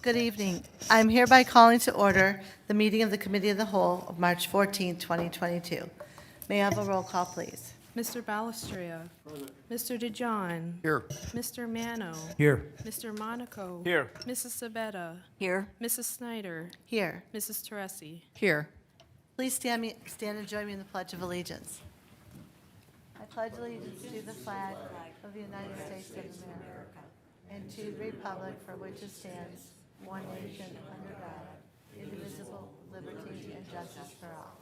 Good evening. I'm hereby calling to order the meeting of the Committee of the Whole of March 14, 2022. May I have a roll call, please? Mr. Balestria. Mr. DeJohn. Here. Mr. Mano. Here. Mr. Monaco. Here. Mrs. Sabetta. Here. Mrs. Snyder. Here. Mrs. Teresi. Here. Please stand and join me in the Pledge of Allegiance. I pledge allegiance to the flag of the United States of America and to the republic for which it stands, one nation under God, indivisible, liberty and justice for all.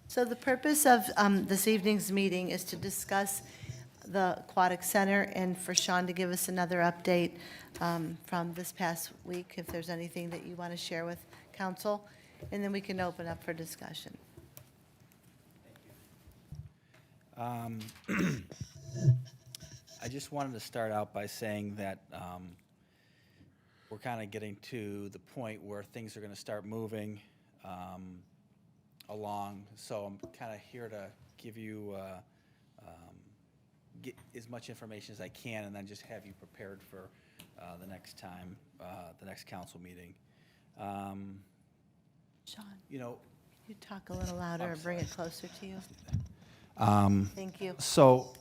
So the purpose of this evening's meeting is to discuss the Aquatic Center and for Sean to give us another update from this past week, if there's anything that you want to share with council, and then we can open up for discussion. I just wanted to start out by saying that we're kind of getting to the point where things are going to start moving along. So I'm kind of here to give you get as much information as I can, and then just have you prepared for the next time, the next council meeting. Sean, You know, you talk a little louder and bring it closer to you. Thank you. so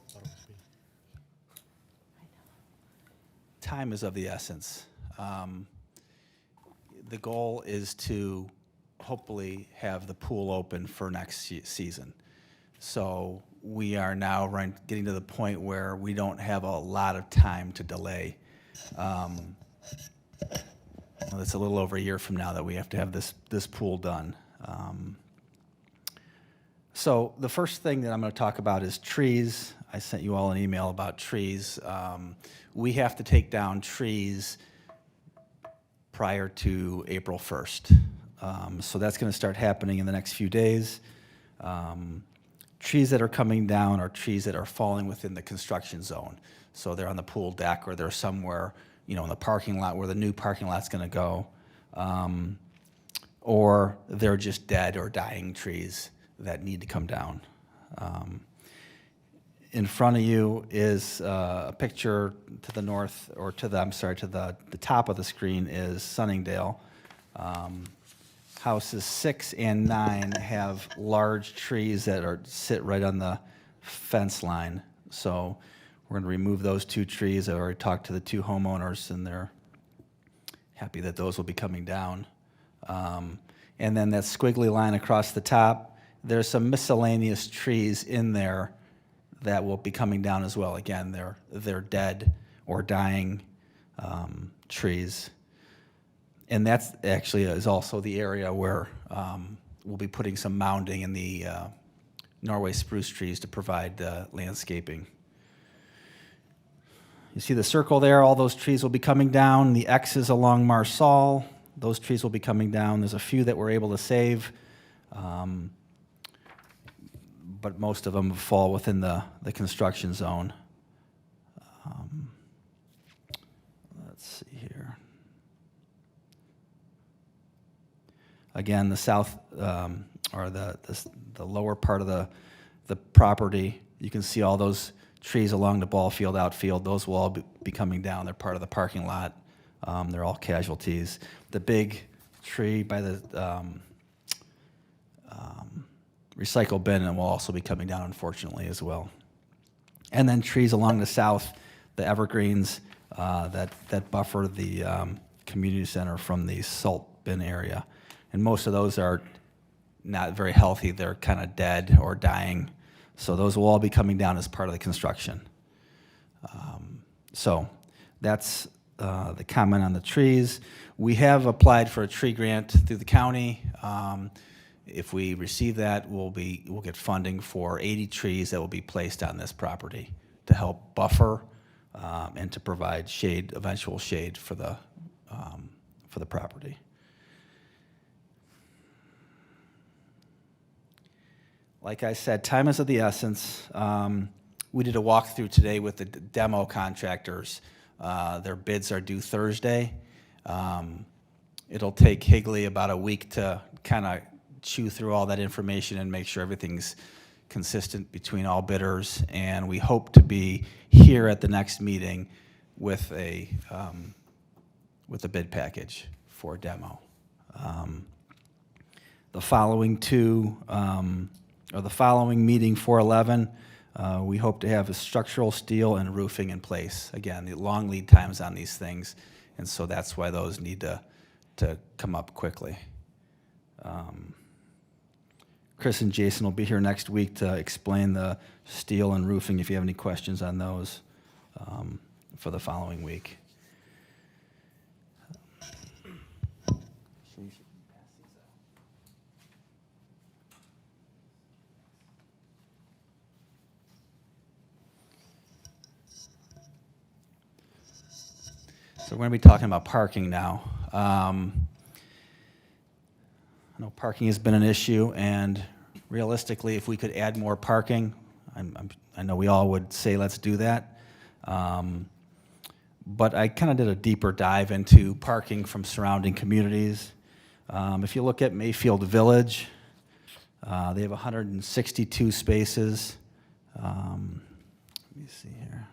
time is of the essence. The goal is to hopefully have the pool open for next season. So we are now getting to the point where we don't have a lot of time to delay. It's a little over a year from now that we have to have this pool done. So the first thing that I'm going to talk about is trees. I sent you all an email about trees. We have to take down trees prior to April 1st. So that's going to start happening in the next few days. Trees that are coming down are trees that are falling within the construction zone. So they're on the pool deck, or they're somewhere, in the parking lot where the new parking lot's going to go. Or they're just dead or dying trees that need to come down. In front of you is a picture to the north, or to the top of the screen is Sunningdale. Houses 6 and 9 have large trees that sit right on the fence line. So we're going to remove those 2 trees. I already talked to the 2 homeowners, and they're happy that those will be coming down. And then that squiggly line across the top, there's some miscellaneous trees in there that will be coming down as well. Again, they're dead or dying trees. And that's actually is also the area where we'll be putting some mounding in the Norway spruce trees to provide landscaping. You see the circle there, all those trees will be coming down. The X's along Marsal, those trees will be coming down. There's a few that we're able to save, but most of them fall within the construction zone. Let's see here. Again, the south, or the lower part of the property, you can see all those trees along the ball field, outfield. Those will all be coming down. They're part of the parking lot. They're all casualties. The big tree by the recycle bin will also be coming down, unfortunately, as well. And then trees along the south, the evergreens that buffer the community center from the salt bin area. And most of those are not very healthy. They're kind of dead or dying. So those will all be coming down as part of the construction. So that's the comment on the trees. We have applied for a tree grant through the county. If we receive that, we'll get funding for 80 trees that will be placed on this property to help buffer and to provide shade, eventual shade for the property. Like I said, time is of the essence. We did a walkthrough today with the demo contractors. Their bids are due Thursday. It'll take Higley about a week to kind of chew through all that information and make sure everything's consistent between all bidders, and we hope to be here at the next meeting with a bid package for demo. The following the following meeting, 4/11, we hope to have a structural steel and roofing in place. Again, the long lead times on these things, and so that's why those need to come up quickly. Chris and Jason will be here next week to explain the steel and roofing if you have any questions on those for the following week. So we're going to be talking about parking now. I know parking has been an issue, and realistically, if we could add more parking, I know we all would say let's do that. But I kind of did a deeper dive into parking from surrounding communities. If you look at Mayfield Village, they have 162 spaces. Let me see here.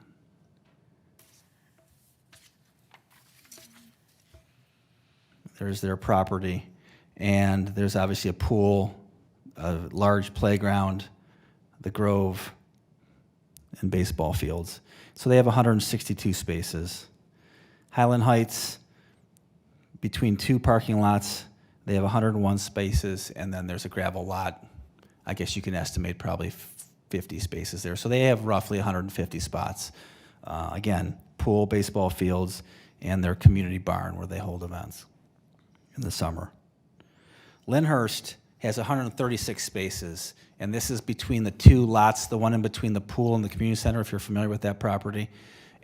There's their property, and there's obviously a pool, a large playground, the Grove, and baseball fields. So they have 162 spaces. Highland Heights, between two parking lots, they have 101 spaces, and then there's a gravel lot. I guess you can estimate probably 50 spaces there. So they have roughly 150 spots. Again, pool, baseball fields, and their community barn where they hold events in the summer. Lyndhurst has 136 spaces, and this is between the two lots, the one in between the pool and the community center, if you're familiar with that property,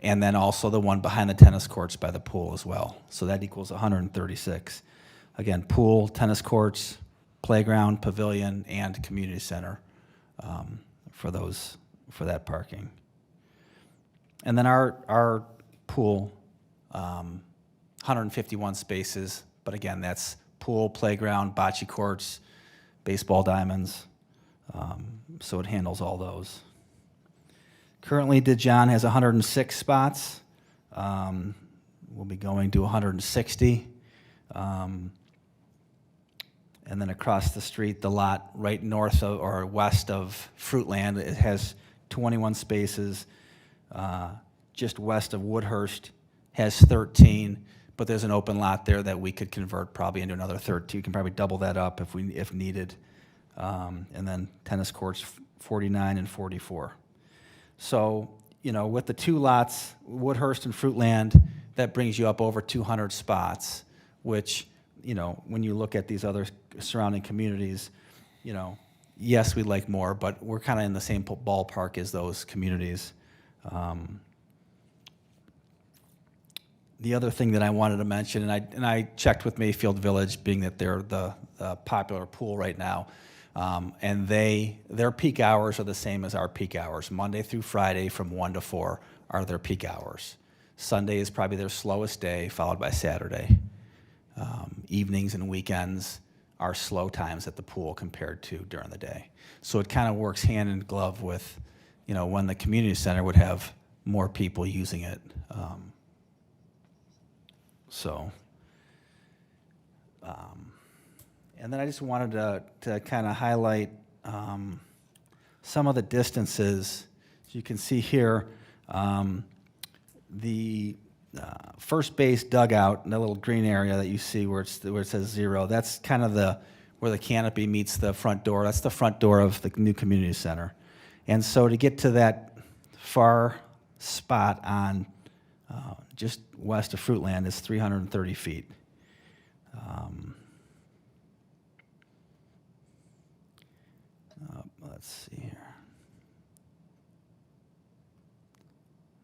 and then also the one behind the tennis courts by the pool as well. So that equals 136. Again, pool, tennis courts, playground, pavilion, and community center for that parking. And then our pool, 151 spaces, but again, that's pool, playground, bocce courts, baseball diamonds, so it handles all those. Currently, DeJohn has 106 spots. We'll be going to 160. And then across the street, the lot right north of or west of Fruitland, it has 21 spaces. Just west of Woodhurst has 13. But there's an open lot there that we could convert probably into another 13. You can probably double that up if needed. And then tennis courts, 49 and 44. So, with the two lots, Woodhurst and Fruitland, that brings you up over 200 spots, which, when you look at these other surrounding communities, yes, we'd like more, but we're kind of in the same ballpark as those communities. The other thing that I wanted to mention, and I checked with Mayfield Village, being that they're the popular pool right now, and their peak hours are the same as our peak hours. Monday through Friday from 1 to 4 are their peak hours. Sunday is probably their slowest day, followed by Saturday. Evenings and weekends are slow times at the pool compared to during the day. So it kind of works hand in glove with, when the community center would have more people using it. And then I just wanted to kind of highlight some of the distances. As you can see here, the first base dugout, that little green area that you see where it says 0, that's kind of where the canopy meets the front door. That's the front door of the new community center. And so to get to that far spot on just west of Fruitland is 330 feet. Let's see here.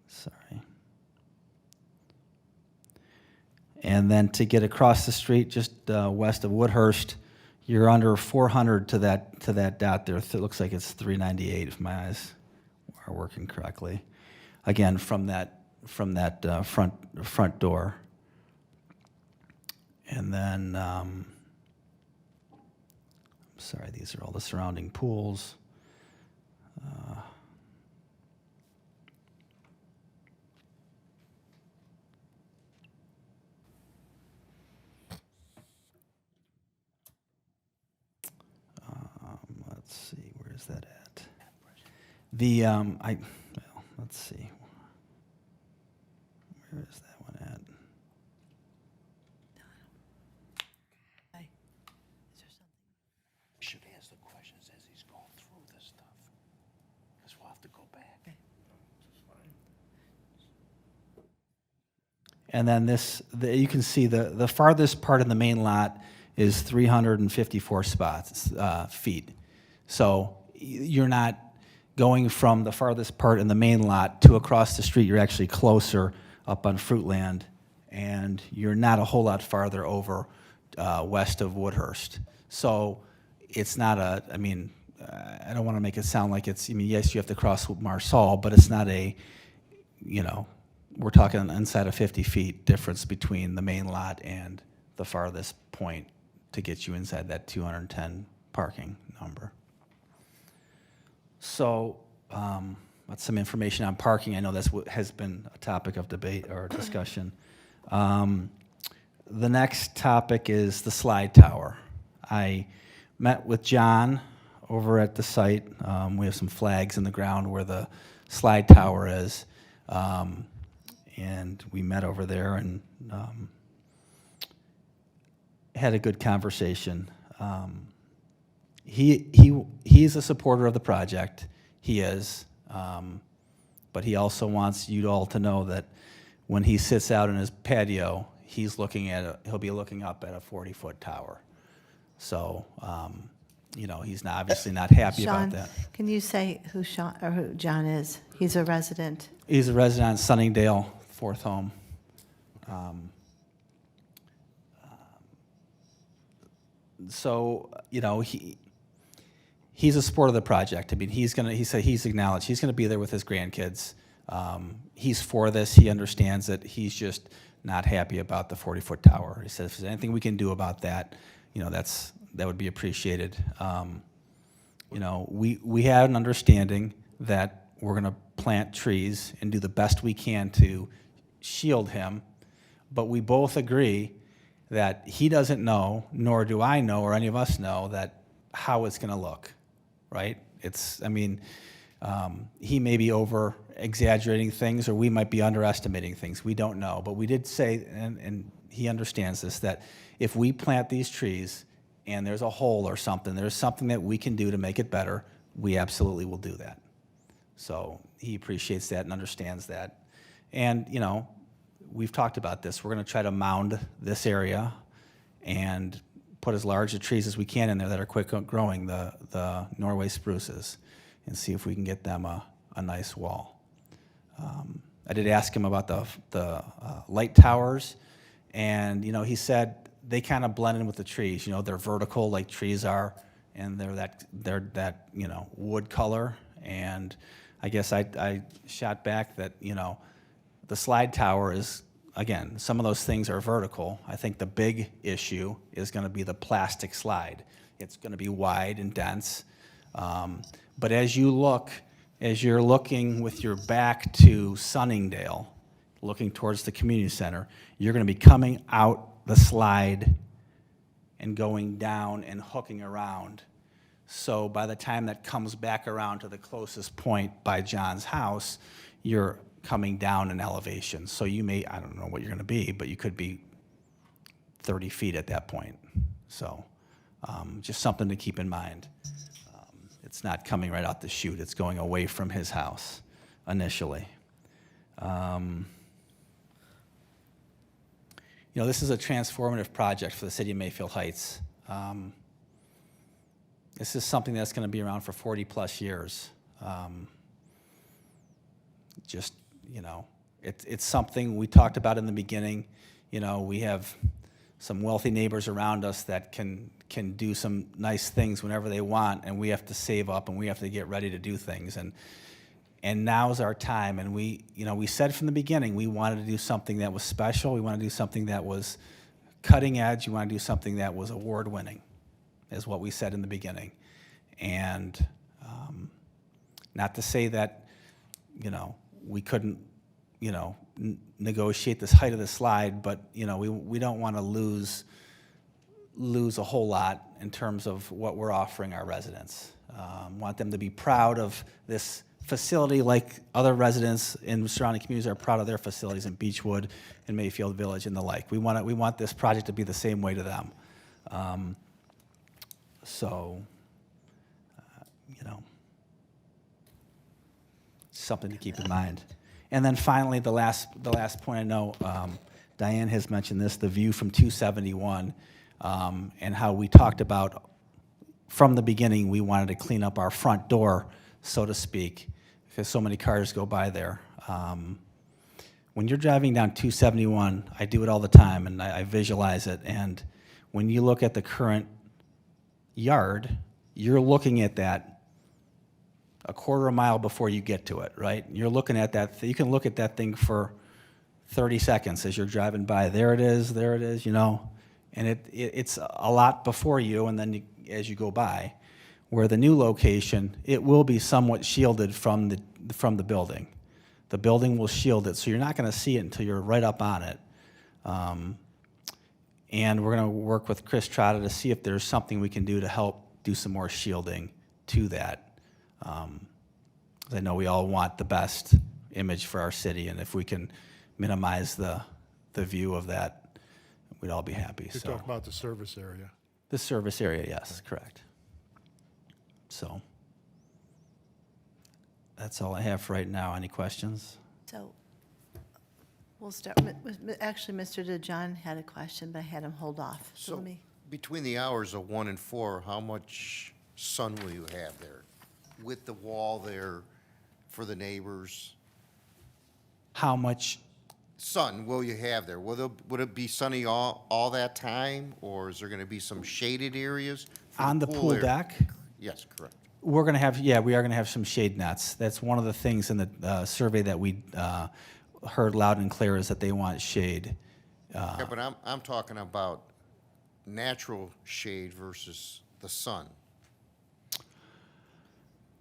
Sorry. And then to get across the street just west of Woodhurst, you're under 400 to that dot there. It looks like it's 398 if my eyes are working correctly. Again, from that front door. And then, sorry, these are all the surrounding pools. Let's see, where's that at? Let's see. Where is that one at? Should ask the questions as he's going through this stuff, because we'll have to go back. And then you can see the farthest part of the main lot is 354 feet. So you're not going from the farthest part in the main lot to across the street. You're actually closer up on Fruitland, and you're not a whole lot farther over west of Woodhurst. So it's not I don't want to make it sound like it's, yes, you have to cross Marsall, but it's not we're talking inside of 50 feet difference between the main lot and the farthest point to get you inside that 210 parking number. So that's some information on parking. I know that's what has been a topic of debate or discussion. The next topic is the slide tower. I met with John over at the site. We have some flags in the ground where the slide tower is. And we met over there and had a good conversation. He's a supporter of the project. He is. But he also wants you all to know that when he sits out in his patio, he'll be looking up at a 40-foot tower. So, he's obviously not happy about that. Sean, can you say who John is? He's a resident. He's a resident on Sunningdale, fourth home. He's a supporter of the project. He said he's acknowledged he's going to be there with his grandkids. He's for this. He understands it. He's just not happy about the 40-foot tower. He said if there's anything we can do about that, that would be appreciated. We have an understanding that we're going to plant trees and do the best we can to shield him, but we both agree that he doesn't know, nor do I know, or any of us know, that how it's going to look, right? He may be over-exaggerating things, or we might be underestimating things. We don't know, but we did say, and he understands this, that if we plant these trees and there's a hole or something, there's something that we can do to make it better, we absolutely will do that. So he appreciates that and understands that. And, we've talked about this. We're going to try to mound this area and put as large a trees as we can in there that are quick growing, the Norway spruces, and see if we can get them a nice wall. I did ask him about the light towers, and, he said they kind of blend in with the trees. They're vertical like trees are, and they're that wood color. And I guess I shot back that, the slide tower is, again, some of those things are vertical. I think the big issue is going to be the plastic slide. It's going to be wide and dense. But as you're looking with your back to Sunningdale, looking towards the community center, you're going to be coming out the slide and going down and hooking around. So by the time that comes back around to the closest point by John's house, you're coming down in elevation. So you may, I don't know what you're going to be, but you could be 30 feet at that point. So just something to keep in mind. It's not coming right out the chute. It's going away from his house initially. This is a transformative project for the city of Mayfield Heights. This is something that's going to be around for 40-plus years. It's something we talked about in the beginning. We have some wealthy neighbors around us that can do some nice things whenever they want, and we have to save up and we have to get ready to do things. And now's our time. And we said from the beginning we wanted to do something that was special. We want to do something that was cutting edge. We want to do something that was award-winning, is what we said in the beginning. And Not to say that, we couldn't, negotiate this height of the slide, but, we don't want to lose a whole lot in terms of what we're offering our residents. Want them to be proud of this facility like other residents in surrounding communities are proud of their facilities in Beechwood and Mayfield Village and the like. We want this project to be the same way to them. Something to keep in mind. And then finally, the last point I know, Diane has mentioned this, the view from 271, and how we talked about from the beginning, we wanted to clean up our front door, so to speak, because so many cars go by there. When you're driving down 271, I do it all the time, and I visualize it, and when you look at the current yard, you're looking at that a quarter of a mile before you get to it, right? You're looking at that, you can look at that thing for 30 seconds as you're driving by. There it is, and it's a lot before you, and then as you go by. Where the new location, it will be somewhat shielded from the building. The building will shield it, so you're not going to see it until you're right up on it. And we're going to work with Chris Trotta to see if there's something we can do to help do some more shielding to that. 'Cause I know we all want the best image for our city, and if we can minimize the view of that, we'd all be happy. You're talking about the service area. The service area, yes, correct. So that's all I have for right now. Any questions? So we'll start with, actually, Mr. DeJohn had a question, but I had him hold off. So So let me, between the hours of 1 and 4, how much sun will you have there? With the wall there for the neighbors? How much? Sun will you have there? Would it be sunny all that time? Or is there going to be some shaded areas? for On the pool area? deck, Yes, correct. we are going to have some shade nets. That's one of the things in the survey that we heard loud and clear is that they want shade. Yeah, but I'm talking about natural shade versus the sun.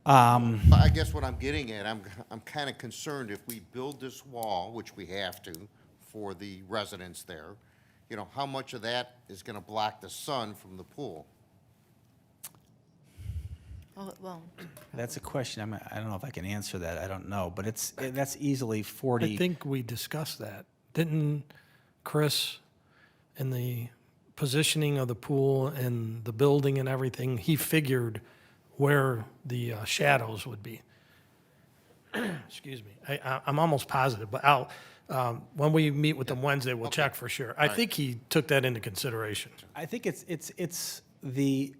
But I guess what I'm getting at, I'm kind of concerned if we build this wall, which we have to, for the residents there, how much of that is going to block the sun from the pool? oh, it won't. That's a question. I don't know if I can answer that. I don't know, but that's easily 40. I think we discussed that. Didn't Chris, in the positioning of the pool and the building and everything, he figured where the shadows would be? Excuse me. I'm almost positive, but when we meet with them Wednesday, we'll check for sure. I think he took that into consideration. I think it's the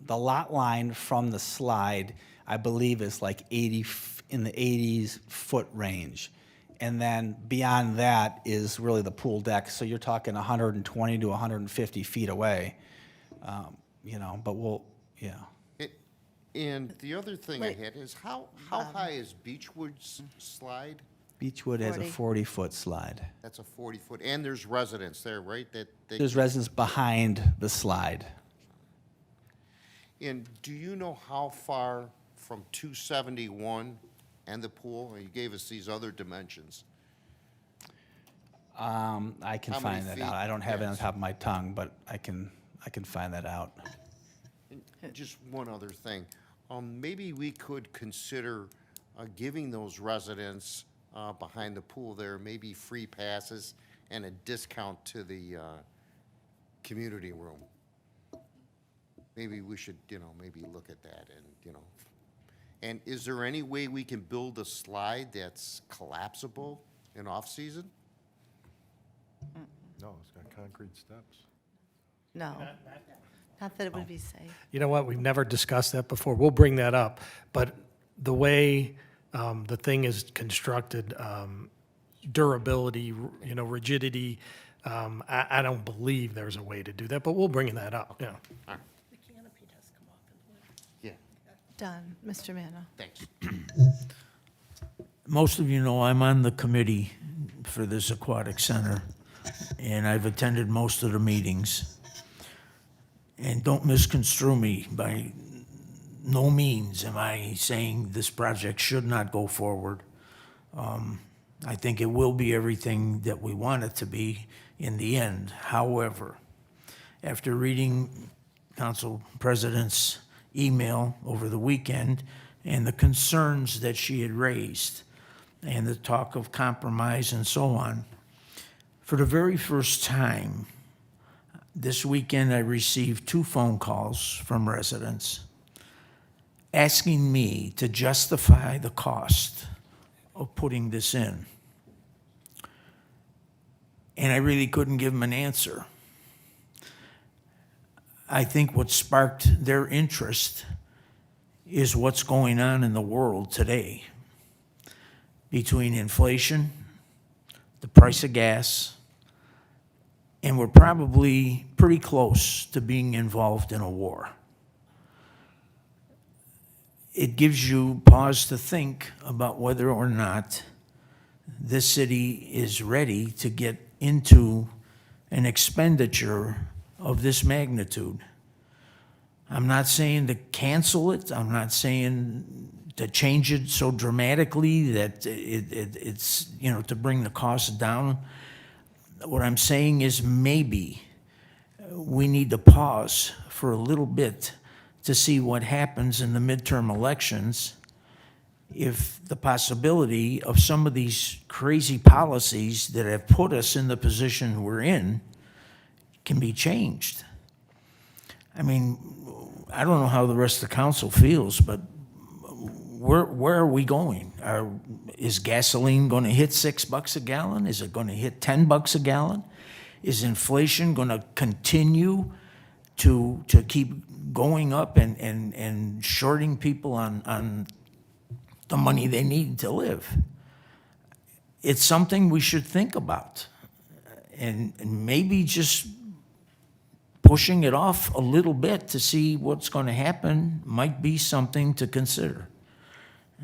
lot line from the slide, I believe, is like 80 in the 80s foot range, and then beyond that is really the pool deck. So you're talking 120 to 150 feet away, But And the other thing I Wait. had is how high is Beechwood's slide? Beechwood has a 40. 40-foot slide. That's a 40-foot, and there's residents there, right? There's residents behind the slide. And do you know how far from 271 and the pool? You gave us these other dimensions. I can How many find that feet? out. I don't have it on Yes. top of my tongue, but I can find that out. And just one other thing. Maybe we could consider giving those residents behind the pool there maybe free passes and a discount to the community room. Maybe we should, maybe look at that and. And is there any way we can build a slide that's collapsible in off-season? No, it's got concrete steps. No, not that it would be safe. You know what? We've never discussed that before. We'll bring that up. But the way the thing is constructed, durability, rigidity, I don't believe there's a way to do that, but we'll bring that up, yeah. Yeah, Done, Mr. Mano. thanks. Most of you know I'm on the committee for this aquatic center, and I've attended most of the meetings. And don't misconstrue me by no means am I saying this project should not go forward. I think it will be everything that we want it to be in the end. However, after reading Council President's email over the weekend and the concerns that she had raised and the talk of compromise and so on, for the very first time this weekend, I received 2 phone calls from residents asking me to justify the cost of putting this in. And I really couldn't give them an answer. I think what sparked their interest is what's going on in the world today between inflation, the price of gas, and we're probably pretty close to being involved in a war. It gives you pause to think about whether or not this city is ready to get into an expenditure of this magnitude. I'm not saying to cancel it. I'm not saying to change it so dramatically that it's, to bring the cost down. What I'm saying is maybe we need to pause for a little bit to see what happens in the midterm elections if the possibility of some of these crazy policies that have put us in the position we're in can be changed. I mean, I don't know how the rest of the council feels, but where are we going? Is gasoline going to hit $6 a gallon? Is it going to hit $10 a gallon? Is inflation going to continue to keep going up and shorting people on the money they need to live? It's something we should think about, and maybe just pushing it off a little bit to see what's going to happen might be something to consider.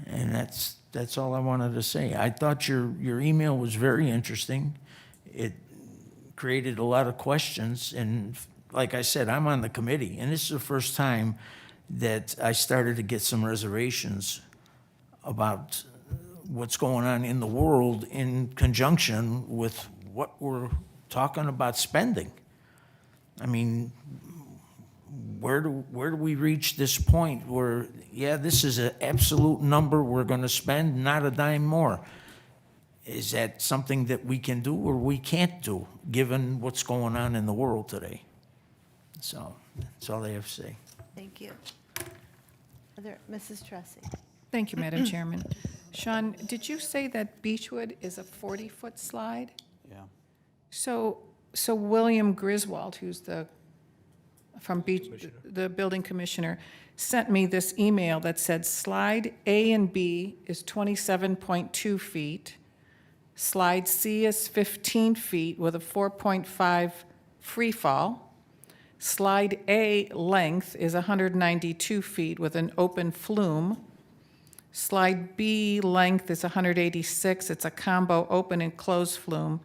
And that's all I wanted to say. I thought your email was very interesting. It created a lot of questions, and like I said, I'm on the committee, and this is the first time that I started to get some reservations about what's going on in the world in conjunction with what we're talking about spending. I mean, where do we reach this point where, yeah, this is an absolute number we're going to spend, not a dime more? Is that something that we can do or we can't do, given what's going on in the world today? So that's all I have to say. Thank you. Mrs. Tressi. Thank you, Madam Chairman. Sean, did you say that Beechwood is a 40-foot slide? Yeah. So William Griswold, who's the building commissioner, sent me this email that said slide A and B is 27.2 feet, slide C is 15 feet with a 4.5 free fall, slide A length is 192 feet with an open flume, slide B length is 186, it's a combo open and closed flume,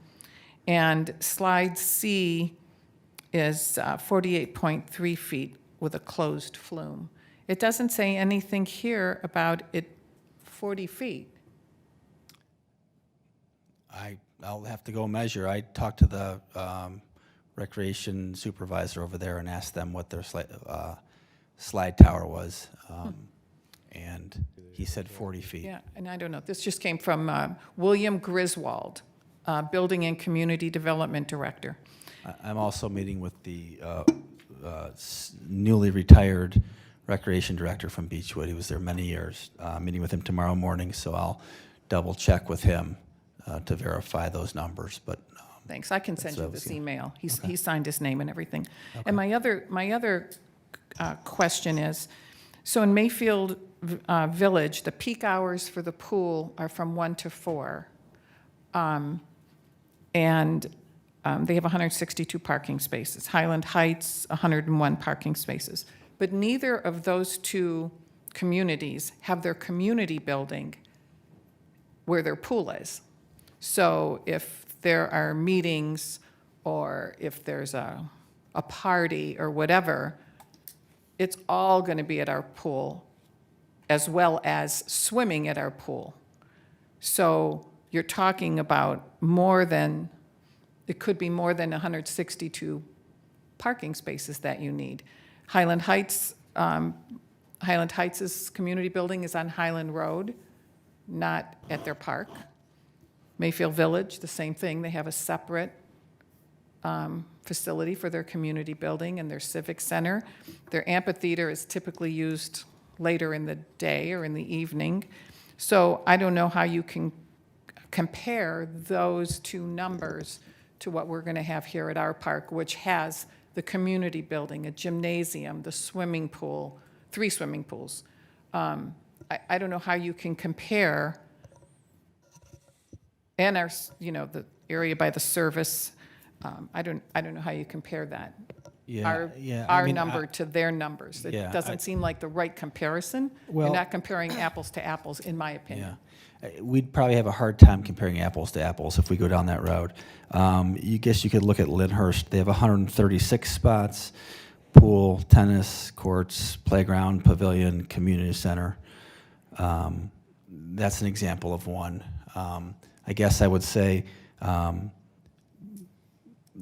and slide C is 48.3 feet with a closed flume. It doesn't say anything here about it 40 feet. I'll have to go measure. I talked to the recreation supervisor over there and asked them what their slide tower was, and he said 40 feet. Yeah, and I don't know. This just came from William Griswold, Building and Community Development Director. I'm also meeting with the newly retired recreation director from Beechwood. He was there many years. Meeting with him tomorrow morning, so I'll double check with him to verify those numbers. But thanks. I can send that's what you I was this getting. email. He signed his name and everything. And my other question is, so in Mayfield Village, the peak hours for the pool are from 1 to 4, and they have 162 parking spaces. Highland Heights, 101 parking spaces. But neither of those two communities have their community building where their pool is. So if there are meetings or if there's a party or whatever, it's all going to be at our pool as well as swimming at our pool. So you're talking about it could be more than 162 parking spaces that you need. Highland Heights' community building is on Highland Road, not at their park. Mayfield Village, the same thing. They have a separate facility for their community building and their civic center. Their amphitheater is typically used later in the day or in the evening. So I don't know how you can compare those two numbers to what we're going to have here at our park, which has the community building, a gymnasium, the swimming pool, 3 swimming pools. I don't know how you can compare, and our, the area by the service, I don't know how you compare that. Our number to their numbers. It doesn't seem like the right comparison. You're not comparing apples to apples, in my opinion. We'd probably have a hard time comparing apples to apples if we go down that road. You guess you could look at Lyndhurst. They have 136 spots, pool, tennis courts, playground, pavilion, community center. That's an example of one. I guess I would say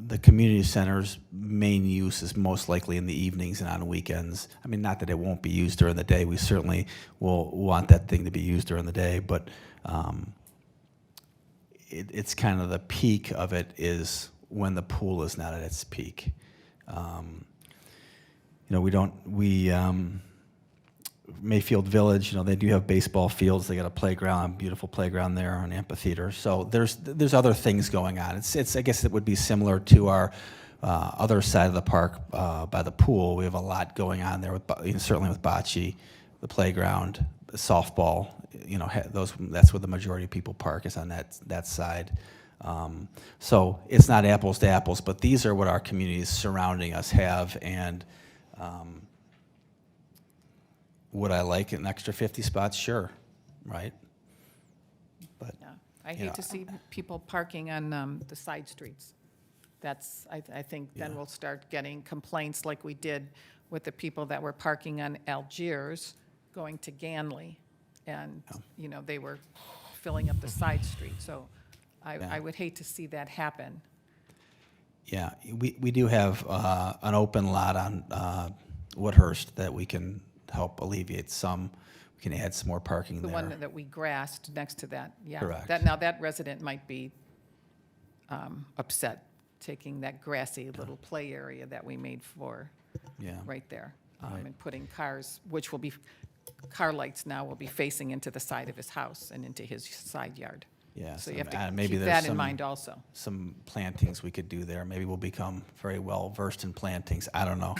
the community center's main use is most likely in the evenings and on weekends. I mean, not that it won't be used during the day. We certainly will want that thing to be used during the day, but it's kind of the peak of it is when the pool is not at its peak. Mayfield Village, they do have baseball fields. They got a playground, beautiful playground there, an amphitheater. So there's other things going on. I guess it would be similar to our other side of the park by the pool. We have a lot going on there certainly with bocce, the playground, the softball. That's where the majority of people park is on that side. So it's not apples to apples, but these are what our communities surrounding us have, and would I like an extra 50 spots? Sure, right? But Yeah. I hate to see people parking on the side streets. I think then we'll start getting complaints like we did with the people that were parking on Algiers going to Ganley. And, they were filling up the side street. So I would hate to see that happen. Yeah, we do have an open lot on Woodhurst that we can help alleviate some. We can add some more parking The there. one that we grassed next to that, yeah. Correct. That resident might be upset, taking that grassy little play area that we made for right there. Right. And putting cars, which will be, car lights now will be facing into the side of his house and into his side yard. Yeah, So you have to maybe keep there's that in some- mind also. Some plantings we could do there. Maybe we'll become very well versed in plantings. I don't know.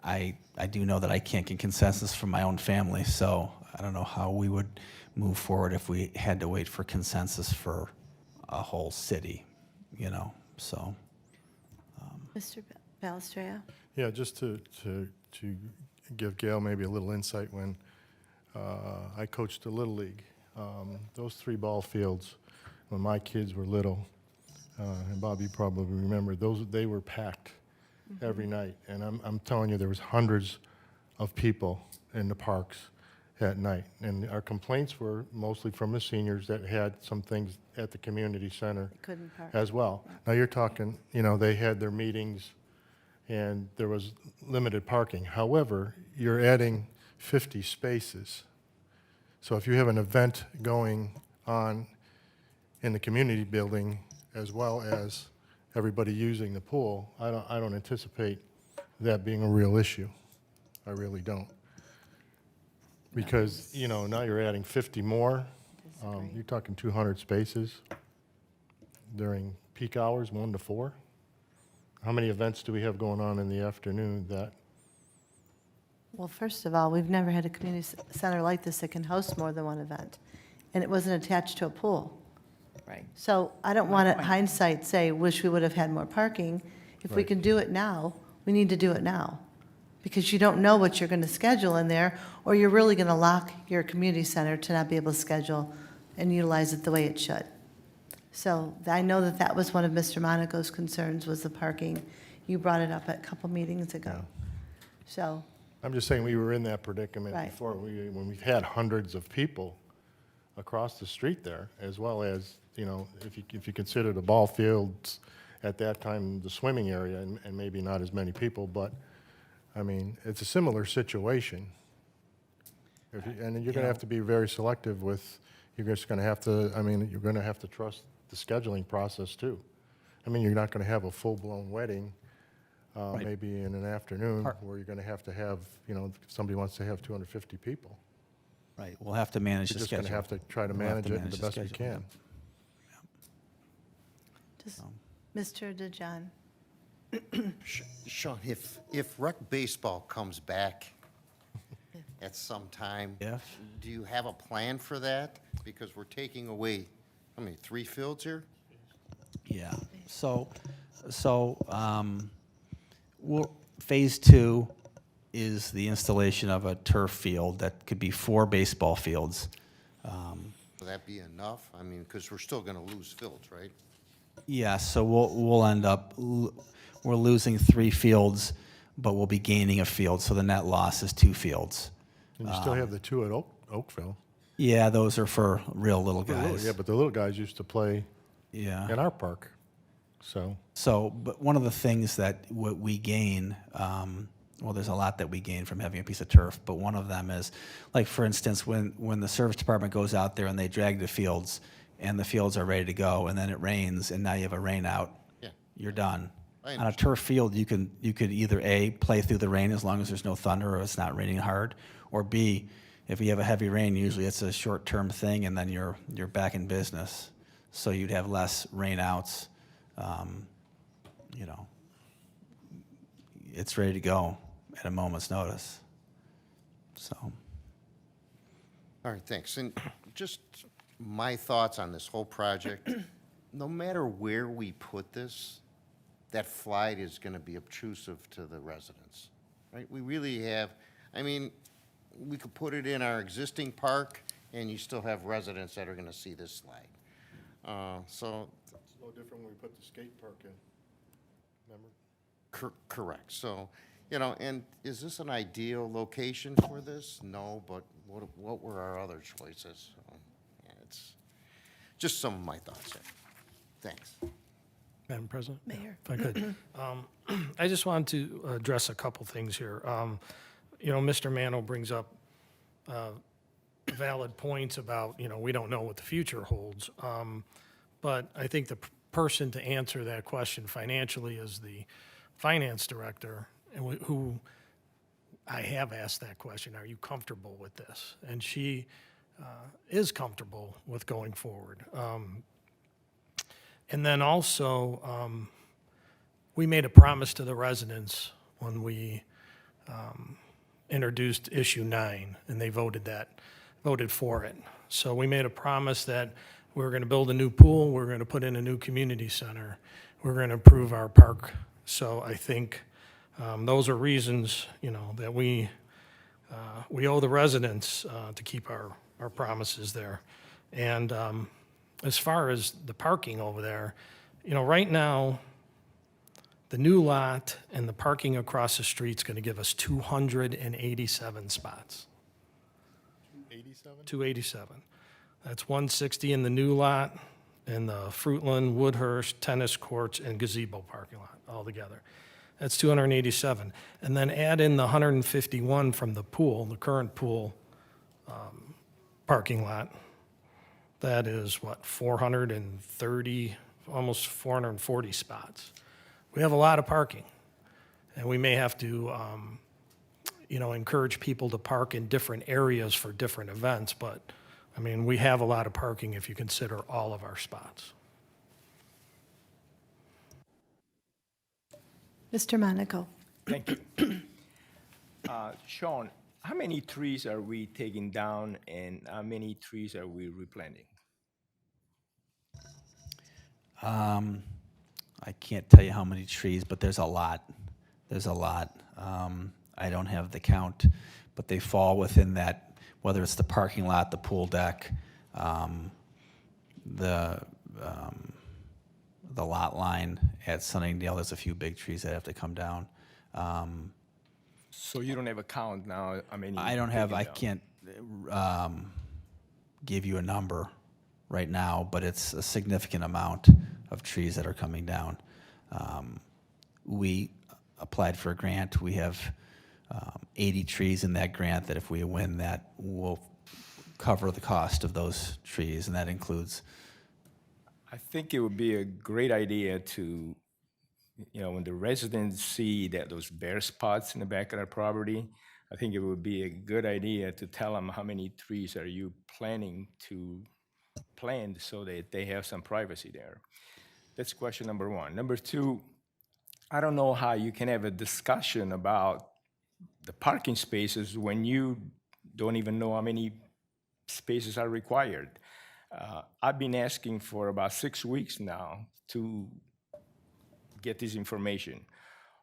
I do know that I can't get consensus from my own family, so I don't know how we would move forward if we had to wait for consensus for a whole city, so. Mr. Balestria? Yeah, just to give Gail maybe a little insight, when I coached the Little League, those 3 ball fields, when my kids were little, and Bob, you probably remember, they were packed every night. And I'm telling you, there was hundreds of people in the parks at night. And our complaints were mostly from the seniors that had some things at the community center Couldn't park. as well. Now you're talking, they had their meetings and there was limited parking. However, you're adding 50 spaces. So if you have an event going on in the community building as well as everybody using the pool, I don't anticipate that being a real issue. I really don't. Because, now you're adding 50 more. You're talking 200 spaces during peak hours, 1 to 4. How many events do we have going on in the afternoon that? Well, first of all, we've never had a community center like this that can host more than one event, and it wasn't attached to a pool. Right. So I don't want to, point. hindsight, say, wish we would have had more parking. If we Right. can do it now, we need to do it now. Because you don't know what you're going to schedule in there, or you're really going to lock your community center to not be able to schedule and utilize it the way it should. So I know that was one of Mr. Monaco's concerns, was the parking. You brought it up at a couple meetings ago. So I'm just saying we were in that predicament Right. before, when we've had hundreds of people across the street there, as well as, if you consider the ball fields at that time, the swimming area, and maybe not as many people, but, I mean, it's a similar situation. And then you're gonna have to be very selective with, you're just gonna have to, you're gonna have to trust the scheduling process too. I mean, you're not gonna have a full-blown wedding, Right. maybe in an afternoon, Part- where you're gonna have to have, if somebody wants to have 250 people. Right, we'll have to manage You're the just schedule. gonna have to try to We'll have manage to it manage the the best we schedule, can. Just, Mr. DeJohn. Sean, if rec baseball comes back at some time, If? do you have a plan for that? Because we're taking away, how many, 3 fields here? Yeah, phase 2 is the installation of a turf field that could be 4 baseball fields. Will that be enough? I mean, because we're still going to lose fields, right? Yeah, so we'll end up, we're losing 3 fields, but we'll be gaining a field, so the net loss is 2 fields. And you still have the 2 at Oakville. Yeah, those are for real little The little- guys. Yeah, but the little guys used to play Yeah. in our park, so. So, but one of the things that what we gain, well, there's a lot that we gain from having a piece of turf, but one of them is, like, for instance, when the service department goes out there and they drag the fields, and the fields are ready to go, and then it rains, and now you have a rain out, Yeah. you're done. I On a turf field, you could either A, play through the rain as long as there's no thunder or it's not raining hard, or B, if you have a heavy rain, usually it's a short-term thing, and then you're back in business. So you'd have less rainouts. It's ready to go at a moment's notice. So, All right, thanks. And just my thoughts on this whole project, no matter where we put this, that flight is going to be obtrusive to the residents, right? We really have, we could put it in our existing park, and you still have residents that are going to see this slide. So, It's no different when we put the skate park in, remember? correct. So, and is this an ideal location for this? No, but what were our other choices? So, yeah, it's just some of my thoughts there. Thanks. Madam President? Mayor. If I could. I just wanted to address a couple things here. Mr. Mano brings up valid points about, we don't know what the future holds. But I think the person to answer that question financially is the finance director, and who I have asked that question, are you comfortable with this? And she is comfortable with going forward. And then also, we made a promise to the residents when we introduced issue 9, and they voted for it. So we made a promise that we're going to build a new pool, we're going to put in a new community center, we're going to improve our park. So I think those are reasons, that we owe the residents to keep our promises there. And as far as the parking over there, right now, the new lot and the parking across the street is going to give us 287 spots. 87? 287. That's 160 in the new lot, and the Fruitland, Woodhurst, tennis courts, and gazebo parking lot altogether. That's 287. And then add in the 151 from the pool, the current pool parking lot. That is, 430, almost 440 spots. We have a lot of parking, and we may have to, encourage people to park in different areas for different events, but, we have a lot of parking if you consider all of our spots. Mr. Monaco. Thank you. Sean, how many trees are we taking down and how many trees are we replanting? I can't tell you how many trees, but there's a lot. There's a lot. I don't have the count, but they fall within that, whether it's the parking lot, the pool deck, the lot line at Sunningdale. There's a few big trees that have to come down. So you don't have a count now, I mean. I don't have, I can't give you a number right now, but it's a significant amount of trees that are coming down. We applied for a grant. We have 80 trees in that grant that if we win that, will cover the cost of those trees, and that includes, I think it would be a great idea to, when the residents see that those bare spots in the back of their property, I think it would be a good idea to tell them how many trees are you planning to plant so that they have some privacy there. That's question number one. Number two, I don't know how you can have a discussion about the parking spaces when you don't even know how many spaces are required. I've been asking for about 6 weeks now to get this information.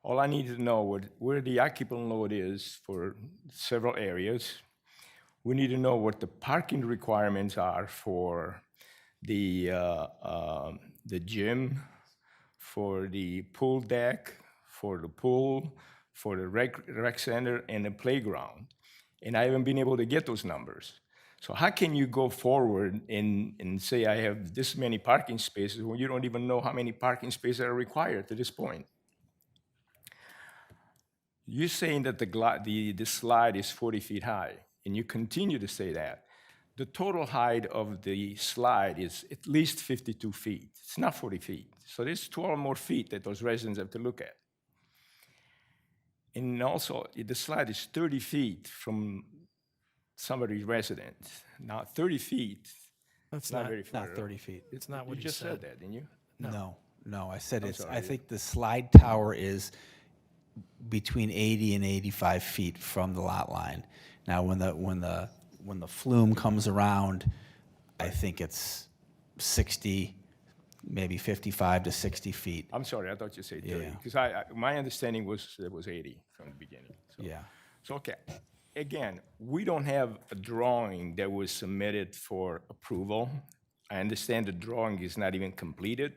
All I need to know where the occupant load is for several areas. We need to know what the parking requirements are for the gym, for the pool deck, for the pool, for the rec center, and the playground. And I haven't been able to get those numbers. So how can you go forward and say I have this many parking spaces when you don't even know how many parking spaces are required to this point? You're saying that the slide is 40 feet high, and you continue to say that. The total height of the slide is at least 52 feet. It's not 40 feet. So there's 12 more feet that those residents have to look at. And also, the slide is 30 feet from somebody's residence. Now, 30 feet, That's not not, very far. not 30 feet. it's not You what he just said said. that, didn't you? No, I said it's, I sorry. think the slide tower is between 80 and 85 feet from the lot line. Now, when the flume comes around, I think it's 60, maybe 55 to 60 feet. I'm sorry, I thought you said 30. Yeah. Because my understanding was it was 80 from the beginning. So. Yeah. So, okay, again, we don't have a drawing that was submitted for approval. I understand the drawing is not even completed.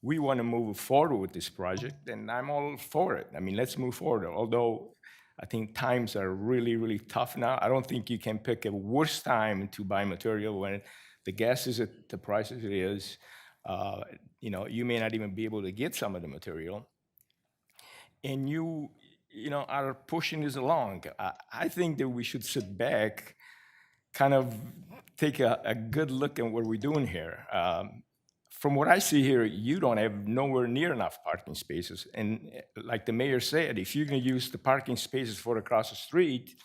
We want to move forward with this project, and I'm all for it. I mean, let's move forward. Although I think times are really, really tough now. I don't think you can pick a worse time to buy material when the gas is at the prices it is. You may not even be able to get some of the material. And you are pushing this along. I think that we should sit back, kind of take a good look at what we're doing here. From what I see here, you don't have nowhere near enough parking spaces. And like the mayor said, if you're going to use the parking spaces for across the street,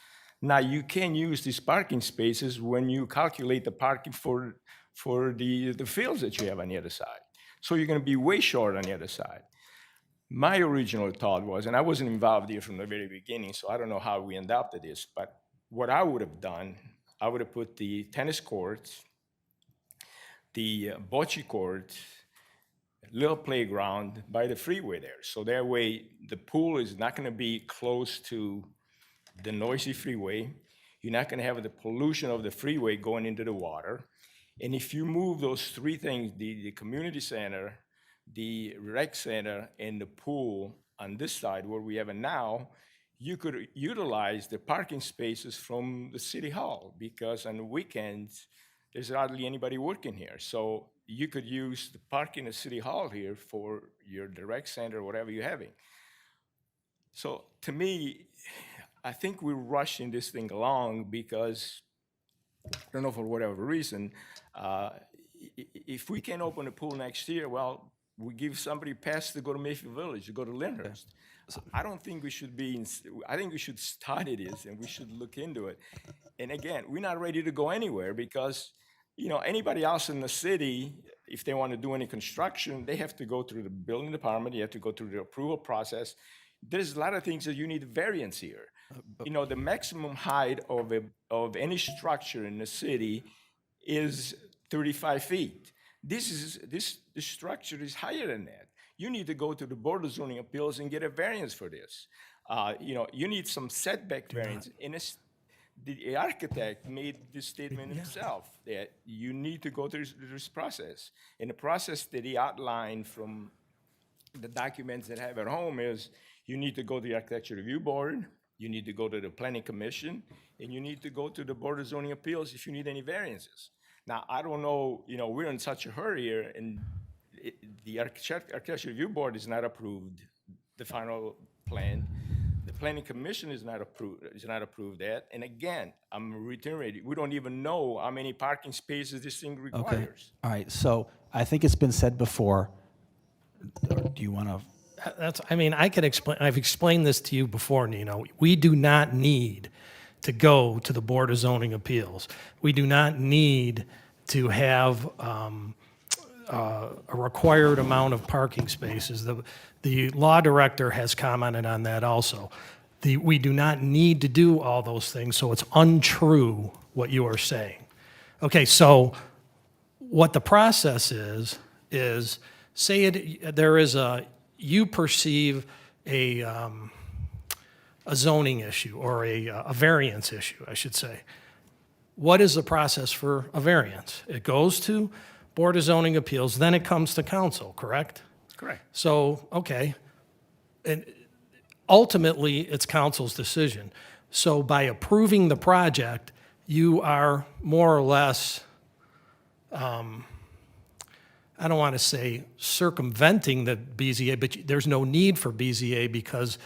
now you can use these parking spaces when you calculate the parking for the fields that you have on the other side. So you're going to be way short on the other side. My original thought was, and I wasn't involved here from the very beginning, so I don't know how we adopted this, but what I would have done, I would have put the tennis courts, the bocce court, little playground by the freeway there. So that way, the pool is not going to be close to the noisy freeway. You're not going to have the pollution of the freeway going into the water. And if you move those three things, the community center, the rec center, and the pool on this side where we have it now, you could utilize the parking spaces from the city hall, because on the weekends, there's hardly anybody working here. So you could use the parking at City Hall here for your direct center, whatever you're having. So to me, I think we're rushing this thing along because, I don't know, for whatever reason, if we can open a pool next year, well, we give somebody a pass to go to Mayfield Village, to go to Lyndhurst. I don't think we should I think we should study this and we should look into it. And again, we're not ready to go anywhere because, anybody else in the city, if they want to do any construction, they have to go through the building department, you have to go through the approval process. There's a lot of things that you need variance here. The maximum height of any structure in the city is 35 feet. This structure is higher than that. You need to go to the Board of Zoning Appeals and get a variance for this. You need some setback variance. And the architect made this statement himself, that you need to go through this process. And the process that he outlined from the documents that I have at home is you need to go to the Architecture Review Board, You need to go to the planning commission, and you need to go to the Board of Zoning Appeals if you need any variances. Now, I don't know, we're in such a hurry here, and the Architecture Review Board is not approved the final plan. The planning commission is not approved that. And again, I'm reiterating, we don't even know how many parking spaces this thing Okay, requires. all right, so I think it's been said before. Do you want to? I can explain, I've explained this to you before, Nino. We do not need to go to the Board of Zoning Appeals. We do not need to have a required amount of parking spaces. The law director has commented on that also. We do not need to do all those things, so it's untrue what you are saying. Okay, so what the process is say there is you perceive a zoning issue or a variance issue, I should say. What is the process for a variance? It goes to Board of Zoning Appeals, then it comes to council, correct? Correct. So, okay, and ultimately, it's council's decision. So by approving the project, you are more or less, I don't want to say circumventing the BZA, but there's no need for BZA because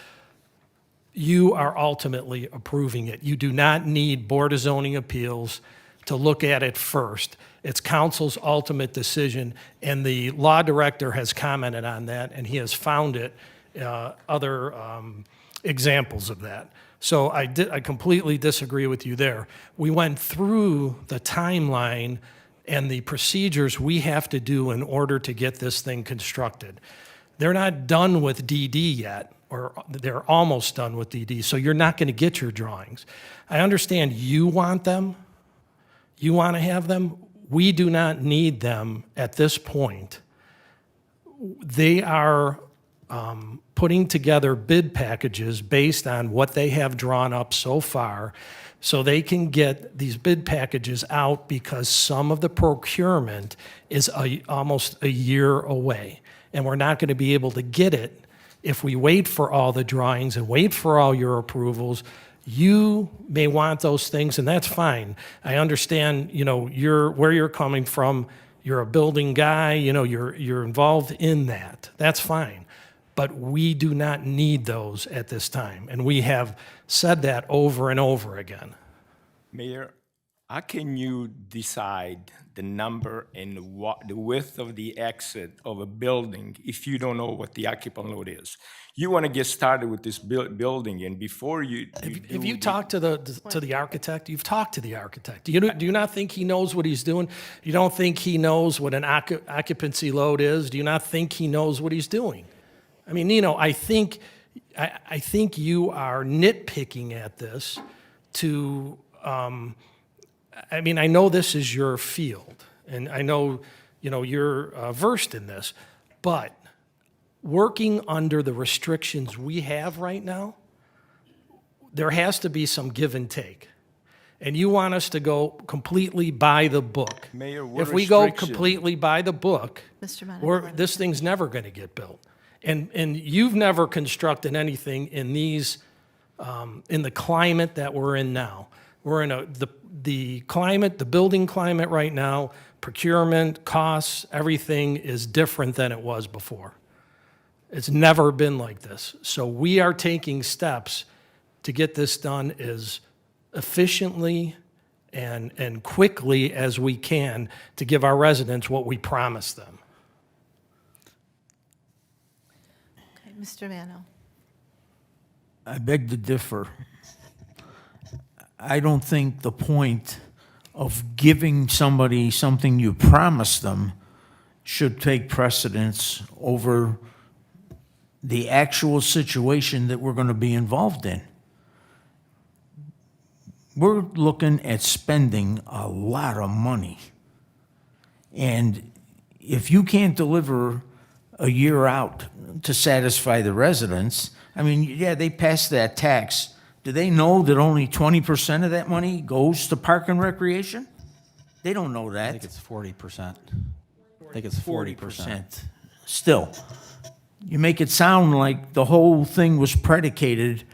you are ultimately approving it. You do not need Board of Zoning Appeals to look at it first. It's council's ultimate decision, and the law director has commented on that, and he has found it, other examples of that. So I completely disagree with you there. We went through the timeline and the procedures we have to do in order to get this thing constructed. They're not done with DD yet, or they're almost done with DD, so you're not going to get your drawings. I understand you want them. You want to have them. We do not need them at this point. They are putting together bid packages based on what they have drawn up so far, so they can get these bid packages out because some of the procurement is almost a year away. And we're not going to be able to get it if we wait for all the drawings and wait for all your approvals. You may want those things, and that's fine. I understand, where you're coming from. You're a building guy, you're involved in that. That's fine. But we do not need those at this time, and we have said that over and over again. Mayor, how can you decide the number and the width of the exit of a building if you don't know what the occupant load is? You want to get started with this building, and before you If you talk to the architect, you've talked to the architect. Do you not think he knows what he's doing? You don't think he knows what an occupancy load is? Do you not think he knows what he's doing? I mean, Nino, I think you are nitpicking at this to, I know this is your field, and I know, you're versed in this, but working under the restrictions we have right now, there has to be some give and take. And you want us to go completely by the book. Mayor, what If we go restriction? completely by the book, Mr. Monaco. this thing's never going to get built. And you've never constructed anything in these, in the climate that we're in now. We're in the climate, the building climate right now, procurement, costs, everything is different than it was before. It's never been like this. So we are taking steps to get this done as efficiently and quickly as we can to give our residents what we promised them. Okay, Mr. Mano. I beg to differ. I don't think the point of giving somebody something you promised them should take precedence over the actual situation that we're going to be involved in. We're looking at spending a lot of money. And if you can't deliver a year out to satisfy the residents, yeah, they passed that tax. Do they know that only 20% of that money goes to park and recreation? They don't know that. I think it's 40%. I think it's 40%. Still, you make it sound like the whole thing was predicated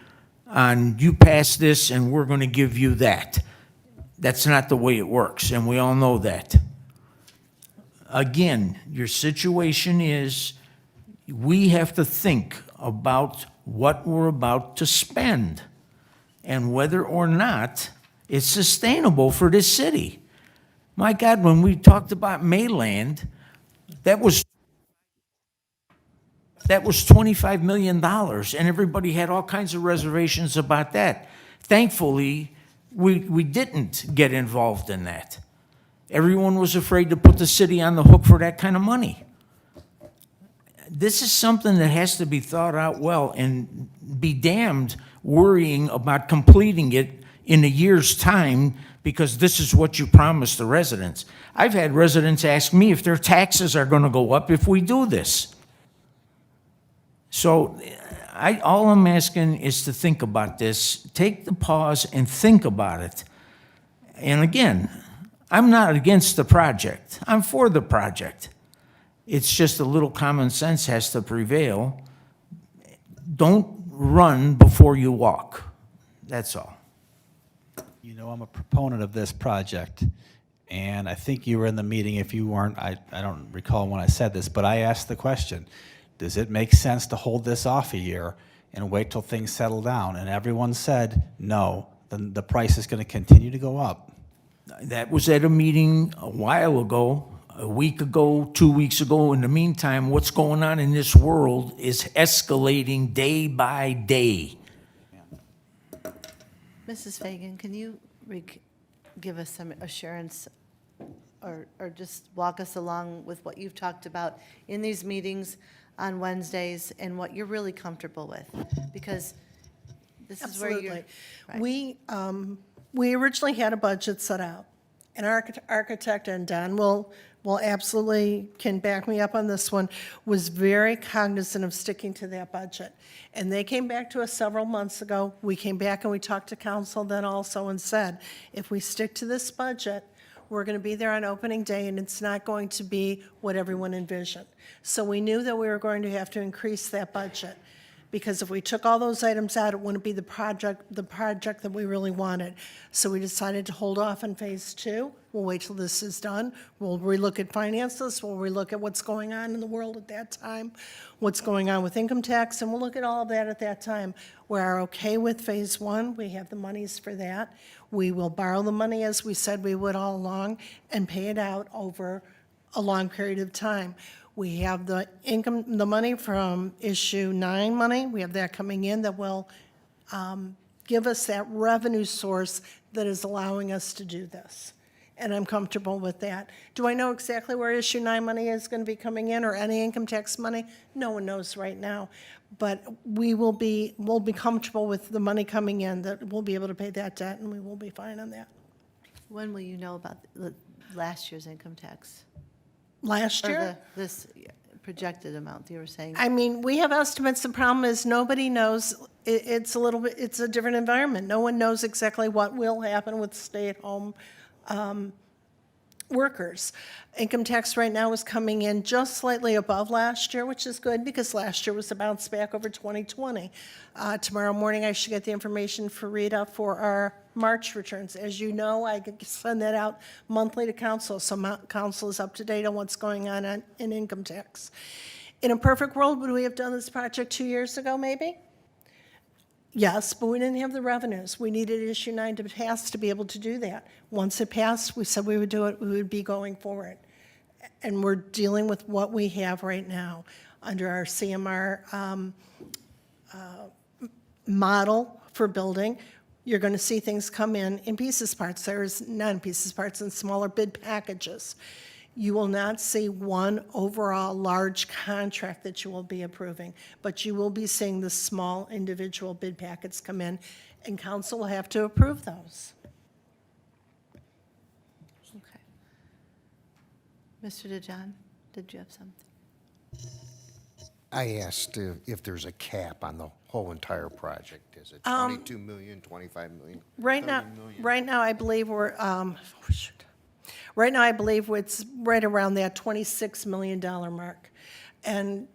on you pass this and we're going to give you that. That's not the way it works, and we all know that. Again, your situation is, we have to think about what we're about to spend and whether or not it's sustainable for this city. My God, when we talked about Mayland, that was $25 million, and everybody had all kinds of reservations about that. Thankfully, we didn't get involved in that. Everyone was afraid to put the city on the hook for that kind of money. This is something that has to be thought out well, and be damned worrying about completing it in a year's time because this is what you promised the residents. I've had residents ask me if their taxes are going to go up if we do this. So all I'm asking is to think about this, take the pause and think about it. And again, I'm not against the project. I'm for the project. It's just a little common sense has to prevail. Don't run before you walk. That's all. You know, I'm a proponent of this project, and I think you were in the meeting. If you weren't, I don't recall when I said this, but I asked the question, does it make sense to hold this off a year and wait till things settle down? And everyone said, no, then the price is going to continue to go up. That was at a meeting a while ago, a week ago, 2 weeks ago. In the meantime, what's going on in this world is escalating day by day. Mrs. Fagan, can you give us some assurance or just walk us along with what you've talked about in these meetings on Wednesdays and what you're really comfortable with? Because this is where you're. Absolutely. We originally had a budget set out, and our architect, and Don will absolutely can back me up on this one, was very cognizant of sticking to that budget. And they came back to us several months ago. We came back and we talked to council then also and said, if we stick to this budget, we're going to be there on opening day, and it's not going to be what everyone envisioned. So we knew that we were going to have to increase that budget, because if we took all those items out, it wouldn't be the project that we really wanted. So we decided to hold off on phase two. We'll wait till this is done. We'll relook at finances. We'll relook at what's going on in the world at that time, what's going on with income tax, and we'll look at all of that at that time. We're okay with phase one. We have the monies for that. We will borrow the money as we said we would all along and pay it out over a long period of time. We have the money from issue 9 money. We have that coming in that will give us that revenue source that is allowing us to do this. And I'm comfortable with that. Do I know exactly where issue 9 money is going to be coming in, or any income tax money? No one knows right now. But we'll be comfortable with the money coming in, that we'll be able to pay that debt, and we will be fine on that. When will you know about last year's income tax? Last Or year? this projected amount you were saying? I mean, we have estimates. The problem is nobody knows. It's a different environment. No one knows exactly what will happen with stay-at-home workers. Income tax right now is coming in just slightly above last year, which is good because last year was a bounce back over 2020. Tomorrow morning, I should get the information for Rita for our March returns. As you know, I send that out monthly to council, so council is up to date on what's going on in income tax. In a perfect world, would we have done this project 2 years ago, maybe? Yes, but we didn't have the revenues. We needed issue 9 to pass to be able to do that. Once it passed, we said we would do it, we would be going forward. And we're dealing with what we have right now under our CMR model for building. You're going to see things come in pieces parts. There's not in pieces parts, in smaller bid packages. You will not see one overall large contract that you will be approving, but you will be seeing the small individual bid packets come in, and council will have to approve those. Okay. Mr. DeJohn, did you have something? I asked if there's a cap on the whole entire project. Is it 22 million, 25 million? Right now, I believe we're, right now, I believe it's right around that $26 million mark. And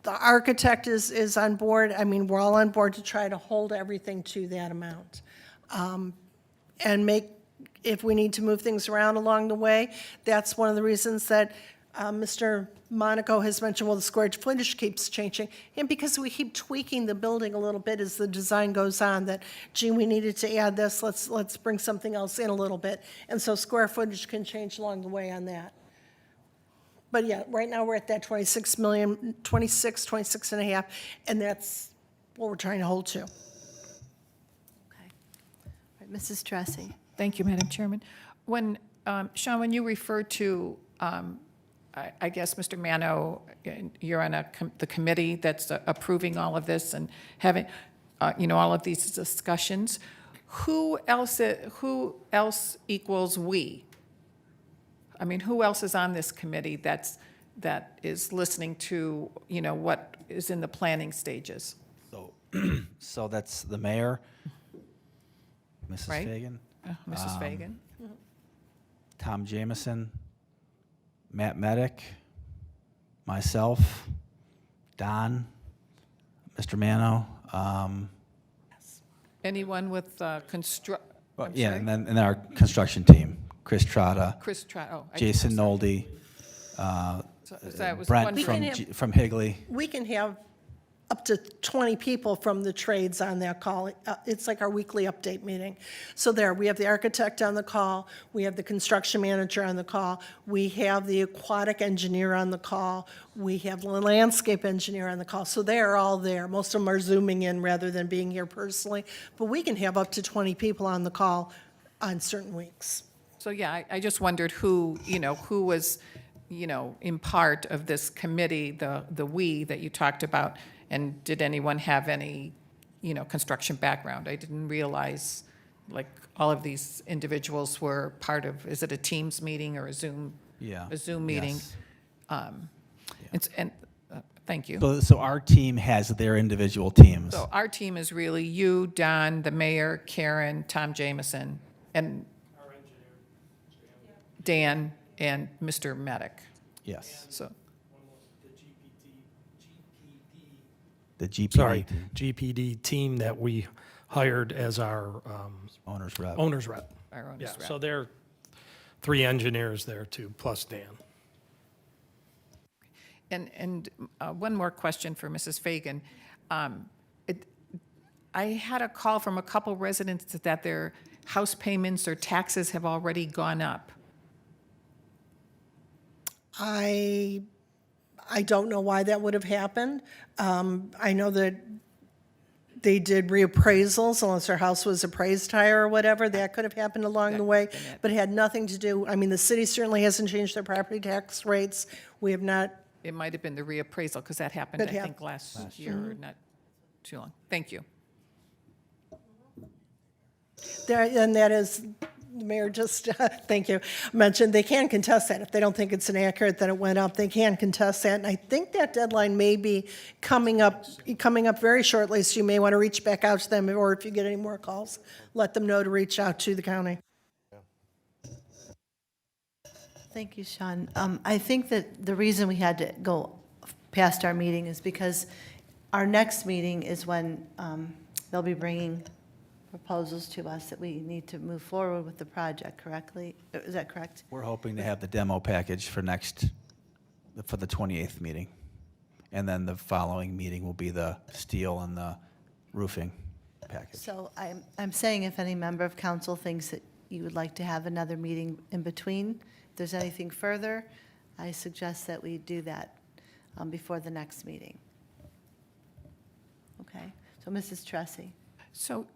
the architect is on board. I mean, we're all on board to try to hold everything to that amount. And make, if we need to move things around along the way, that's one of the reasons that Mr. Monaco has mentioned, well, the square footage keeps changing. And because we keep tweaking the building a little bit as the design goes on, that, gee, we needed to add this, let's bring something else in a little bit. And so square footage can change along the way on that. But yeah, right now we're at that 26 million, 26 and a half, and that's what we're trying to hold to. Okay. All right, Mrs. Tressi. Thank you, Madam Chairman. When, Sean, when you refer to, I guess, Mr. Mano, you're on the committee that's approving all of this and having, all of these discussions, who else equals we? I mean, who else is on this committee that is listening to, what is in the planning stages? So that's the mayor, Mrs. Right. Fagan, Mrs. Fagan? Tom Jameson, Matt Medic, myself, Don, Mr. Mano, Anyone with yeah, and then our construction team, Chris Trotta, Chris oh. Jason Nolde, So that was Brent one We from, can have- From Higley. We can have up to 20 people from the trades on that call. It's like our weekly update meeting. So there, we have the architect on the call, we have the construction manager on the call, we have the aquatic engineer on the call, we have the landscape engineer on the call. So they are all there. Most of them are Zooming in rather than being here personally. But we can have up to 20 people on the call on certain weeks. So, yeah, I just wondered who was, in part of this committee, the we that you talked about, and did anyone have any, construction background? I didn't realize, like, all of these individuals were part of, is it a Teams meeting or a Zoom? Yeah. A Zoom meeting? Yes. Thank you. So our team has their individual teams. So our team is really you, Don, the mayor, Karen, Tom Jameson, and Dan, and Mr. Medic. Yes, So, the GPD Sorry, GPD team that we hired as our owner's rep. owner's rep. our own Yeah, rep. so there are 3 engineers there too, plus Dan. And one more question for Mrs. Fagan. I had a call from a couple residents that their house payments or taxes have already gone up. I don't know why that would have happened. I know that they did reappraisals unless their house was appraised higher or whatever. That could have happened along the way, been it. but it had nothing to do, I mean, the city certainly hasn't changed their property tax rates. We have not, It might have been the reappraisal, because that happened, I Could hap- think, last year, or not too long. Thank you. there, and that is, the mayor just, thank you, mentioned, they can contest that. If they don't think it's inaccurate that it went up, they can contest that. And I think that deadline may be coming up very shortly, so you may want to reach back out to them, or if you get any more calls, let them know to reach out to the county. Thank you, Sean. I think that the reason we had to go past our meeting is because our next meeting is when they'll be bringing proposals to us that we need to move forward with the project, correctly? Is that correct? We're hoping to have the demo package for the 28th meeting. And then the following meeting will be the steel and the roofing package. So I'm saying if any member of council thinks that you would like to have another meeting in between, if there's anything further, I suggest that we do that before the next meeting. Okay, so Mrs. Tressi. So,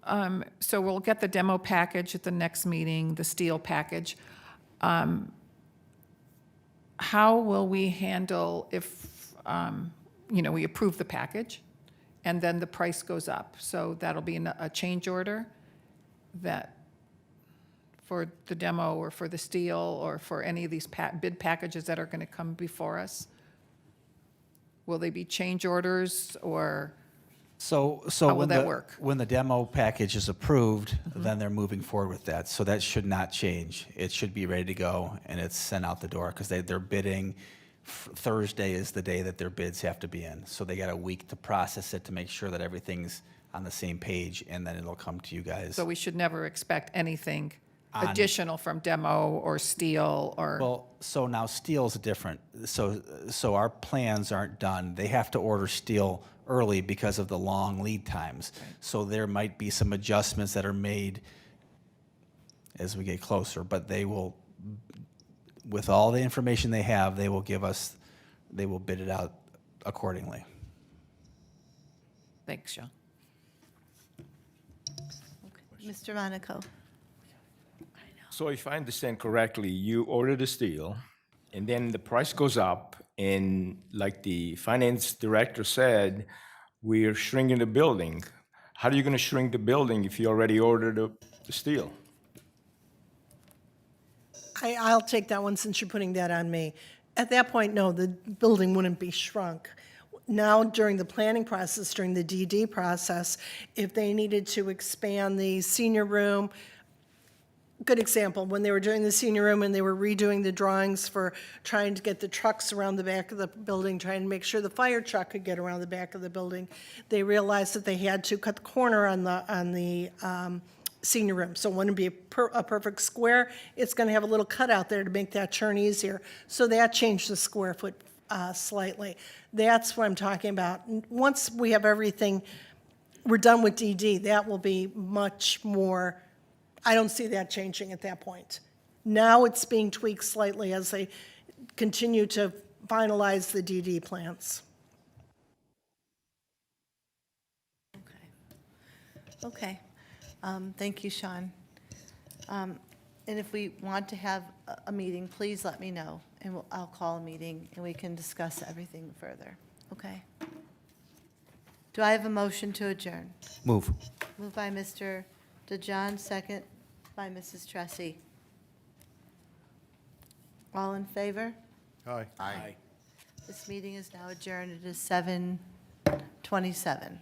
so we'll get the demo package at the next meeting, the steel package. How will we handle if, we approve the package and then the price goes up? So that'll be a change order that for the demo or for the steel or for any of these bid packages that are going to come before us? Will they be change orders or? So How will when that the, work? when the demo package is approved, then they're moving forward with that. So that should not change. It should be ready to go, and it's sent out the door, because they're bidding Thursday is the day that their bids have to be in. So they got a week to process it to make sure that everything's on the same page, and then it'll come to you guys. So we should never expect anything additional from demo or steel or, Well, so now steel's different. So our plans aren't done. They have to order steel early because of the long lead times. So there might be some adjustments that are made as we get closer, but they will, with all the information they have, they will bid it out accordingly. thanks, Sean. Mr. Monaco? So if I understand correctly, you order the steel, and then the price goes up, and like the finance director said, we're shrinking the building. How are you gonna shrink the building if you already ordered the steel? I'll take that one since you're putting that on me. At that point, no, the building wouldn't be shrunk. Now, during the planning process, during the DD process, if they needed to expand the senior room, good example, when they were doing the senior room and they were redoing the drawings for trying to get the trucks around the back of the building, trying to make sure the fire truck could get around the back of the building, they realized that they had to cut the corner on the senior room. So it wouldn't be a perfect square. It's going to have a little cutout there to make that turn easier. So that changed the square foot slightly. That's what I'm talking about. Once we have everything, we're done with DD, that will be much more, I don't see that changing at that point. Now it's being tweaked slightly as they continue to finalize the DD plans. Okay. Thank you, Sean. And if we want to have a meeting, please let me know, and I'll call a meeting, and we can discuss everything further. Okay? Do I have a motion to adjourn? Move. Moved by Mr. DeJohn, second by Mrs. Tressi. All in favor? Aye. Aye. This meeting is now adjourned. It is 7:27.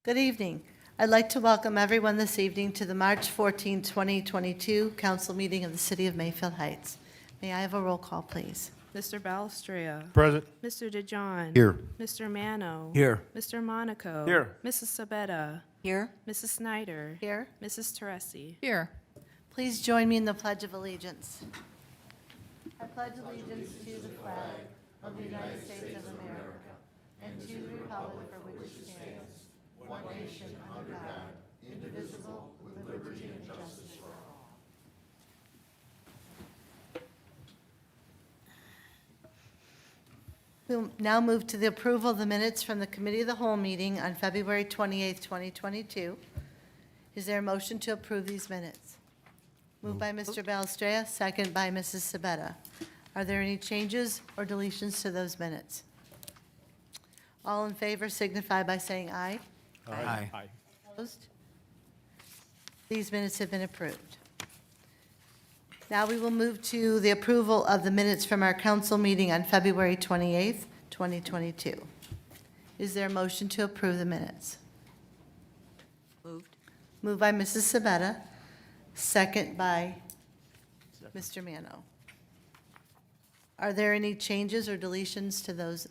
Good evening. I'd like to welcome everyone this evening to the March 14, 2022 council meeting of the City of Mayfield Heights. May I have a roll call, please? Mr. Balestria. Present. Mr. DeJohn. Here. Mr. Mano. Here. Mr. Monaco. Here. Mrs. Sabetta. Here. Mrs. Snyder. Here. Mrs. Teresi. Here. Please join me in the Pledge of Allegiance. I pledge allegiance to the flag of the United States of America and to the republic for which it stands, one nation under God, indivisible, with liberty and justice for all. We'll now move to the approval of the minutes from the Committee of the Whole meeting on February 28, 2022. Is there a motion to approve these minutes? Moved by Mr. Balestria, second by Mrs. Sabetta. Are there any changes or deletions to those minutes? All in favor signify by saying aye. Aye. Opposed? These minutes have been approved. Now we will move to the approval of the minutes from our council meeting on February 28th, 2022. Is there a motion to approve the minutes? Moved. Moved by Mrs. Sabetta, second by Mr. Mano. Are there any changes or deletions to those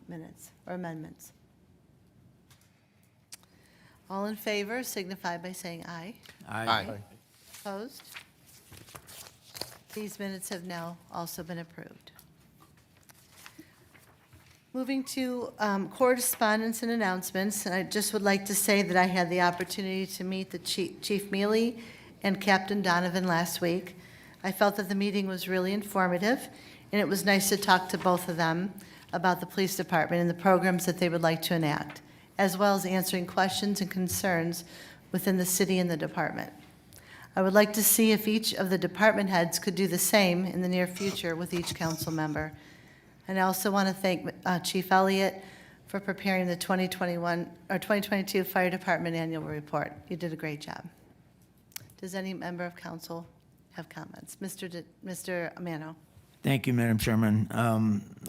minutes or amendments? All in favor signify by saying aye. Aye. Opposed? These minutes have now also been approved. Moving to correspondence and announcements, and I just would like to say that I had the opportunity to meet the Chief Mealy and Captain Donovan last week. I felt that the meeting was really informative, and it was nice to talk to both of them about the police department and the programs that they would like to enact, as well as answering questions and concerns within the city and the department. I would like to see if each of the department heads could do the same in the near future with each council member. And I also want to thank Chief Elliott for preparing the 2022 Fire Department Annual Report. You did a great job. Does any member of council have comments? Mr. Mano. Thank you, Madam Chairman.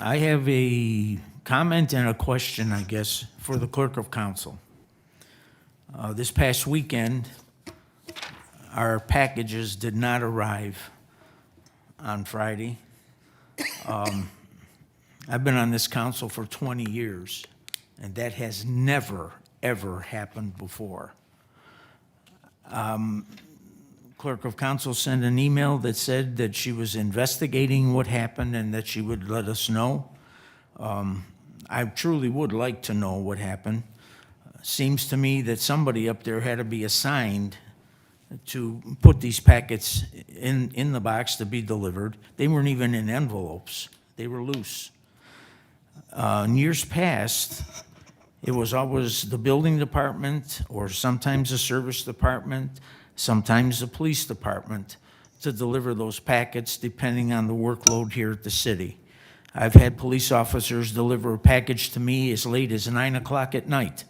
I have a comment and a question, I guess, for the clerk of council. This past weekend, our packages did not arrive on Friday. I've been on this council for 20 years, and that has never, ever happened before. Clerk of council sent an email that said that she was investigating what happened and that she would let us know. I truly would like to know what happened. Seems to me that somebody up there had to be assigned to put these packets in the box to be delivered. They weren't even in envelopes. They were loose. In years past, it was always the building department or sometimes the service department, sometimes the police department to deliver those packets depending on the workload here at the city. I've had police officers deliver a package to me as late as 9 o'clock at night,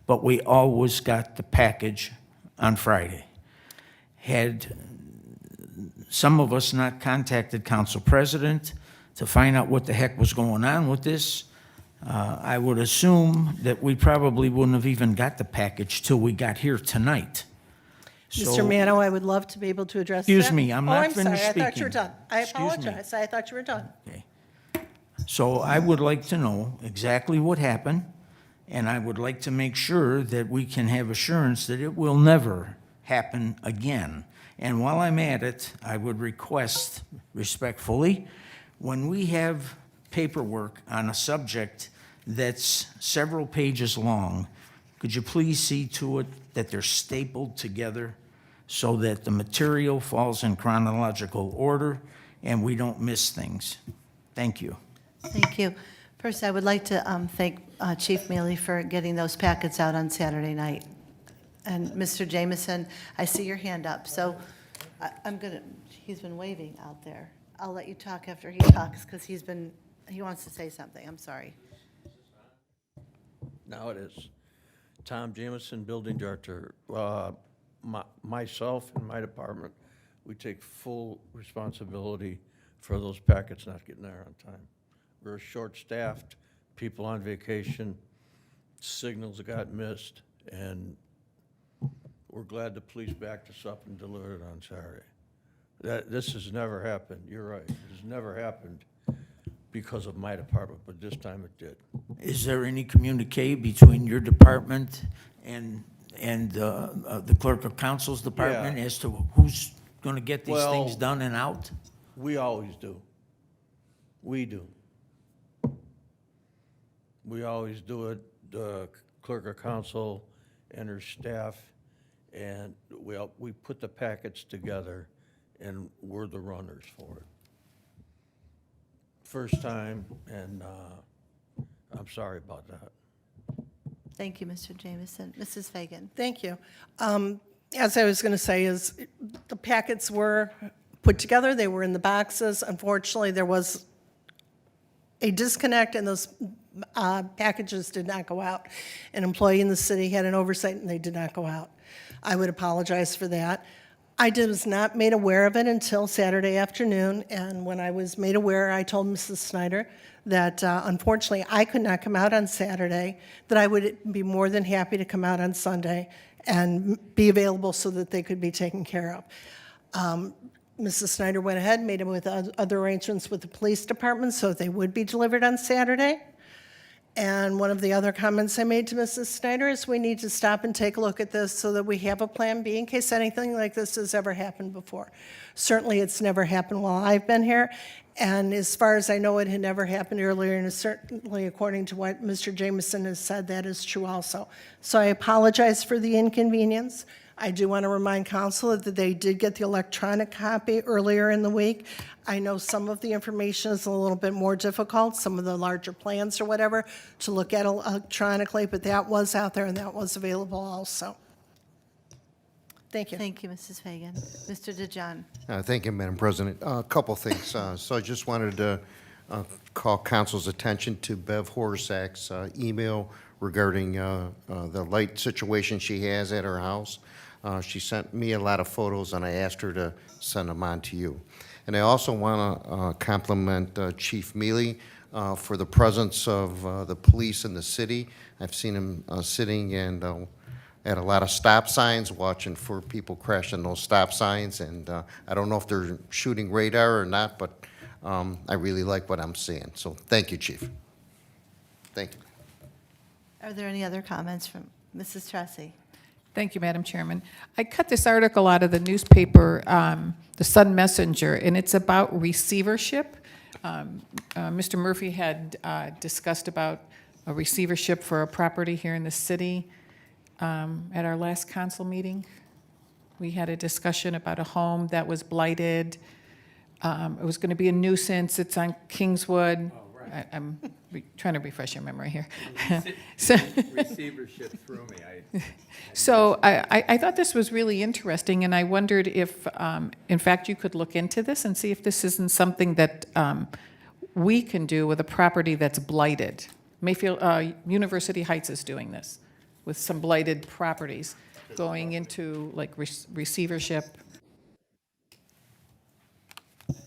but we always got the package on Friday. Had some of us not contacted council president to find out what the heck was going on with this, I would assume that we probably wouldn't have even got the package till we got here tonight. Mr. So- Mano, I would love to be able to address that. Excuse me, I'm not finished Oh, I'm sorry, I thought you were speaking. done. I Excuse me. apologize, I thought you were done. Okay. So I would like to know exactly what happened, and I would like to make sure that we can have assurance that it will never happen again. And while I'm at it, I would request respectfully, when we have paperwork on a subject that's several pages long, could you please see to it that they're stapled together so that the material falls in chronological order and we don't miss things? Thank you. Thank you. First, I would like to thank Chief Mealy for getting those packets out on Saturday night. And Mr. Jameson, I see your hand up, so I'm gonna, he's been waving out there. I'll let you talk after he talks, because he wants to say something. I'm sorry. Now it is. Tom Jamison, Building Director. Myself and my department, we take full responsibility for those packets not getting there on time. We're short-staffed, people on vacation, signals got missed. And we're glad the police backed us up and delivered it on Saturday. This has never happened, you're right, it has never happened because of my department, but this time it did. Is there any communique between your department and the clerk of council's department Yeah. as to who's going to get these things Well- done and out? We always do. We do. We always do it, the clerk of council and her staff, and we put the packets together, and we're the runners for it. First time, and I'm sorry about that. Thank you, Mr. Jameson. Mrs. Fagan. Thank you. As I was going to say is, the packets were put together, they were in the boxes. Unfortunately, there was a disconnect, and those packages did not go out. An employee in the city had an oversight, and they did not go out. I would apologize for that. I was not made aware of it until Saturday afternoon, and when I was made aware, I told Mrs. Snyder that unfortunately I could not come out on Saturday, that I would be more than happy to come out on Sunday and be available so that they could be taken care of. Mrs. Snyder went ahead and made other arrangements with the police department so they would be delivered on Saturday. And one of the other comments I made to Mrs. Snyder is we need to stop and take a look at this so that we have a plan B in case anything like this has ever happened before. Certainly, it's never happened while I've been here, and as far as I know, it had never happened earlier, and certainly according to what Mr. Jameson has said, that is true also. So I apologize for the inconvenience. I do want to remind council that they did get the electronic copy earlier in the week. I know some of the information is a little bit more difficult, some of the larger plans or whatever, to look at electronically, but that was out there and that was available also. Thank you. Thank you, Mrs. Fagan. Mr. DeJohn. Thank you, Madam President. A couple things. So I just wanted to call council's attention to Bev Horsak's email regarding the light situation she has at her house. She sent me a lot of photos, and I asked her to send them on to you. And I also want to compliment Chief Mealy for the presence of the police in the city. I've seen him sitting and at a lot of stop signs, watching for people crashing those stop signs. And I don't know if they're shooting radar or not, but I really like what I'm seeing. So thank you, Chief. Thank you. Are there any other comments from Mrs. Tressi? Thank you, Madam Chairman. I cut this article out of the newspaper, the Sun Messenger, and it's about receivership. Mr. Murphy had discussed about a receivership for a property here in the city at our last council meeting. We had a discussion about a home that was blighted. It was going to be a nuisance. It's on Kingswood. I'm trying to refresh your memory here. So, Receivership threw me. so I thought this was really interesting, and I wondered if, in fact, you could look into this and see if this isn't something that we can do with a property that's blighted. Mayfield, University Heights is doing this with some blighted properties, going into like receivership.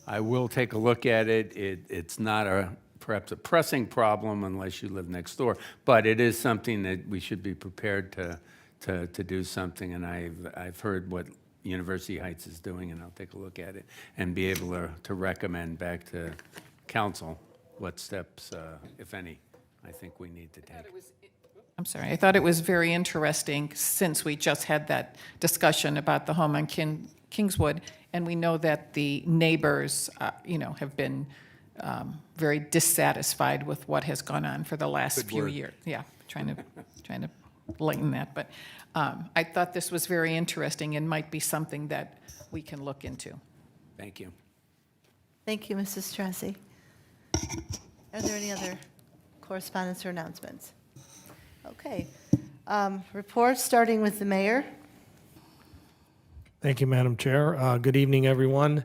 I will take a look at it. It's not perhaps a pressing problem unless you live next door, but it is something that we should be prepared to do something, and I've heard what University Heights is doing, and I'll take a look at it and be able to recommend back to council what steps, if any, I think we need to take. I'm sorry, I thought it was very interesting, since we just had that discussion about the home on Kingswood, and we know that the neighbors, have been very dissatisfied with what has gone on for the last few years. Yeah, trying to lighten that, but I thought this was very interesting and might be something that we can look into. Thank you. Thank you, Mrs. Tressi. Are there any other correspondence or announcements? Okay. Reports, starting with the mayor. Thank you, Madam Chair. Good evening, everyone.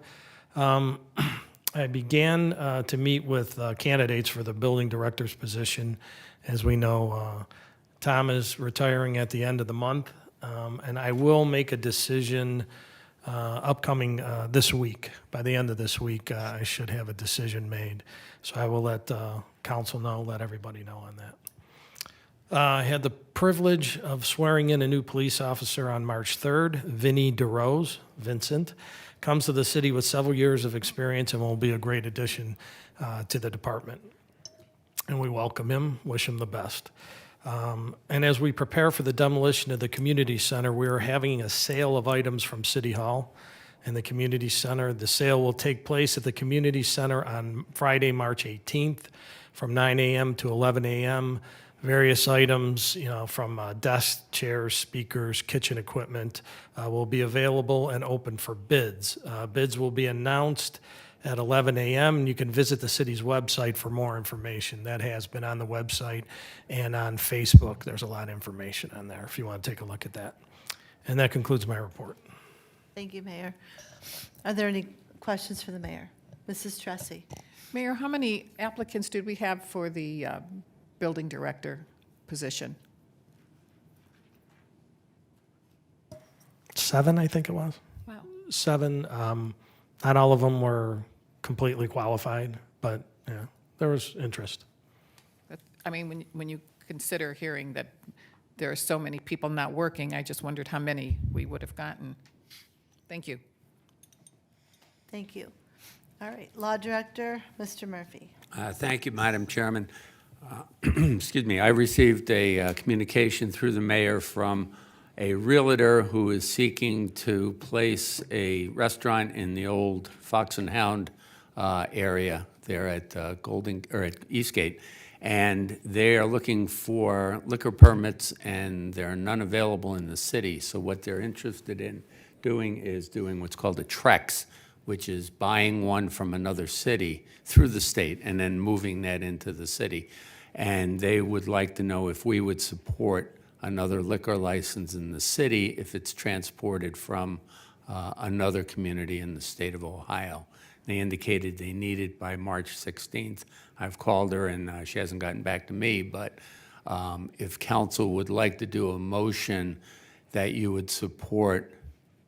I began to meet with candidates for the building director's position. As we know, Tom is retiring at the end of the month, and I will make a decision upcoming this week. By the end of this week, I should have a decision made. So I will let council know, let everybody know on that. I had the privilege of swearing in a new police officer on March 3rd. Vinny DeRose, Vincent, comes to the city with several years of experience and will be a great addition to the department. And we welcome him, wish him the best. And as we prepare for the demolition of the community center, we are having a sale of items from City Hall and the community center. The sale will take place at the community center on Friday, March 18th, from 9 a.m. to 11 a.m. Various items, from desks, chairs, speakers, kitchen equipment, will be available and open for bids. Bids will be announced at 11 a.m., and you can visit the city's website for more information. That has been on the website and on Facebook. There's a lot of information on there if you want to take a look at that. And that concludes my report. Thank you, Mayor. Are there any questions for the mayor? Mrs. Tressi? Mayor, how many applicants did we have for the building director position? 7, I think it was. Wow. 7. Not all of them were completely qualified, but yeah, there was interest. I mean, when you consider hearing that there are so many people not working, I just wondered how many we would have gotten. Thank you. Thank you. All right, Law Director, Mr. Murphy. Thank you, Madam Chairman. Excuse me, I received a communication through the mayor from a realtor who is seeking to place a restaurant in the old Fox and Hound area there at at Eastgate. And they are looking for liquor permits, and there are none available in the city. So what they're interested in doing is doing what's called a Trex, which is buying one from another city through the state and then moving that into the city. And they would like to know if we would support another liquor license in the city if it's transported from another community in the state of Ohio. They indicated they need it by March 16th. I've called her and she hasn't gotten back to me, but if council would like to do a motion that you would support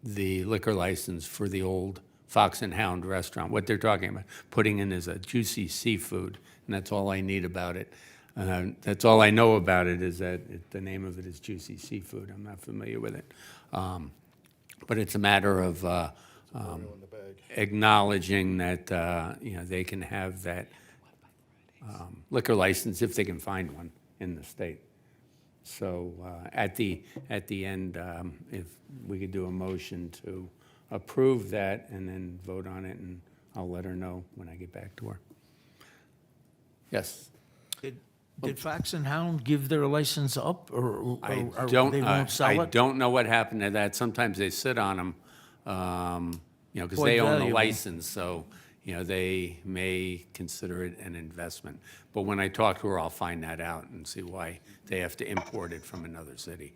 the liquor license for the old Fox and Hound restaurant. What they're talking about, putting in is a juicy seafood, and that's all I need about it. That's all I know about it, is that the name of it is Juicy Seafood. I'm not familiar with it. But it's a matter of acknowledging that, they can have that liquor license if they can find one in the state. So at the end, if we could do a motion to approve that and then vote on it, and I'll let her know when I get back to her. Yes? Did Fox and Hound give their license up, or I they won't sell I it? don't know what happened to that. Sometimes they sit on them, because Quite they own the valuable. license, so, they may consider it an investment. But when I talk to her, I'll find that out and see why they have to import it from another city.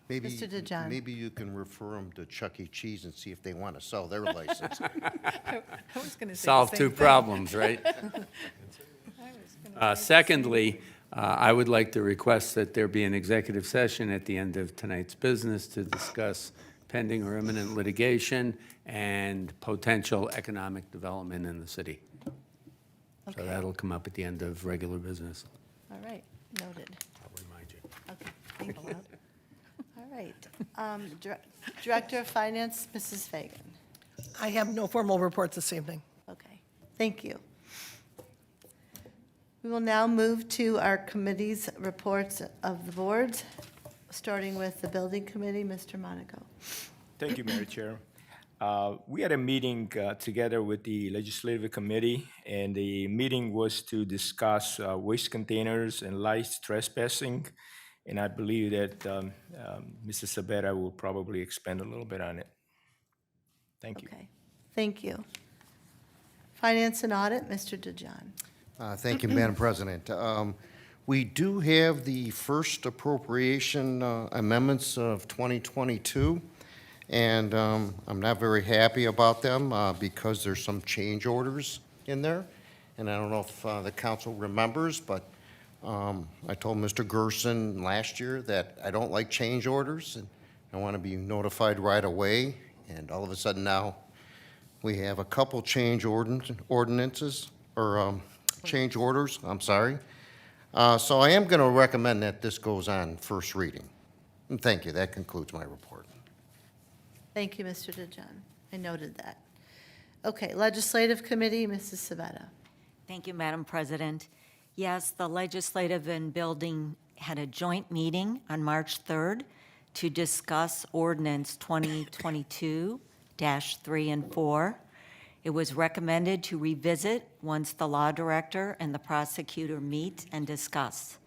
Maybe, Mr. DeJohn. maybe you can refer them to Chuck E. Cheese and see if they want to sell their license. I was going to say the Solve same two thing. problems, right? Secondly, I would like to request that there be an executive session at the end of tonight's business to discuss pending or imminent litigation and potential economic development in the city. So Okay. that'll come up at the end of regular business. All right, noted. I'll remind you. Okay, thank you. All right. Director of Finance, Mrs. Fagan. I have no formal report this evening. Okay, thank you. We will now move to our committee's reports of the boards, starting with the Building Committee, Mr. Monaco. Thank you, Madam Chair. We had a meeting together with the Legislative Committee, and the meeting was to discuss waste containers and light trespassing. And I believe that Mr. Sabetta will probably expand a little bit on it. Thank you. Okay, thank you. Finance and Audit, Mr. DeJohn. Thank you, Madam President. We do have the first appropriation amendments of 2022, and I'm not very happy about them because there's some change orders in there. And I don't know if the council remembers, but I told Mr. Gerson last year that I don't like change orders, and I want to be notified right away. And all of a sudden now, We have a couple change ordinances, or change orders, I'm sorry. So I am going to recommend that this goes on first reading. And thank you, that concludes my report. Thank you, Mr. DeJohn. I noted that. Okay, Legislative Committee, Mrs. Sabetta. Thank you, Madam President. Yes, the Legislative and Building had a joint meeting on March 3rd to discuss Ordinance 2022-3 and 4. It was recommended to revisit once the law director and the prosecutor meet and discuss.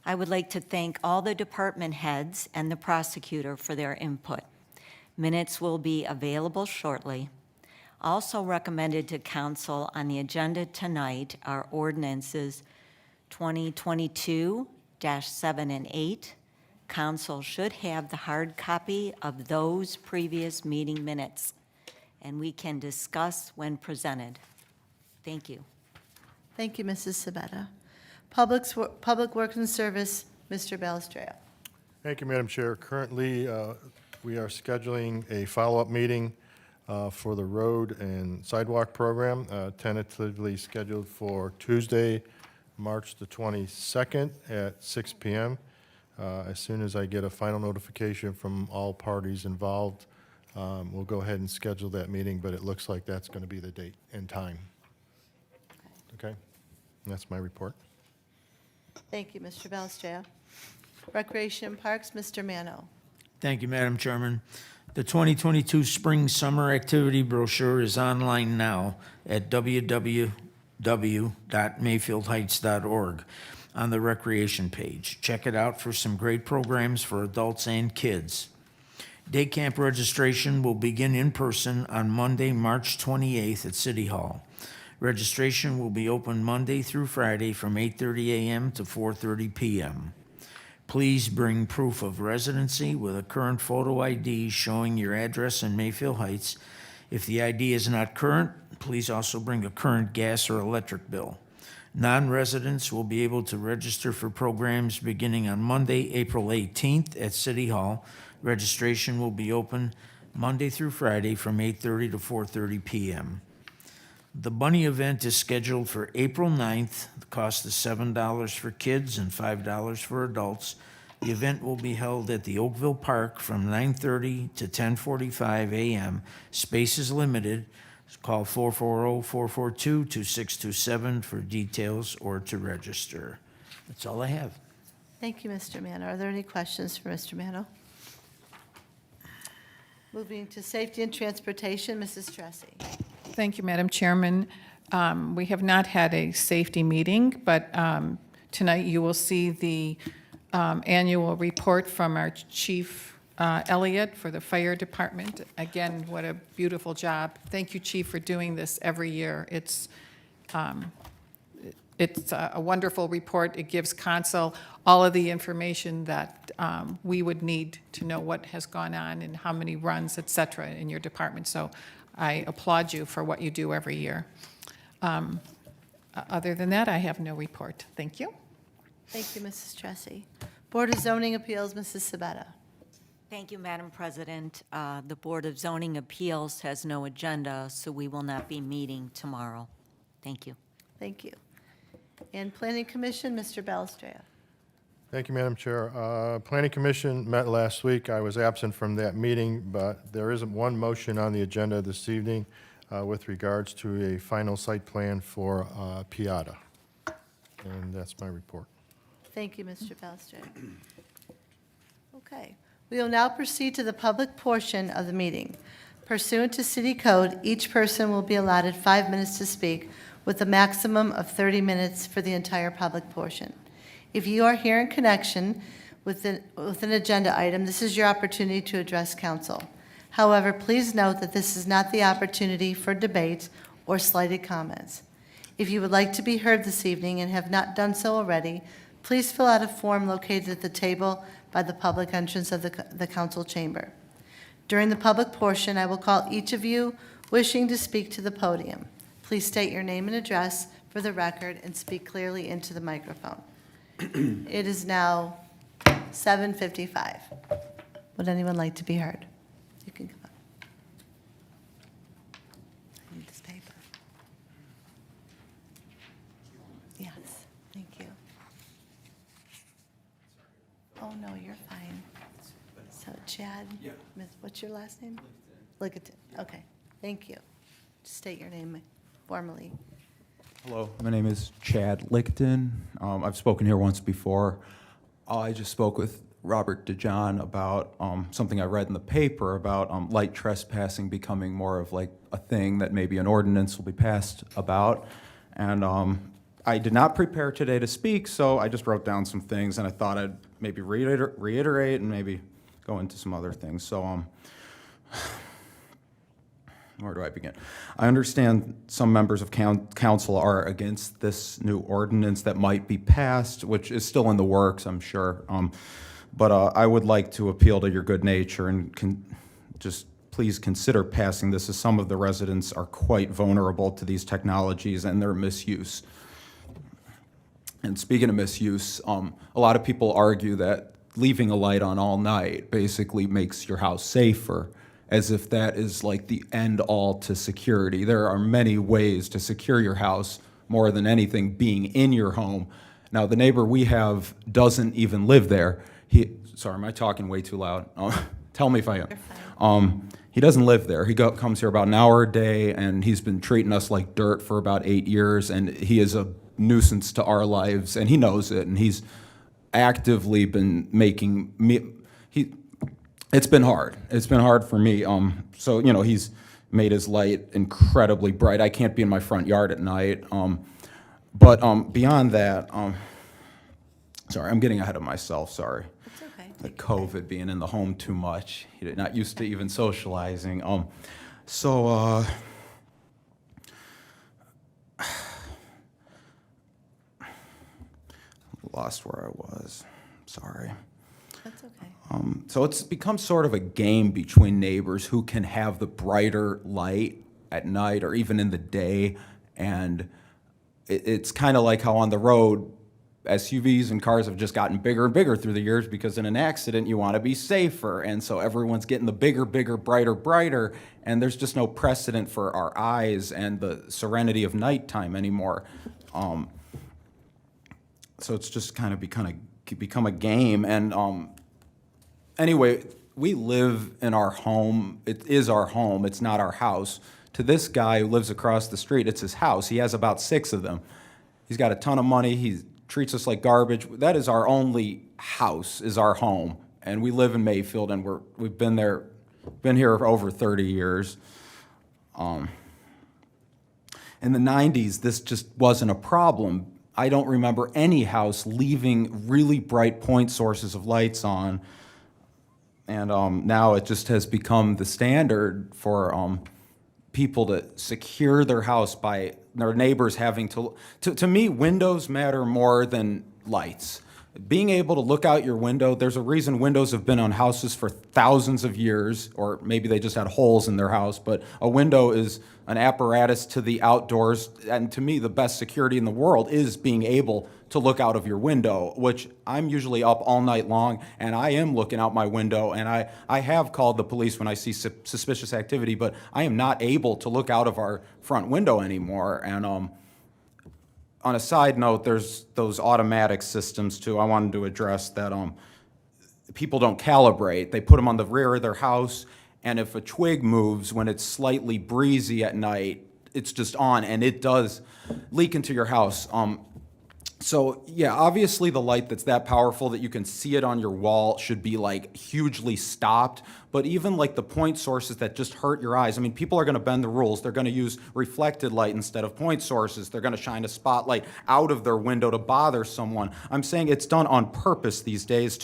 I would like to thank all the department heads and the prosecutor for their input. Minutes will be available shortly. Also recommended to council on the agenda tonight are ordinances 2022-7 and 8. Council should have the hard copy of those previous meeting minutes, and we can discuss when presented. Thank you. Thank you, Mrs. Sabetta. Public Works and Service, Mr. Balistreo. Thank you, Madam Chair. Currently, we are scheduling a follow-up meeting for the road and sidewalk program, tentatively scheduled for Tuesday, March the 22nd at 6 p.m. As soon as I get a final notification from all parties involved, we'll go ahead and schedule that meeting, but it looks like that's going to be the date and time. Okay? And that's my report. Thank you, Mr. Balistreo. Recreation and Parks, Mr. Mano. Thank you, Madam Chairman. The 2022 Spring Summer Activity Brochure is online now at www.mayfieldheights.org on the recreation page. Check it out for some great programs for adults and kids. Day camp registration will begin in person on Monday, March 28th at City Hall. Registration will be open Monday through Friday from 8:30 a.m. to 4:30 p.m. Please bring proof of residency with a current photo ID showing your address in Mayfield Heights. If the ID is not current, please also bring a current gas or electric bill. Non-residents will be able to register for programs beginning on Monday, April 18th at City Hall. Registration will be open Monday through Friday from 8:30 to 4:30 p.m. The Bunny event is scheduled for April 9th. The cost is $7 for kids and $5 for adults. The event will be held at the Oakville Park from 9:30 to 10:45 a.m. Space is limited. Call 440-442-2627 for details or to register. That's all I have. Thank you, Mr. Mano. Are there any questions for Mr. Mano? Moving to Safety and Transportation, Mrs. Tressi. Thank you, Madam Chairman. We have not had a safety meeting, but tonight you will see the annual report from our Chief Elliott for the Fire Department. Again, what a beautiful job. Thank you, Chief, for doing this every year. It's a wonderful report. It gives council all of the information that we would need to know what has gone on and how many runs, et cetera, in your department. So I applaud you for what you do every year. Other than that, I have no report. Thank you. Thank you, Mrs. Tressi. Board of Zoning Appeals, Mrs. Sabetta. Thank you, Madam President. The Board of Zoning Appeals has no agenda, so we will not be meeting tomorrow. Thank you. Thank you. And Planning Commission, Mr. Balistreo. Thank you, Madam Chair. Planning Commission met last week. I was absent from that meeting, but there is one motion on the agenda this evening with regards to a final site plan for Piata. And that's my report. Thank you, Mr. Balistreo. Okay. We will now proceed to the public portion of the meeting. Pursuant to City Code, each person will be allotted 5 minutes to speak, with a maximum of 30 minutes for the entire public portion. If you are here in connection with an agenda item, this is your opportunity to address council. However, please note that this is not the opportunity for debate or slighted comments. If you would like to be heard this evening and have not done so already, please fill out a form located at the table by the public entrance of the council chamber. During the public portion, I will call each of you wishing to speak to the podium. Please state your name and address for the record and speak clearly into the microphone. It is now 7:55. Would anyone like to be heard? You can come up. no, you're fine. So Chad? Yeah. What's your last name? Lickett. Okay, thank you. State your name formally. Hello, my name is Chad Lickton. I've spoken here once before. I just spoke with Robert DeJohn about something I read in the paper about light trespassing becoming more of like a thing that maybe an ordinance will be passed about. And I did not prepare today to speak, so I just wrote down some things, and I thought I'd maybe reiterate and maybe go into some other things. So where do I begin? I understand some members of council are against this new ordinance that might be passed, which is still in the works, I'm sure. But I would like to appeal to your good nature and just please consider passing this, as some of the residents are quite vulnerable to these technologies and their misuse. And speaking of misuse, a lot of people argue that leaving a light on all night basically makes your house safer, as if that is like the end all to security. There are many ways to secure your house, more than anything being in your home. Now, the neighbor we have doesn't even live there. Sorry, am I talking way too loud? Tell me if I am. He doesn't live there. He comes here about an hour a day, and he's been treating us like dirt for about 8 years, and he is a nuisance to our lives, and he knows it, and he's actively been making me, it's been hard. It's been hard for me. So, you know, he's made his light incredibly bright. I can't be in my front yard at night. But beyond that, sorry, I'm getting ahead of myself, sorry. It's okay. The COVID, being in the home too much, not used to even socializing. Lost where I was, sorry. That's okay. So it's become sort of a game between neighbors who can have the brighter light at night or even in the day, and it's kind of like how on the road, SUVs and cars have just gotten bigger and bigger through the years, because in an accident you want to be safer, and so everyone's getting the bigger, brighter, and there's just no precedent for our eyes and the serenity of nighttime anymore. So it's just kind of become a game, and anyway, we live in our home. It is our home. It's not our house. To this guy who lives across the street, it's his house. He has about 6 of them. He's got a ton of money. He treats us like garbage. That is our only house, is our home. And we live in Mayfield, and we've been here for over 30 years. In the 90s, this just wasn't a problem. I don't remember any house leaving really bright point sources of lights on. And now it just has become the standard for people to secure their house by their neighbors having to me, windows matter more than lights. Being able to look out your window, there's a reason windows have been on houses for thousands of years, or maybe they just had holes in their house, but a window is an apparatus to the outdoors, and to me, the best security in the world is being able to look out of your window, which I'm usually up all night long, and I am looking out my window, and I have called the police when I see suspicious activity, but I am not able to look out of our front window anymore. And on a side note, there's those automatic systems too. I wanted to address that people don't calibrate. They put them on the rear of their house, and if a twig moves when it's slightly breezy at night, it's just on, and it does leak into your house. So yeah, obviously the light that's that powerful that you can see it on your wall should be like hugely stopped. But even like the point sources that just hurt your eyes, I mean, people are gonna bend the rules. They're gonna use reflected light instead of point sources. They're gonna shine a spotlight out of their window to bother someone. I'm saying it's done on purpose these days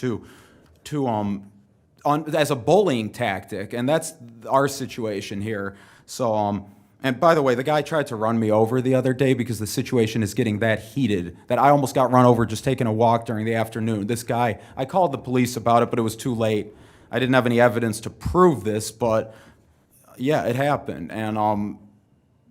as a bullying tactic, and that's our situation here. So and by the way, the guy tried to run me over the other day because the situation is getting that heated that I almost got run over just taking a walk during the afternoon. This guy, I called the police about it, but it was too late. I didn't have any evidence to prove this, but yeah, it happened. And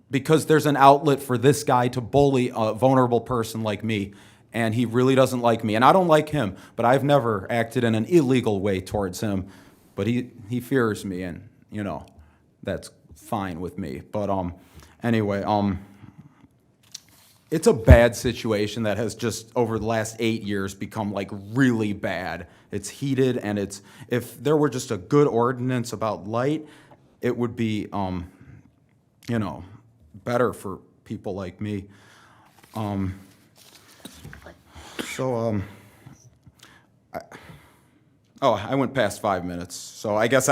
because there's an outlet for this guy to bully a vulnerable person like me, and he really doesn't like me. And I don't like him, but I've never acted in an illegal way towards him. But he fears me, and, you know, that's fine with me. But anyway, it's a bad situation that has just, over the last 8 years, become like really bad. It's heated, and if there were just a good ordinance about light, it would be, better for people like me. I went past 5 minutes, so I guess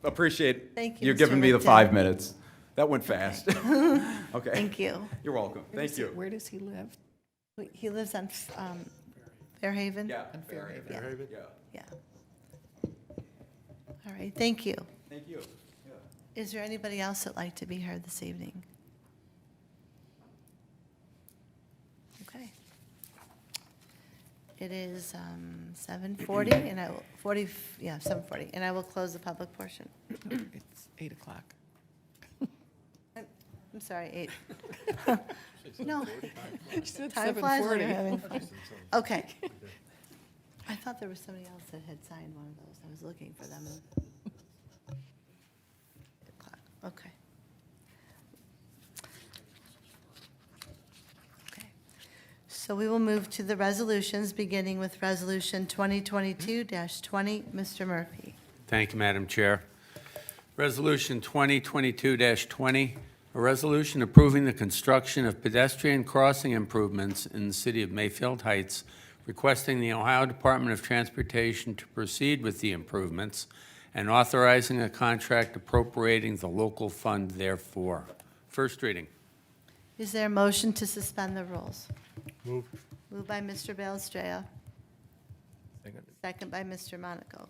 appreciate Thank you, you Mr. giving me the Lipton. 5 minutes. That went fast. Okay. Thank you. You're welcome. Thank you. Where does he live? He lives on Fairhaven? Yeah. Fairhaven. Yeah. Yeah. All right, thank you. Thank you. Is there anybody else that'd like to be heard this evening? Okay. It is 7:40, and 7:40, and I will close the public portion. It's 8 o'clock. I'm sorry, 8. No, She said time flies when 7:40. you're having fun. Okay. I thought there was somebody else that had signed one of those. I was looking for them. 8 o'clock. Okay. Okay. So we will move to the resolutions, beginning with Resolution 2022-20. Mr. Murphy. Thank you, Madam Chair. Resolution 2022-20, a resolution approving the construction of pedestrian crossing improvements in the city of Mayfield Heights, requesting the Ohio Department of Transportation to proceed with the improvements, and authorizing a contract appropriating the local fund therefore. First reading. Is there a motion to suspend the rules? Move. Moved by Mr. Belstraya. Second by Mr. Monaco.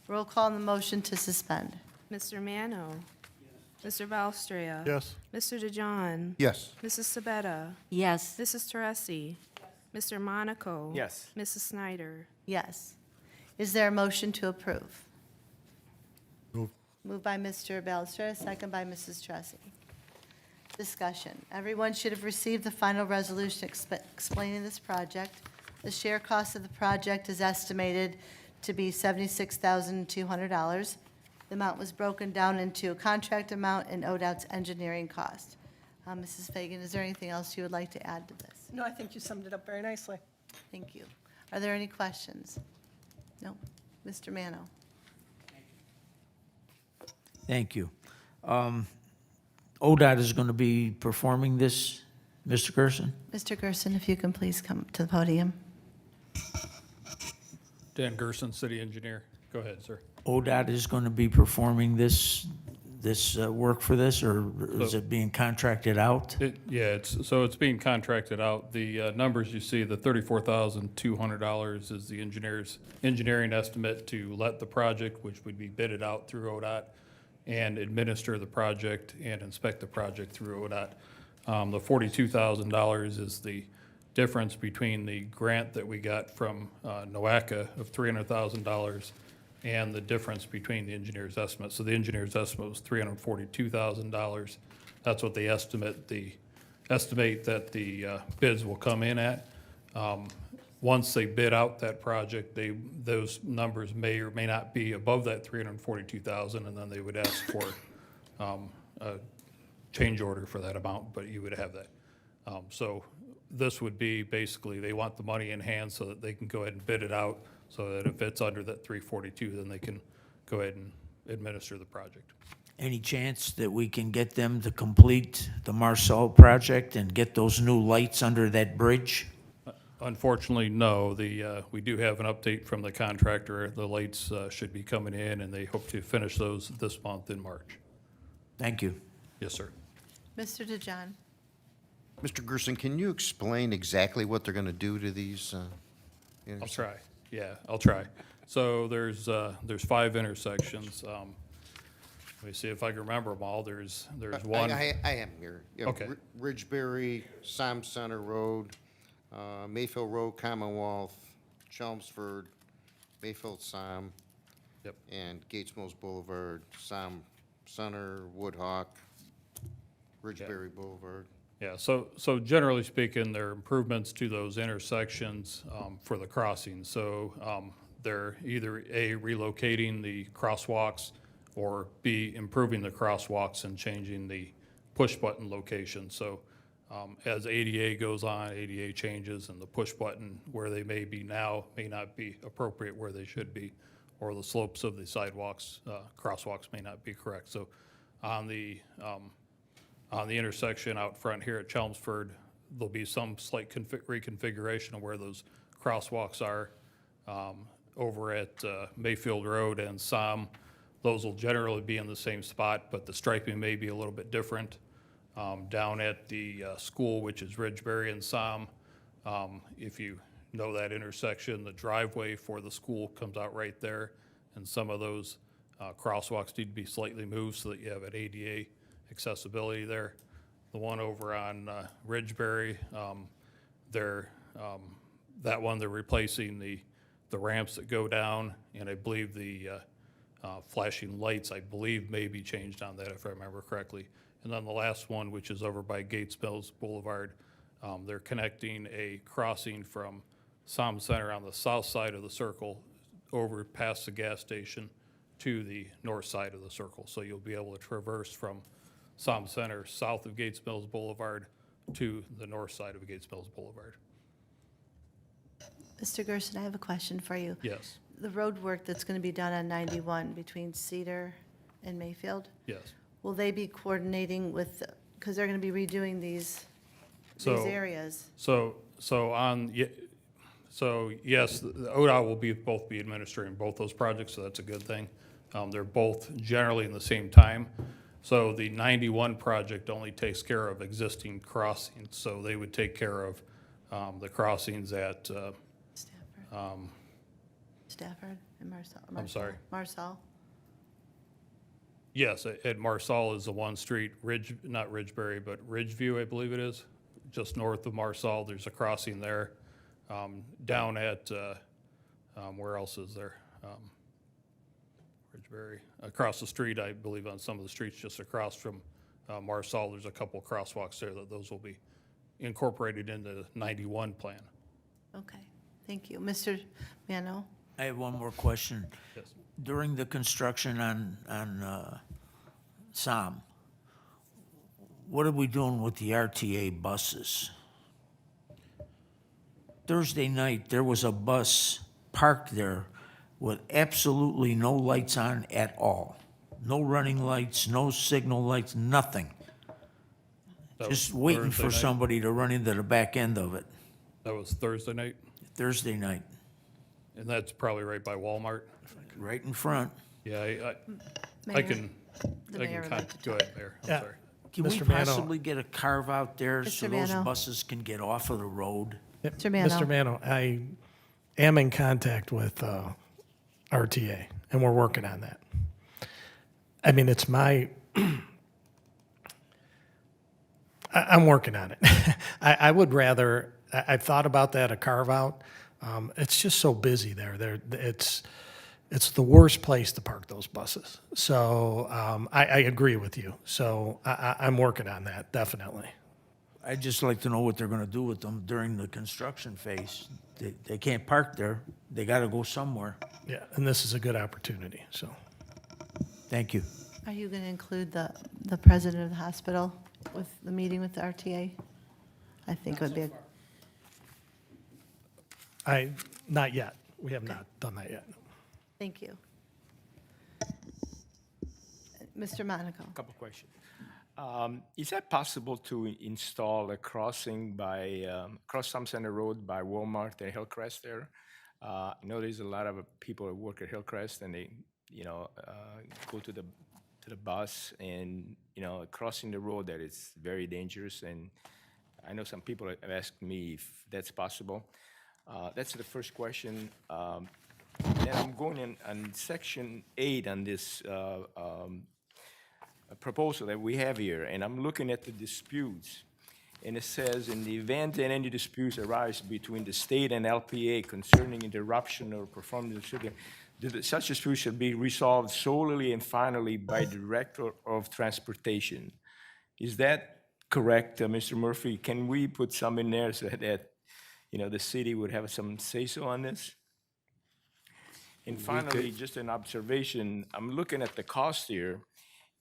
Roll call on the motion to suspend. Mr. Mano. Mr. Valstria. Yes. Mr. DeJohn. Yes. Mrs. Sabetta. Yes. Mrs. Teresi. Mr. Monaco. Yes. Mrs. Snyder. Yes. Is there a motion to approve? Move. Moved by Mr. Belstraya, second by Mrs. Tressi. Discussion. Everyone should have received the final resolution explaining this project. The share cost of the project is estimated to be $76,200. The amount was broken down into a contract amount and ODOT's engineering cost. Mrs. Fagan, is there anything else you would like to add to this? No, I think you summed it up very nicely. Thank you. Are there any questions? No. Mr. Mano? Thank you. ODOT is going to be performing this, Mr. Gerson? Mr. Gerson, if you can please come to the podium. Dan Gerson, city engineer. Go ahead, sir. ODOT is going to be performing this work for this, or is it being contracted out? It's being contracted out. The numbers you see, the $34,200 is the engineering estimate to let the project, which would be bidded out through ODOT, and administer the project and inspect the project through ODOT. The $42,000 is the difference between the grant that we got from NOACA of $300,000 and the difference between the engineer's estimate. So the engineer's estimate was $342,000. That's what they estimate that the bids will come in at. Once they bid out that project, those numbers may or may not be above that $342,000, and then they would ask for a change order for that amount, but you would have that. So this would be basically, they want the money in hand so that they can go ahead and bid it out, so that if it's under that 342, then they can go ahead and administer the project. Any chance that we can get them to complete the Marcel project and get those new lights under that bridge? Unfortunately, no. We do have an update from the contractor. The lights should be coming in, and they hope to finish those this month in March. Thank you. Yes, sir. Mr. DeJohn? Mr. Gerson, can you explain exactly what they're going to do to these? I'll try. Yeah, I'll try. So there's 5 intersections. Let me see if I can remember them all. There's one. I am here. Yeah, Okay. Ridgeberry, Sam Center Road, Mayfield Road, Commonwealth, Chelmsford, Mayfield, Sam. Yep. And Gates Mills Boulevard, Sam Center, Woodhawk, Ridgeberry Boulevard. Yeah, so generally speaking, there are improvements to those intersections for the crossings. So they're either A, relocating the crosswalks, or B, improving the crosswalks and changing the push-button location. So As ADA goes on, ADA changes, and the push button where they may be now may not be appropriate where they should be, or the slopes of the sidewalks, crosswalks may not be correct. So on the intersection out front here at Chelmsford, there'll be some slight reconfiguration of where those crosswalks are. Over at Mayfield Road and Som, those will generally be in the same spot, but the striping may be a little bit different. Down at the school, which is Ridgeberry and Som, if you know that intersection, the driveway for the school comes out right there, and some of those crosswalks need to be slightly moved so that you have an ADA accessibility there. The one over on Ridgeberry, that one, they're replacing the ramps that go down, and I believe the flashing lights, I believe, may be changed on that, if I remember correctly. And then the last one, which is over by Gates Mills Boulevard, they're connecting a crossing from Som Center on the south side of the circle over past the gas station to the north side of the circle. So you'll be able to traverse from Som Center south of Gates Mills Boulevard to the north side of Gates Mills Boulevard. Mr. Gerson, I have a question for you. Yes, The road work that's going to be done on 91 between Cedar and Mayfield, yes. will they be coordinating with, because they're going to be redoing these So- areas? So yes, the ODOT will both be administering both those projects, so that's a good thing. They're both generally in the same time. So the 91 project only takes care of existing crossings, so they would take care of the crossings at, Stafford and Marsall? I'm sorry. Marsall? yes, at Marsall is the one street, not Ridgeberry, but Ridgeview, I believe it is, just north of Marsall. There's a crossing there. Down at, where else is there? Ridgeberry. Across the street, I believe on some of the streets just across from Marsall, there's a couple crosswalks there that those will be incorporated into the 91 plan. Okay, thank you. Mr. Mano? I have one more question. Yes. During the construction on Som, what are we doing with the RTA buses? Thursday night, there was a bus parked there with absolutely no lights on at all. No running lights, no signal lights, nothing. That was Just waiting Thursday for night? somebody to run into the back end of it, That was Thursday night, Thursday night, and that's probably right by Walmart. right in front. Yeah, I Mayor? can, The I mayor can, would like to go ahead, Mayor, I'm Yeah. sorry. Can we Mr. Mano. possibly get a carve out there so Mr. those Mano. buses can get off of the road? Mr. Mano. Mr. Mano, I am in contact with RTA, and we're working on that. I mean, it's my, I'm working on it. I would rather, I've thought about that, a carve-out. It's just so busy there. It's the worst place to park those buses. So I agree with you. So I'm working on that, definitely. I'd just like to know what they're gonna do with them during the construction phase. They can't park there, they gotta go somewhere. Yeah, and this is a good opportunity, so. Thank you. Are you going to include the president of the hospital with the meeting with the RTA? I think it would be, Not yet. We have not done that yet. thank you. Mr. Monaco? Couple questions. Is that possible to install a crossing by, across Some Center Road by Walmart and Hillcrest there? I know there's a lot of people that work at Hillcrest and they, go to the bus and, crossing the road that is very dangerous. And I know some people have asked me if that's possible. That's the first question. Then I'm going in on section 8 on this proposal that we have here, and I'm looking at the disputes. And it says, in the event that any disputes arise between the state and LPA concerning interruption or performance of shooting, such disputes shall be resolved solely and finally by the Director of Transportation. Is that correct, Mr. Murphy? Can we put some in there so that, the city would have some say-so on this? And finally, just an observation, I'm looking at the cost here,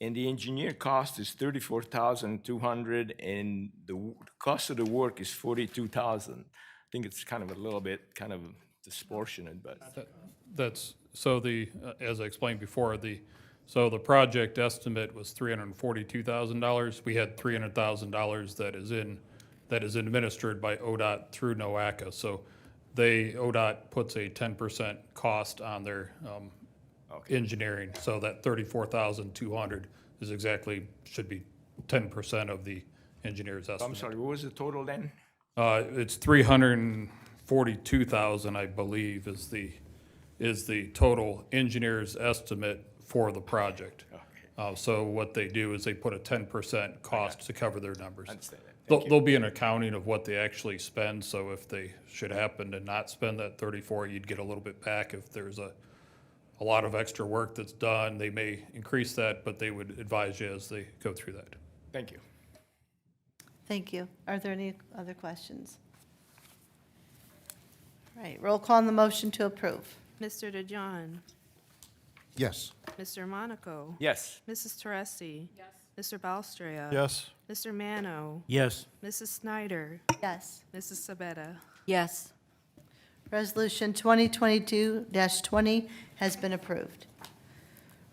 and the engineer cost is $34,200, and the cost of the work is $42,000. I think it's kind of a little bit kind of disproportionate, but. That's, so as I explained before, so the project estimate was $342,000. We had $300,000 that is administered by ODOT through NOACA. So ODOT puts a 10% cost on their engineering. So that $34,200 is exactly, should be 10% of the engineer's estimate. I'm sorry, what was the total then? It's $342,000, I believe, is the total engineer's estimate for the project. So what they do is they put a 10% cost to cover their numbers. Understand that. There'll be an accounting of what they actually spend, so if they should happen to not spend that 34, you'd get a little bit back. If there's a lot of extra work that's done, they may increase that, but they would advise you as they go through that. Thank you. Thank you. Are there any other questions? All right, roll call on the motion to approve. Mr. DeJohn, Yes. Mr. Monaco, Yes. Mrs. Teresi. Yes. Mr. Balstria. Yes. Mr. Mano, Yes. Mrs. Snyder, Yes. Mrs. Sabetta. Yes. Resolution 2022-20 has been approved.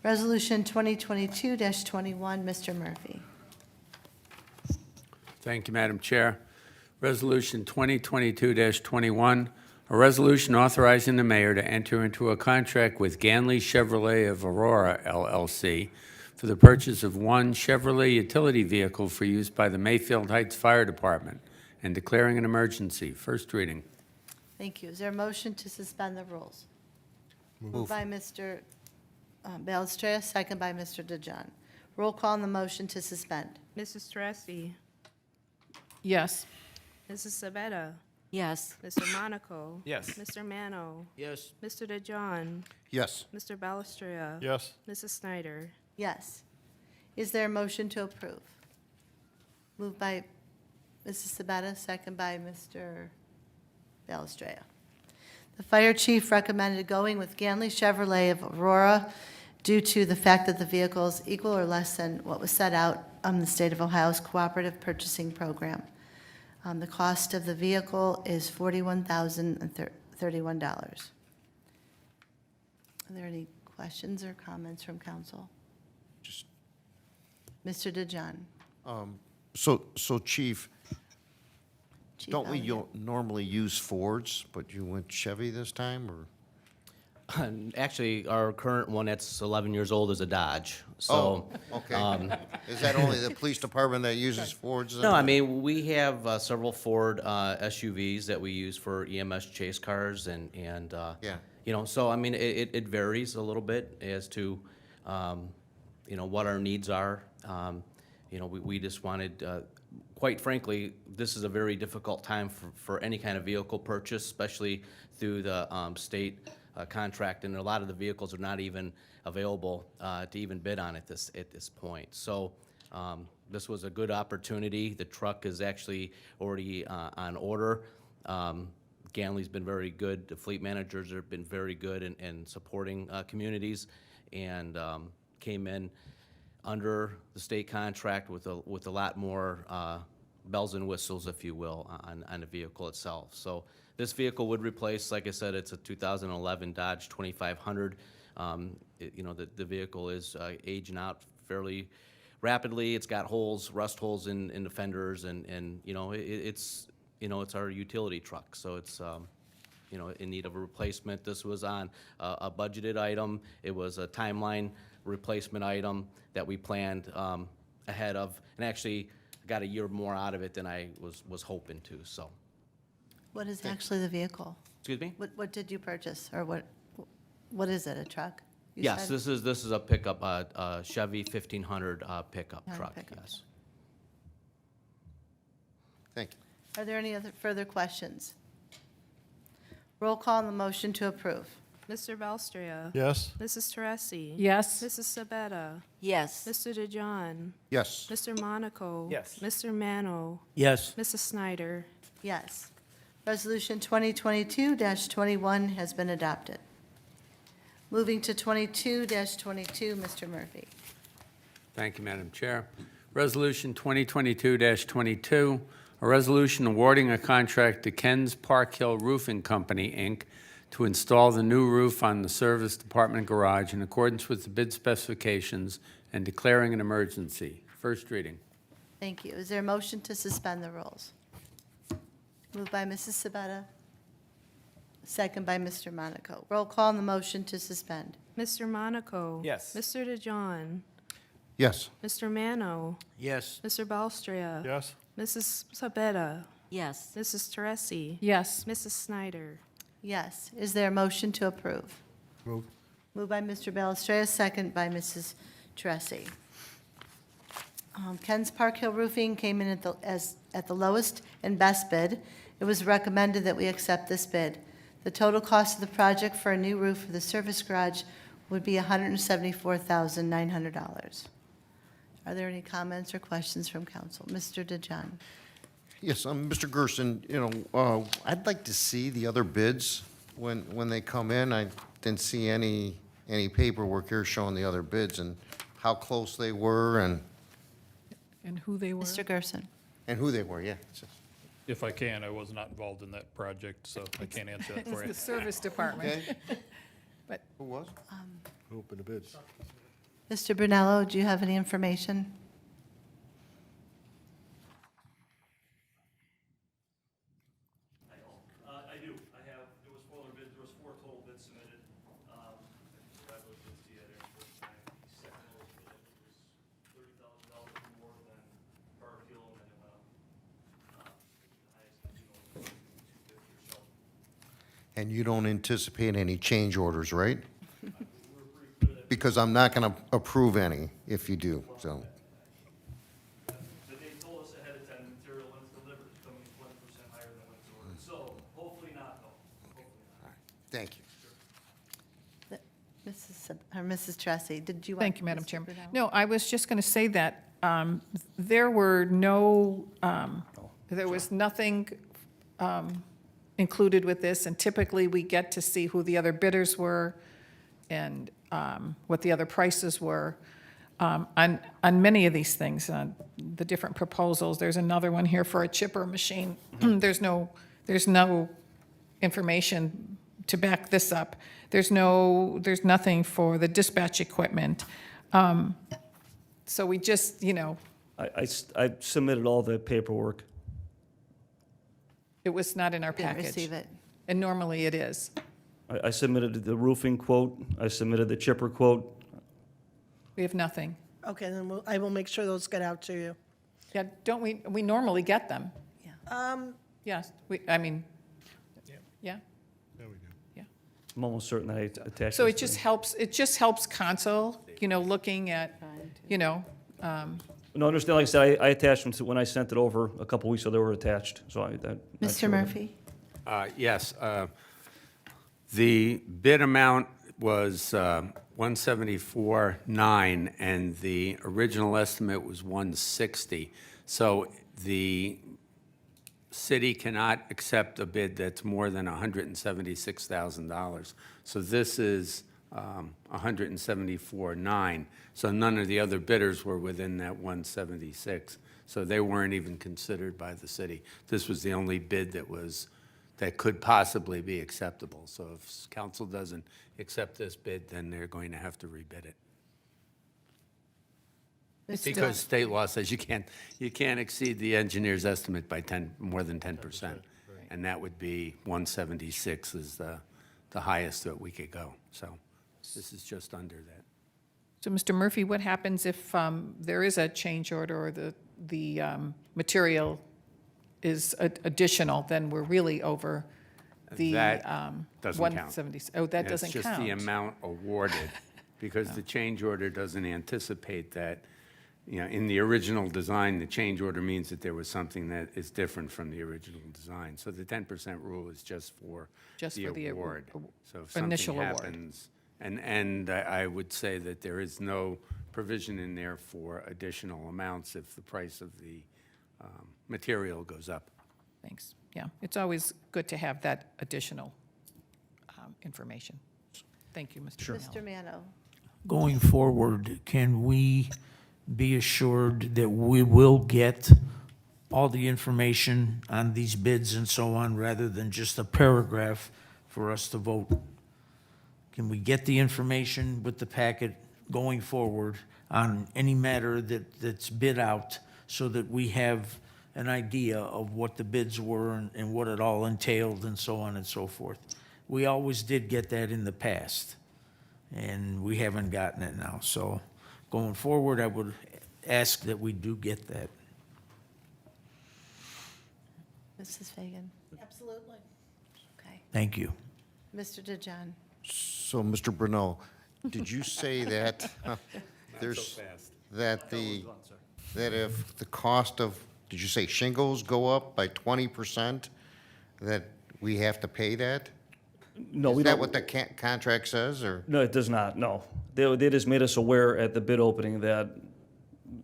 Resolution 2022-21, Mr. Murphy. Thank you, Madam Chair. Resolution 2022-21, a resolution authorizing the mayor to enter into a contract with Ganley Chevrolet of Aurora LLC for the purchase of one Chevrolet utility vehicle for use by the Mayfield Heights Fire Department and declaring an emergency. First reading. Thank you. Is there a motion to suspend the rules? Moved by Mr. Balestria, second by Mr. DeJohn. Roll call on the motion to suspend. Mrs. Teresi, Yes. Mrs. Sabetta, Yes. Mr. Monaco. Yes. Mr. Mano, Yes. Mr. DeJohn, Yes. Mr. Balestria. Yes. Mrs. Snyder. Yes. Is there a motion to approve? Moved by Mrs. Sabetta, second by Mr. Balestria. The fire chief recommended going with Ganley Chevrolet of Aurora due to the fact that the vehicle is equal or less than what was set out on the State of Ohio's Cooperative Purchasing Program. The cost of the vehicle is $41,031. Are there any questions or comments from council? Just, Mr. DeJohn? so Chief, Chief don't we Elliott? normally use Fords, but you went Chevy this time, or? Actually, our current one that's 11 years old is a Dodge. So, Okay. Is that only the police department that uses Fords? then? no, I mean, we have several Ford SUVs that we use for EMS chase cars and Yeah. you know, so I mean, it varies a little bit as to, you know, what our needs are. You know, we just wanted, quite frankly, this is a very difficult time for any kind of vehicle purchase, especially through the state contract, and a lot of the vehicles are not even available to even bid on at this point. So this was a good opportunity. The truck is actually already on order. Ganley's been very good. The fleet managers have been very good in supporting communities, and came in under the state contract with a lot more bells and whistles, if you will, on the vehicle itself. So this vehicle would replace, like I said, it's a 2011 Dodge 2500. You know, the vehicle is aging out fairly rapidly. It's got holes, rust holes in the fenders, and you know, it's our utility truck. So it's you know, in need of a replacement. This was on a budgeted item. It was a timeline replacement item that we planned ahead of, and actually got a year more out of it than I was hoping to. So, What is actually the vehicle? excuse me. What did you purchase, or what is it, a truck? You Yes, said? this is a pickup, a Chevy 1500 pickup truck. pickup. Yes. Thank you. Are there any other further questions? Roll call on the motion to approve. Mr. Balstria. Yes. Mrs. Teresi. Yes. Mrs. Sabetta. Yes. Mr. DeJohn, Yes. Mr. Monaco. Yes. Mr. Mano, Yes. Mrs. Snyder. Yes. Resolution 2022-21 has been adopted. Moving to 22-22, Mr. Murphy. Thank you, Madam Chair. Resolution 2022-22, a resolution awarding a contract to Ken's Park Hill Roofing Company, Inc., to install the new roof on the Service Department garage in accordance with the bid specifications and declaring an emergency. First reading. Thank you. Is there a motion to suspend the rules? Moved by Mrs. Sabetta, second by Mr. Monaco. Roll call on the motion to suspend. Mr. Monaco. Yes. Mr. DeJohn. Yes. Mr. Mano. Yes. Mr. Balstria. Yes? Mrs. Sabetta. Yes. Mrs. Teresi. Yes. Mrs. Snyder. Yes. Is there a motion to approve? Move. Moved by Mr. Balistreo, second by Mrs. Teresi. Ken's Park Hill Roofing came in at the lowest and best bid. It was recommended that we accept this bid. The total cost of the project for a new roof for the service garage would be $174,900. Are there any comments or questions from council? Mr. DeJohn? Yes, Mr. Gerson, I'd like to see the other bids when they come in. I didn't see any paperwork here showing the other bids and how close they were and who they were? Mr. Gerson? who they were, yeah. If I can, I was not involved in that project, so I can't answer that for It's you. the service department. Okay, But who was? Open the bids. Mr. Brunello, do you have any information? I do. I have, there was 4 other bids, there was 4 total bids submitted. I provided those bids to you at our first time. The second lowest bid, I think, was $30,000 more than Park Hill, and then it went up. The highest, was $250 or so. And you don't anticipate any change orders, right? We were pretty clear that Because I'm not going to approve any if you do, so. they told us ahead of time, the material when it's delivered is coming 20% higher than when it's ordered. So hopefully not, though. Hopefully not. Thank you. Mrs. Teresi, did you want? Thank you, Madam Mr. Chairman. Brunello? No, I was just going to say that there were no, there was nothing included with this, and typically we get to see who the other bidders were and what the other prices were. On many of these things, the different proposals, there's another one here for a chipper machine. There's no information to back this up. There's nothing for the dispatch equipment. So we just, I submitted all the paperwork. it was not in our Didn't package. receive it. And normally it is. I submitted the roofing quote, I submitted the chipper quote. We have nothing. Okay, then I will make sure those get out to you. Yeah, don't we normally get them? Yes, yeah. There we go. Yeah. I'm almost certain I attached. So this it thing. just helps council, looking at, No, understand, like I said, I attached them to, when I sent it over a couple weeks ago, they were attached, so that. Mr. Murphy? Yes, the bid amount was 174.9, and the original estimate was 160. So the city cannot accept a bid that's more than $176,000. So this is 174.9. So none of the other bidders were within that 176. So they weren't even considered by the city. This was the only bid that could possibly be acceptable. So if council doesn't accept this bid, then they're going to have to rebid it. Because state law says you can't exceed the engineer's estimate by more than 10%. And that would be 176 is the highest that we could go. So this is just under that. so Mr. Murphy, what happens if there is a change order or the material is additional, then we're really over the That doesn't count. 170. Oh, that doesn't count. It's just the amount awarded, because the change order doesn't anticipate that, in the original design, the change order means that there was something that is different from the original design. So the 10% rule is just for the award. So if initial something award. happens, and I would say that there is no provision in there for additional amounts if the price of the material goes up. Thanks. Yeah, it's always good to have that additional information. Thank you, Mr. Brunel. Mr. Mano? Going forward, can we be assured that we will get all the information on these bids and so on, rather than just a paragraph for us to vote? Can we get the information with the packet going forward on any matter that's bid out, so that we have an idea of what the bids were and what it all entailed and so on and so forth? We always did get that in the past, and we haven't gotten it now. So going forward, I would ask that we do get that. Mrs. Fagan? Absolutely. Okay. Thank you. Mr. DeJohn? So, Mr. Brunel, did you say that that if the cost of, did you say shingles go up by 20%, that we have to pay that? No, we Is that don't. what the contract says, or? No, it does not, no. They just made us aware at the bid opening that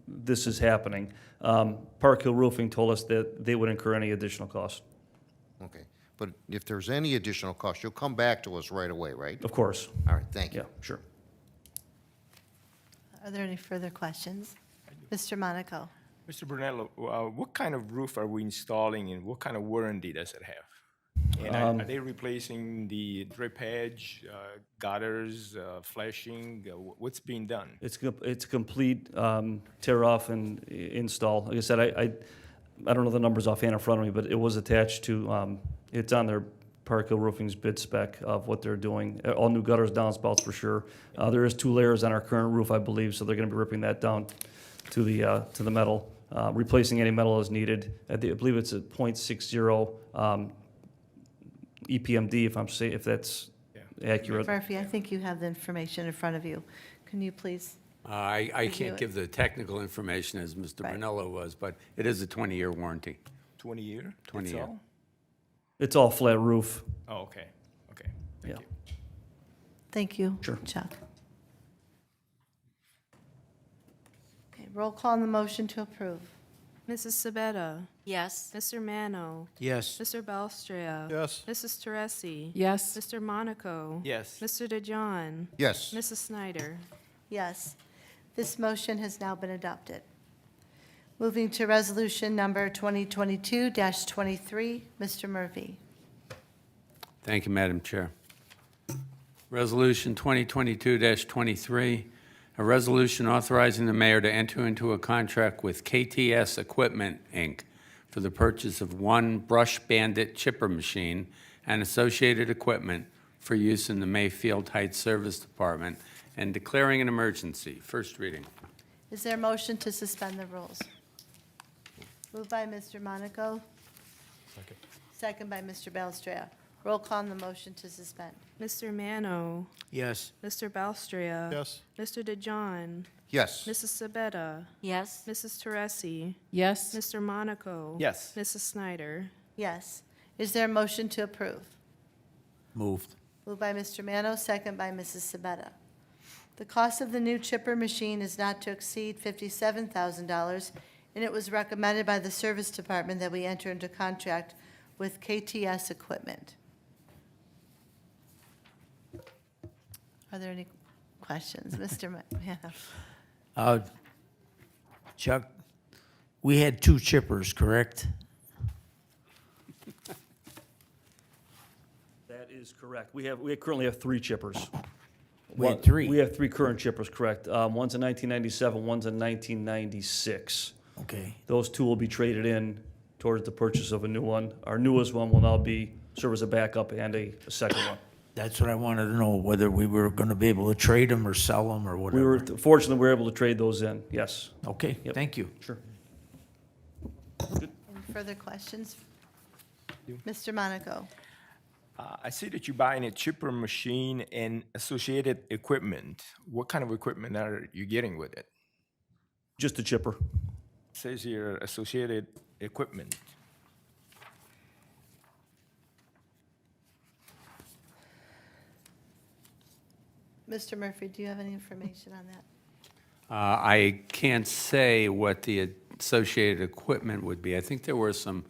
this is happening. Park Hill Roofing told us that they would incur any additional costs. Okay, but if there's any additional cost, you'll come back to us right away, right? Of course, All right, thank yeah, you. sure. Are there any further questions? Mr. Monaco? Mr. Brunello, what kind of roof are we installing and what kind of warranty does it have? And are they replacing the drip edge, gutters, flashing? What's being done? It's a complete tear off and install. Like I said, I don't know the numbers offhand in front of me, but it was attached to, it's on their Park Hill Roofing's bid spec of what they're doing. All new gutters, downspouts for sure. There is 2 layers on our current roof, I believe, so they're gonna be ripping that down to the metal, replacing any metal as needed. I believe it's a .60 EPMD, if that's accurate. Murphy, I think you have the information in front of you. Can you please? I Review can't it. give the technical information as Mr. Right. Brunello was, but it is a 20-year warranty. 20 year? 20 That's year. all? It's all flat roof. Oh, okay, okay. Yeah. Thank you. Sure. Chuck. Okay, roll call on the motion to approve. Mrs. Sabetta? Yes. Mr. Mano? Yes. Mr. Belstria? Yes. Mrs. Teresi? Yes. Mr. Monaco? Yes. Mr. DeJohn? Yes. Mrs. Snyder? Yes, this motion has now been adopted. Moving to resolution number 2022-23, Mr. Murphy. Thank you, Madam Chair. Resolution 2022-23, a resolution authorizing the mayor to enter into a contract with KTS Equipment, Inc. for the purchase of one brush Bandit chipper machine and associated equipment for use in the Mayfield Heights Service Department and declaring an emergency. First reading. Is there a motion to suspend the rules? Moved by Mr. Monaco. Second by Mr. Belstria. Roll call on the motion to suspend. Mr. Mano? Yes. Mr. Belstria? Yes. Mr. DeJohn? Yes. Mrs. Sabetta? Yes. Mrs. Teresi? Yes. Mr. Monaco? Yes. Mrs. Snyder? Yes. Is there a motion to approve? Moved. Moved by Mr. Mano, second by Mrs. Sabetta. The cost of the new chipper machine is not to exceed $57,000, and it was recommended by the Service Department that we enter into contract with KTS Equipment. Are there any questions? Mr. Mano? Chuck, we had 2 chippers, correct? That is correct. We currently have 3 chippers. We had 3. We have 3 current chippers, correct. One's in 1997, one's in 1996. Okay. Those 2 will be traded in towards the purchase of a new one. Our newest one will now serve as a backup and a second one. That's what I wanted to know, whether we were going to be able to trade them or sell them or whatever. Fortunately, we were able to trade those in, yes. Okay, Yep. thank you. Sure. Any further questions? Mr. Monaco? I see that you're buying a chipper machine and associated equipment. What kind of equipment are you getting with it? Just a chipper. It says here associated equipment. Mr. Murphy, do you have any information on that? I can't say what the associated equipment would be. I think there were some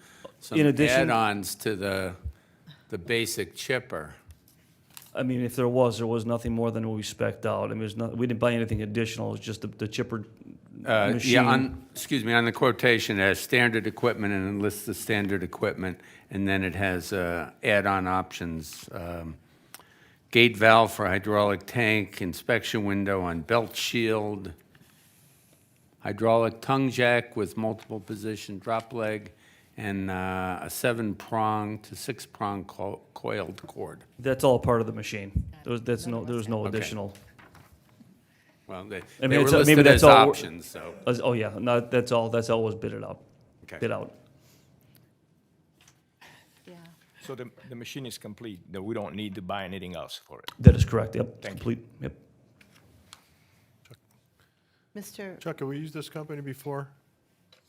In addition- add-ons to the basic chipper. I mean, if there was nothing more than what we spec'd out. I mean, we didn't buy anything additional, it's just the chipper Yeah, excuse me, on the quotation, it has standard equipment and it lists the standard equipment, and then it has add-on options. Gate valve for hydraulic tank, inspection window on belt shield, hydraulic tongue jack with multiple position drop leg, and a 7-prong to 6-prong coiled cord. That's all part of the machine. There was no Okay. additional. Well, I they mean, were it's, listed maybe that's as all. options, so. Oh, yeah, no, that's all was bidded out. Okay. Bid out. Yeah. So the machine is complete, that we don't need to buy anything else for it. That is correct, yep. Thank you. Complete, yep. Mr. Chuck, have we used this company before?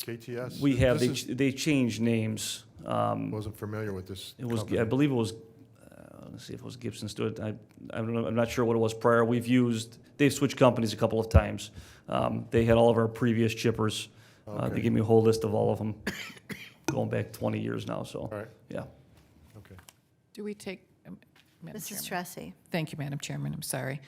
KTS? We have, This is- they changed names. Wasn't familiar with this It was, company. I believe it was, let's see if it was Gibson Stewart. I don't know, I'm not sure what it was prior. They've switched companies a couple of times. They had all of our previous chippers. They gave me a whole list of all of them, going back 20 years now, so, All right, yeah. okay. Do we take, Madam Mrs. Chairman? Tressi. Thank you, Madam Chairman, I'm sorry.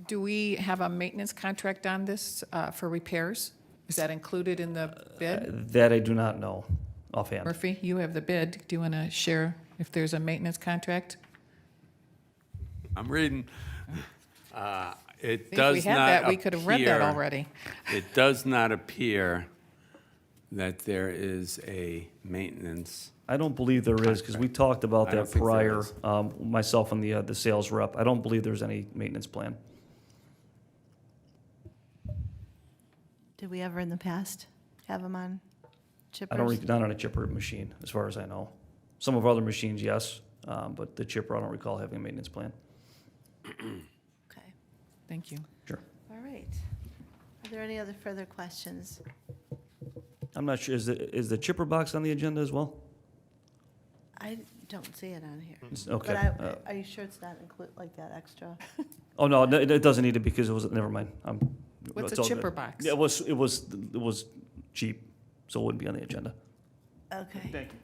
Do we have a maintenance contract on this for repairs? Is that included in the bid? That I do not know offhand. Murphy, you have the bid. Do you want to share if there's a maintenance contract? I'm reading. It If we does had not that, we could have read that appear- already. It does not appear that there is a maintenance. I don't believe there is, because we talked about I don't that think there prior, is. myself and the sales rep. I don't believe there's any maintenance plan. Did we ever in the past have them on chippers? Not on a chipper machine, as far as I know. Some of our other machines, yes, but the chipper, I don't recall having a maintenance plan. Okay, Thank you. Sure. all right. Are there any other further questions? I'm not sure, is the chipper box on the agenda as well? I don't see it on here. Okay. But are you sure it's not like that extra? Oh, no, it doesn't need it because it was, never mind. What's It's a all good. chipper box? Yeah, it was cheap, so it wouldn't be on the agenda. Okay, Thank you.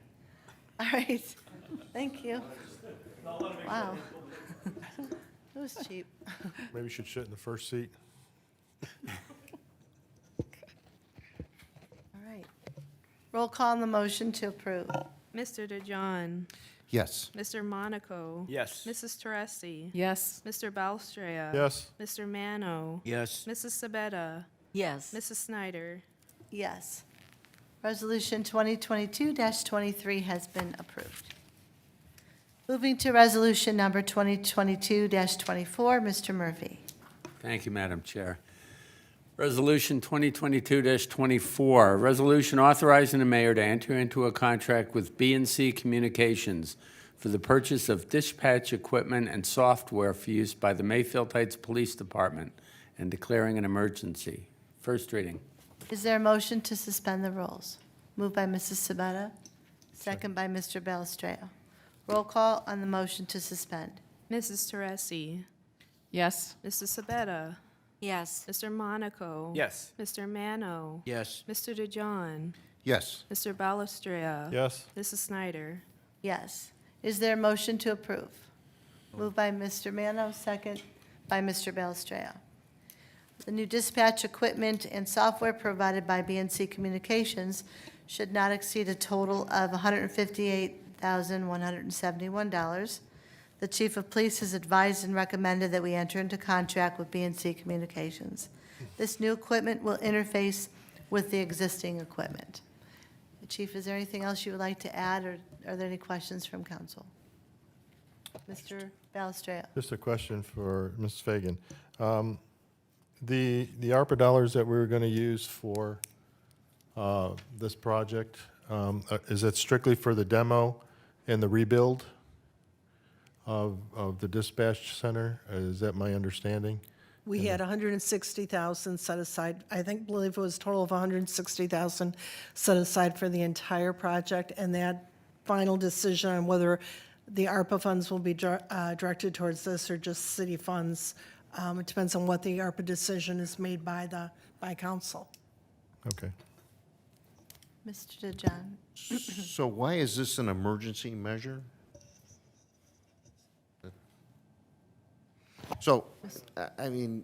all right. Thank you. Wow. It was cheap. Maybe you should sit in the first seat. All right. Roll call on the motion to approve. Mr. DeJohn, Yes. Mr. Monaco. Yes. Mrs. Teresi. Yes. Mr. Balstrea. Yes, Mr. Mano. Yes. Mrs. Sabetta. Yes. Mrs. Snyder. Yes. Resolution 2022-23 has been approved. Moving to resolution number 2022-24, Mr. Murphy. Thank you, Madam Chair. Resolution 2022-24, resolution authorizing the mayor to enter into a contract with B&C Communications for the purchase of dispatch equipment and software for use by the Mayfield Heights Police Department and declaring an emergency. First reading. Is there a motion to suspend the rules? Moved by Mrs. Sabetta, second by Mr. Belestrea. Roll call on the motion to suspend. Mrs. Teresi. Yes. Mrs. Sabetta. Yes. Mr. Monaco. Yes. Mr. Mano. Yes. Mr. DeJohn. Yes. Mr. Balestria. yes, Mrs. Snyder. Yes. Is there a motion to approve? Moved by Mr. Mano, second by Mr. Belestrea. The new dispatch equipment and software provided by BNC Communications should not exceed a total of $158,171. The Chief of Police has advised and recommended that we enter into contract with BNC Communications. This new equipment will interface with the existing equipment. Chief, is there anything else you would like to add, or are there any questions from council? Mr. Balestrea. just a question for Mrs. Fagan. The ARPA dollars that we were going to use for this project, is it strictly for the demo and the rebuild of the dispatch center? Is that my understanding? We had 160,000 set aside, believe it was a total of 160,000 set aside for the entire project, and that final decision on whether the ARPA funds will be directed towards this or just city funds, it depends on what the ARPA decision is made by council. Okay. Mr. DeJohn. So why is this an emergency measure? So, I mean,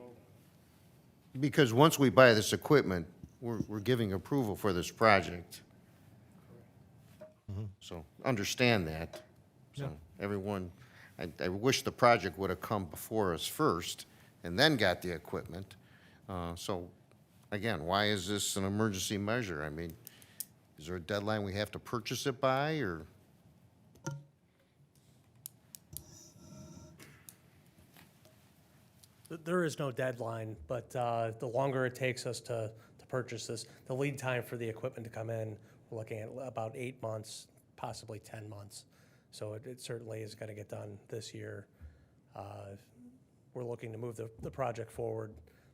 because once we buy this equipment, we're giving approval for this project. So understand that. So everyone, I wish the project would have come before us first and then got the equipment. So again, why is this an emergency measure? I mean, is there a deadline we have to purchase it by, or? There is no deadline, but the longer it takes us to purchase this, the lead time for the equipment to come in, we're looking at about 8 months, possibly 10 months. So it certainly is going to get done this year. We're looking to move the project forward.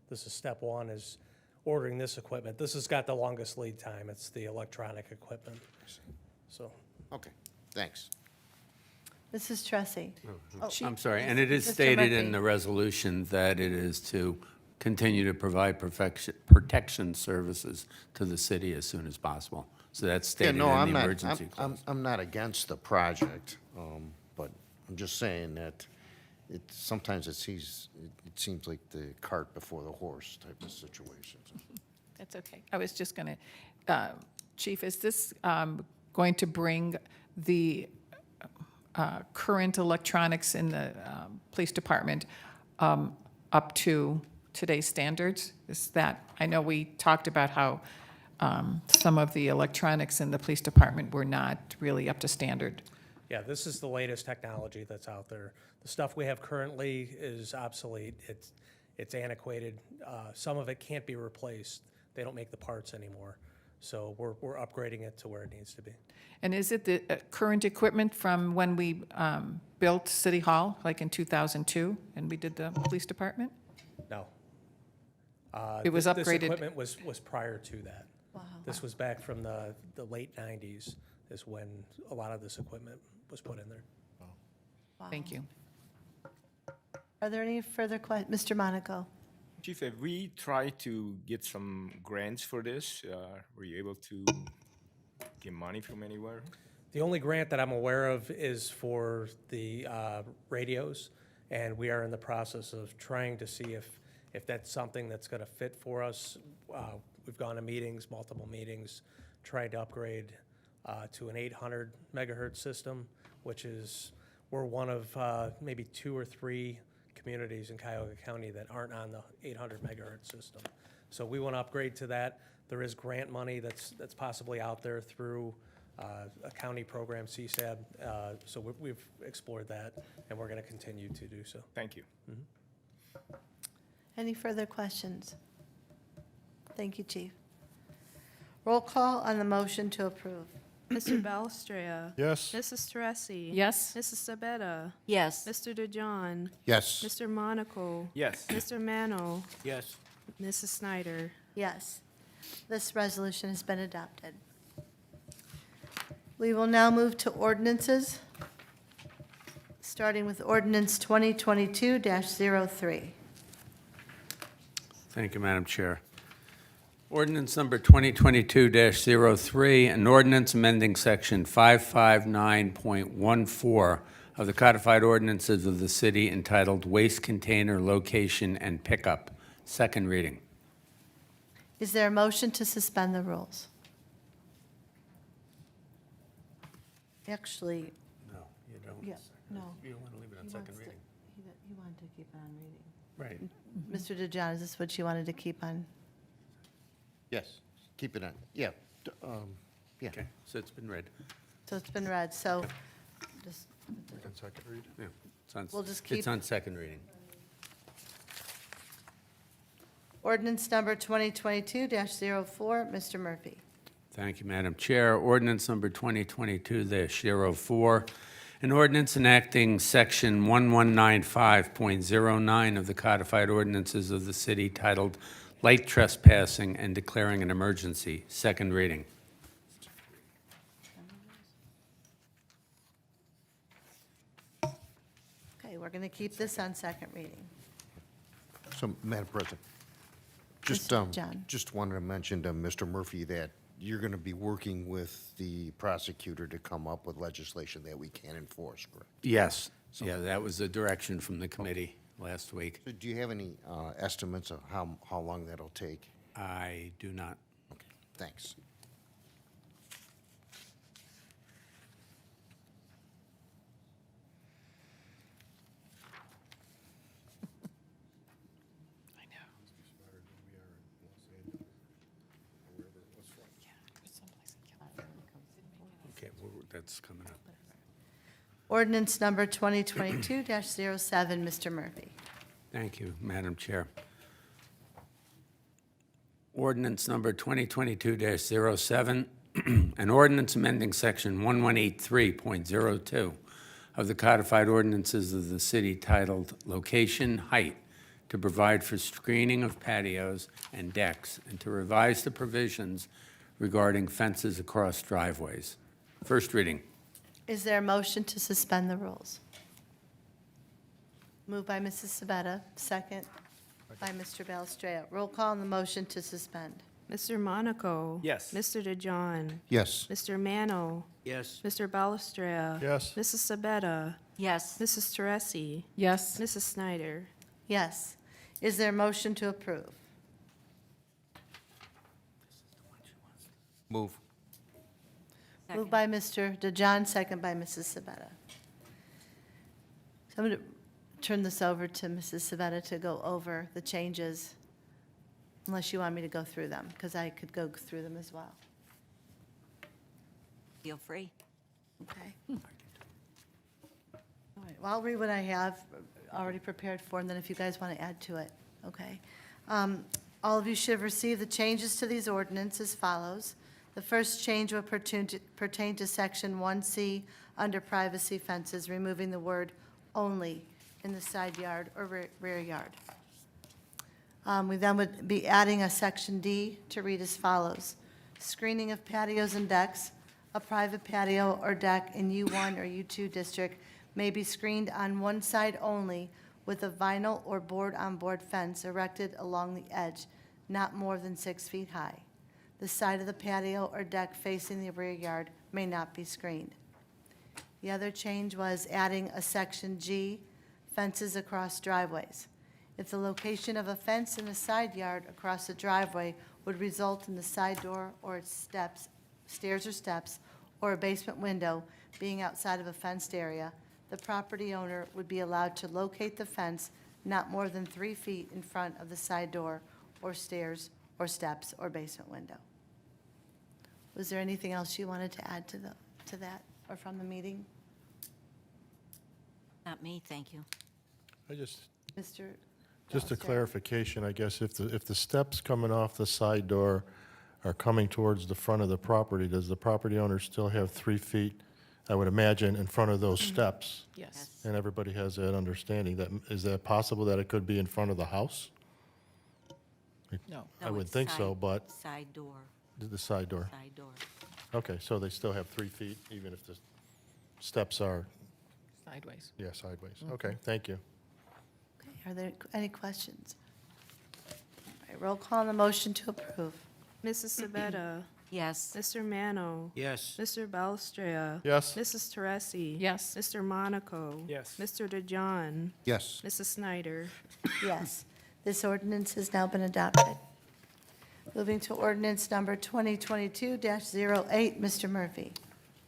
This is step one, is ordering this equipment. This has got the longest lead time. It's the electronic equipment. So. Okay, thanks. Mrs. Tressi. I'm sorry, and it is Mr. stated in Murphy. the resolution that it is to continue to provide protection services to the city as soon as possible. So that's Yeah, stated in no, the I'm not, emergency clause. I'm not against the project, but I'm just saying that sometimes it seems like the cart before the horse type of situation. That's okay. I was just going to, Chief, is this going to bring the current electronics in the police department up to today's standards? Is that, I know we talked about how some of the electronics in the police department were not really up to standard. Yeah, this is the latest technology that's out there. The stuff we have currently is obsolete. It's antiquated. Some of it can't be replaced. They don't make the parts anymore. So we're upgrading it to where it needs to be. And is it the current equipment from when we built City Hall, like in 2002, and we did the police department? No. It was This upgraded. equipment was prior to that. This was back from the late 90s is when a lot of this equipment was put in there. Thank you. Are there any further questions? Mr. Monaco? Chief, have we tried to get some grants for this? Were you able to get money from anywhere? The only grant that I'm aware of is for the radios, and we are in the process of trying to see if that's something that's going to fit for us. We've gone to meetings, multiple meetings, trying to upgrade to an 800 megahertz system, which is, we're one of maybe 2 or 3 communities in Cuyahoga County that aren't on the 800 megahertz system. So we want to upgrade to that. There is grant money that's possibly out there through a county program, CSAB. So we've explored that, and we're going to continue to do so. Thank you. Any further questions? Thank you, Chief. Roll call on the motion to approve. Mr. Balestria. Yes? Mrs. Tressi. Yes? Mrs. Sabetta. Yes. Mr. DeJohn. Yes. Mr. Monaco. Yes. Mr. Mano. Yes. Mrs. Snyder. Yes. This resolution has been adopted. We will now move to ordinances, starting with ordinance 2022-03. Thank you, Madam Chair. Ordinance number 2022-03, an ordinance amending section 559.14 of the Codified Ordinances of the City entitled Waste Container Location and Pickup. Second reading. Is there a motion to suspend the rules? Actually, No, you don't. yeah, no. You don't want to leave it on second reading. He wanted to keep on reading. Right. Mr. DeJohn, is this what you wanted to keep on? Yes, keep it on, yeah, yeah. Okay, so it's been read. So it's been read, so just, Second, second read. Yeah, it's on, We'll just keep- it's on second reading. ordinance number 2022-04, Mr. Murphy. Thank you, Madam Chair. Ordinance number 2022-04, an ordinance enacting section 1195.09 of the Codified Ordinances of the City titled Light Trespassing and declaring an emergency. Second reading. Okay, we're going to keep this on second reading. So, Madam President, Mr. John. just wanted to mention to Mr. Murphy that you're going to be working with the prosecutor to come up with legislation that we can enforce, correct? Yes. Yeah, that was the direction from the committee last week. So do you have any estimates of how long that'll take? I do not. Thanks. Okay, well, that's coming up. Ordinance number 2022-07, Mr. Murphy. Thank you, Madam Chair. Ordinance number 2022-07, an ordinance amending section 1183.02 of the Codified Ordinances of the city titled Location Height to provide for screening of patios and decks and to revise the provisions regarding fences across driveways. First reading. Is there a motion to suspend the rules? Moved by Mrs. Sabetta, second by Mr. Belstrea. Roll call on the motion to suspend. Mr. Monaco. Yes. Mr. DeJohn. Yes. Mr. Mano. Yes. Mr. Balestrea. Yes. Mrs. Sabetta. Yes. Mrs. Teresi. Yes. Mrs. Snyder. Yes. Is there a motion to approve? Move. Moved by Mr. DeJohn, second by Mrs. Sabetta. So I'm going to turn this over to Mrs. Sabetta to go over the changes, unless you want me to go through them, because I could go through them as well. Feel free. Okay. All right, well, I'll read what I have already prepared for, and then if you guys want to add to it, okay. All of you should have received the changes to these ordinances as follows. The first change will pertain to Section 1C under privacy fences, removing the word "only" in the side yard or rear yard. We then would be adding a Section D to read as follows. Screening of patios and decks. A private patio or deck in U1 or U2 district may be screened on one side only with a vinyl or board-on-board fence erected along the edge, not more than 6 feet high. The side of the patio or deck facing the rear yard may not be screened. The other change was adding a Section G, fences across driveways. If the location of a fence in a side yard across a driveway would result in the side door or its stairs or steps, or a basement window being outside of a fenced area, the property owner would be allowed to locate the fence not more than 3 feet in front of the side door or stairs or steps or basement window. Was there anything else you wanted to add to that or from the meeting? Not me, thank you. I just Mr. a Belstrea? clarification, I guess, if the steps coming off the side door are coming towards the front of the property, does the property owner still have 3 feet, I would imagine, in front of those steps? Yes. And everybody has that understanding. Is that possible that it could be in front of the house? No. I No, would it's think so, side- but Side door, the side door. side door. Okay, so they still have 3 feet, even if the steps are, Sideways. yeah, sideways. Okay, thank you. Okay, are there any questions? All right, roll call on the motion to approve. Mrs. Sabetta. Yes. Mr. Mano. Yes. Mr. Balestrea. Yes? Mrs. Teresi. Yes. Mr. Monaco. Yes. Mr. DeJohn. Yes. Mrs. Snyder. Yes, this ordinance has now been adopted. Moving to ordinance number 2022-08, Mr. Murphy.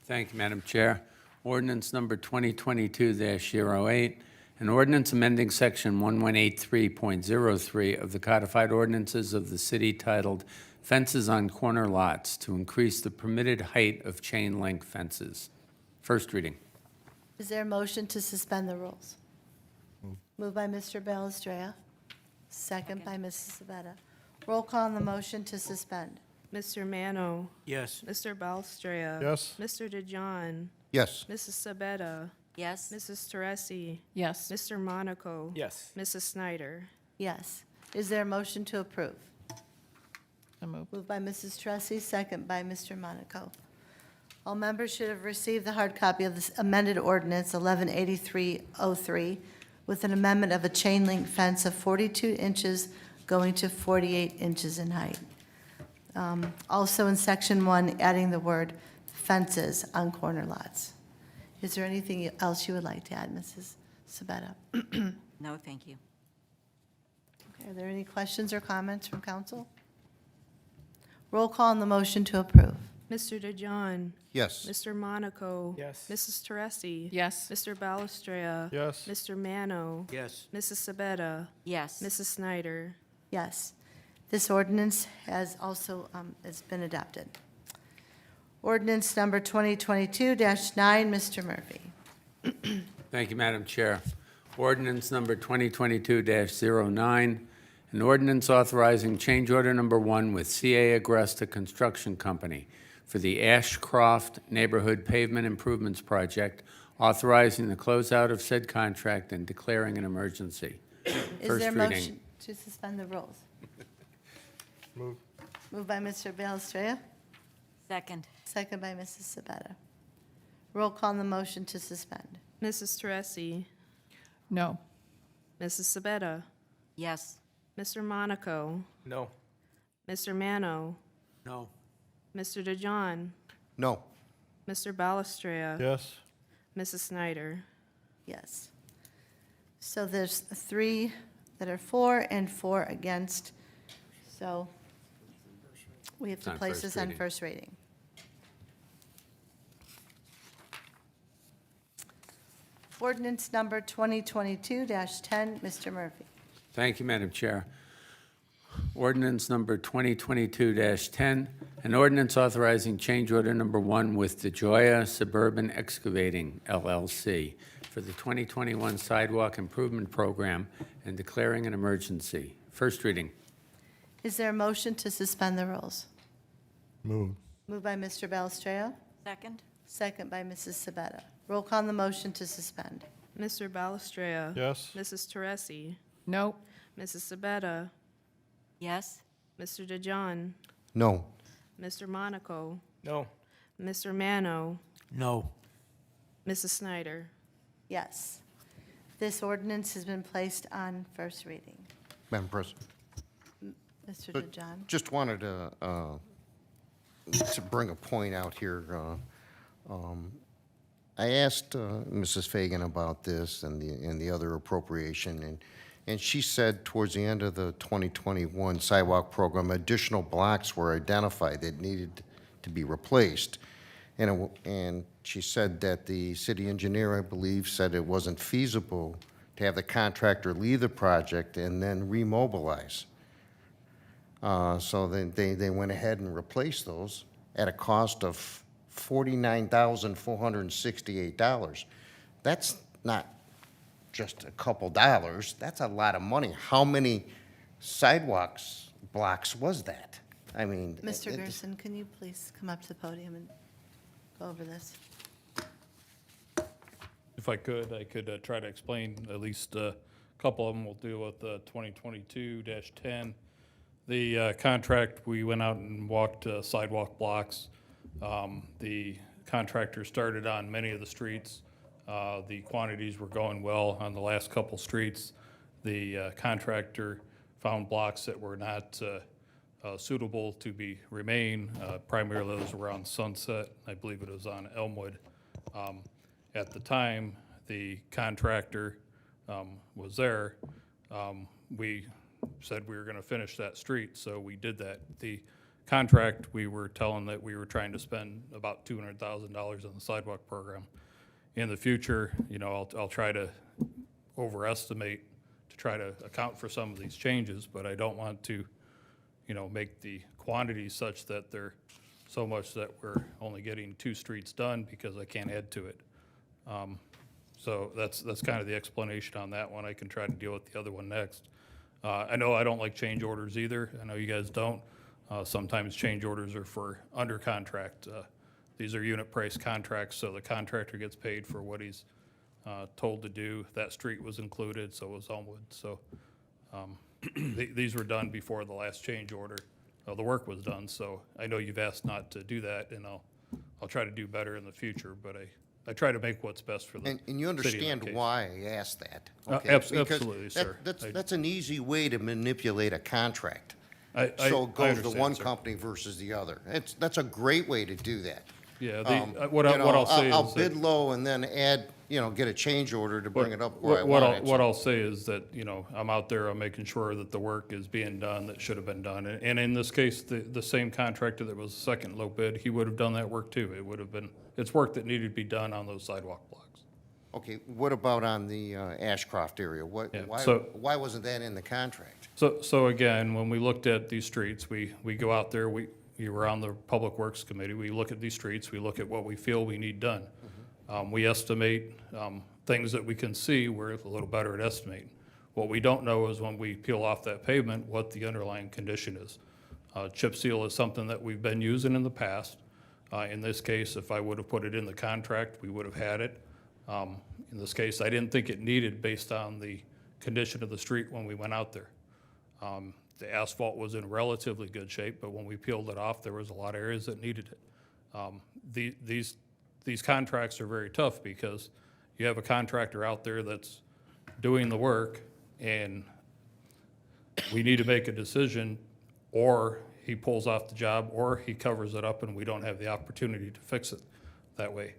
Thank you, Madam Chair. Ordinance number 2022-08, an ordinance amending section 1183.03 of the Codified Ordinances of the city titled Fences on Corner Lots to increase the permitted height of chain link fences. First reading. Is there a motion to suspend the rules? Moved by Mr. Belestrea, second by Mrs. Sabetta. Roll call on the motion to suspend. Mr. Mano. Yes. Mr. Balestrea. Yes? Mr. DeJohn. Yes. Mrs. Sabetta. Yes. Mrs. Teresi. Yes. Mr. Monaco. Yes. Mrs. Snyder. Yes. Is there a motion to approve? So moved. Moved by Mrs. Tressi, second by Mr. Monaco. All members should have received the hard copy of this amended ordinance 118303 with an amendment of a chain link fence of 42 inches going to 48 inches in height. Also in section 1, adding the word fences on corner lots. Is there anything else you would like to add, Mrs. Sabetta? No, thank you. Okay, are there any questions or comments from council? Roll call on the motion to approve. Mr. DeJohn? Yes. Mr. Monaco? Yes. Mrs. Teresi? Yes. Mr. Balestria? Yes. Mr. Mano? Yes. Mrs. Sabetta? Yes. Mrs. Snyder? Yes. This ordinance has also has been adopted. Ordinance number 2022-9, Mr. Murphy. Thank you, Madam Chair. Ordinance number 2022-09, an ordinance authorizing change order number 1 with CA Agresta Construction Company for the Ashcroft Neighborhood Pavement Improvements Project, authorizing the closeout of said contract and declaring an emergency. Is First there a reading. motion to suspend the rules? Move. Moved by Mr. Balestria, Second. second by Mrs. Sabetta. Roll call on the motion to suspend. Mrs. Teresi? No. Mrs. Sabetta? Yes. Mr. Monaco? No. Mr. Mano? No. Mr. DeJohn? No. Mr. Balestria? Yes. Mrs. Snyder? Yes. So there's 3 that are for and 4 against. So we have It's to on place first this on reading. first reading. Ordinance number 2022-10, Mr. Murphy. Thank you, Madam Chair. Ordinance number 2022-10, an ordinance authorizing change order number 1 with DeJoya Suburban Excavating LLC for the 2021 Sidewalk Improvement Program and declaring an emergency. First reading. Is there a motion to suspend the rules? Move. Moved by Mr. Balestria, Second. second by Mrs. Sabetta. Roll call on the motion to suspend. Mr. Balestria? Yes. Mrs. Teresi? No. Mrs. Sabetta? Yes. Mr. DeJohn? No. Mr. Monaco? No. Mr. Mano? No. Mrs. Snyder? Yes. This ordinance has been placed on first reading. Madam President. Mr. But DeJohn? just wanted to bring a point out here. I asked Mrs. Fagan about this and the other appropriation, and she said towards the end of the 2021 sidewalk program, additional blocks were identified that needed to be replaced. And she said that the city engineer, I believe, said it wasn't feasible to have the contractor leave the project and then remobilize. So they went ahead and replaced those at a cost of $49,468. That's not just a couple dollars, that's a lot of money. How many sidewalks blocks was that? I mean. Mr. Gerson, can you please come up to the podium and go over this? If I could try to explain at least a couple of them. We'll deal with 2022-10. The contract, we went out and walked sidewalk blocks. The contractor started on many of the streets. The quantities were going well on the last couple streets. The contractor found blocks that were not suitable to remain. Primarily those were on Sunset. I believe it was on Elmwood. At the time, the contractor was there. We said we were going to finish that street, so we did that. The contract, we were telling that we were trying to spend about $200,000 on the sidewalk program. In the future, you know, I'll try to overestimate to try to account for some of these changes, but I don't want to, you know, make the quantities such that they're so much that we're only getting 2 streets done because I can't add to it. So that's kind of the explanation on that one. I can try to deal with the other one next. I know I don't like change orders either. I know you guys don't. Sometimes change orders are for under contract. These are unit price contracts, so the contractor gets paid for what he's told to do. That street was included, so was Elmwood. So these were done before the last change order. The work was done, so I know you've asked not to do that, and I'll try to do better in the future, but I try to make what's best for the city. And you in that understand case. why I asked that? Uh, okay? abs- Because absolutely, sir. That's an easy way to manipulate a contract. I So it goes to understand, one sir. company versus the other. That's a great way to do that. Yeah, You what I'll know, say is I'll that- bid low and then add, get a change order to bring it up where I What want I'll, it. what I'll say is that, I'm out there, I'm making sure that the work is being done that should have been done. And in this case, the same contractor that was the second low bid, he would have done that work too. It would have been, it's work that needed to be done on those sidewalk blocks. Okay, what about on the Ashcroft area? Yeah, Why, so- why wasn't that in the contract? So again, when we looked at these streets, we go out there, we were on the Public Works Committee, we look at these streets, we look at what we feel we need done. We estimate things that we can see, we're a little better at estimating. What we don't know is when we peel off that pavement, what the underlying condition is. Chip seal is something that we've been using in the past. In this case, if I would have put it in the contract, we would have had it. In this case, I didn't think it needed based on the condition of the street when we went out there. The asphalt was in relatively good shape, but when we peeled it off, there was a lot of areas that needed it. These contracts are very tough because you have a contractor out there that's doing the work and we need to make a decision, or he pulls off the job, or he covers it up and we don't have the opportunity to fix it that way.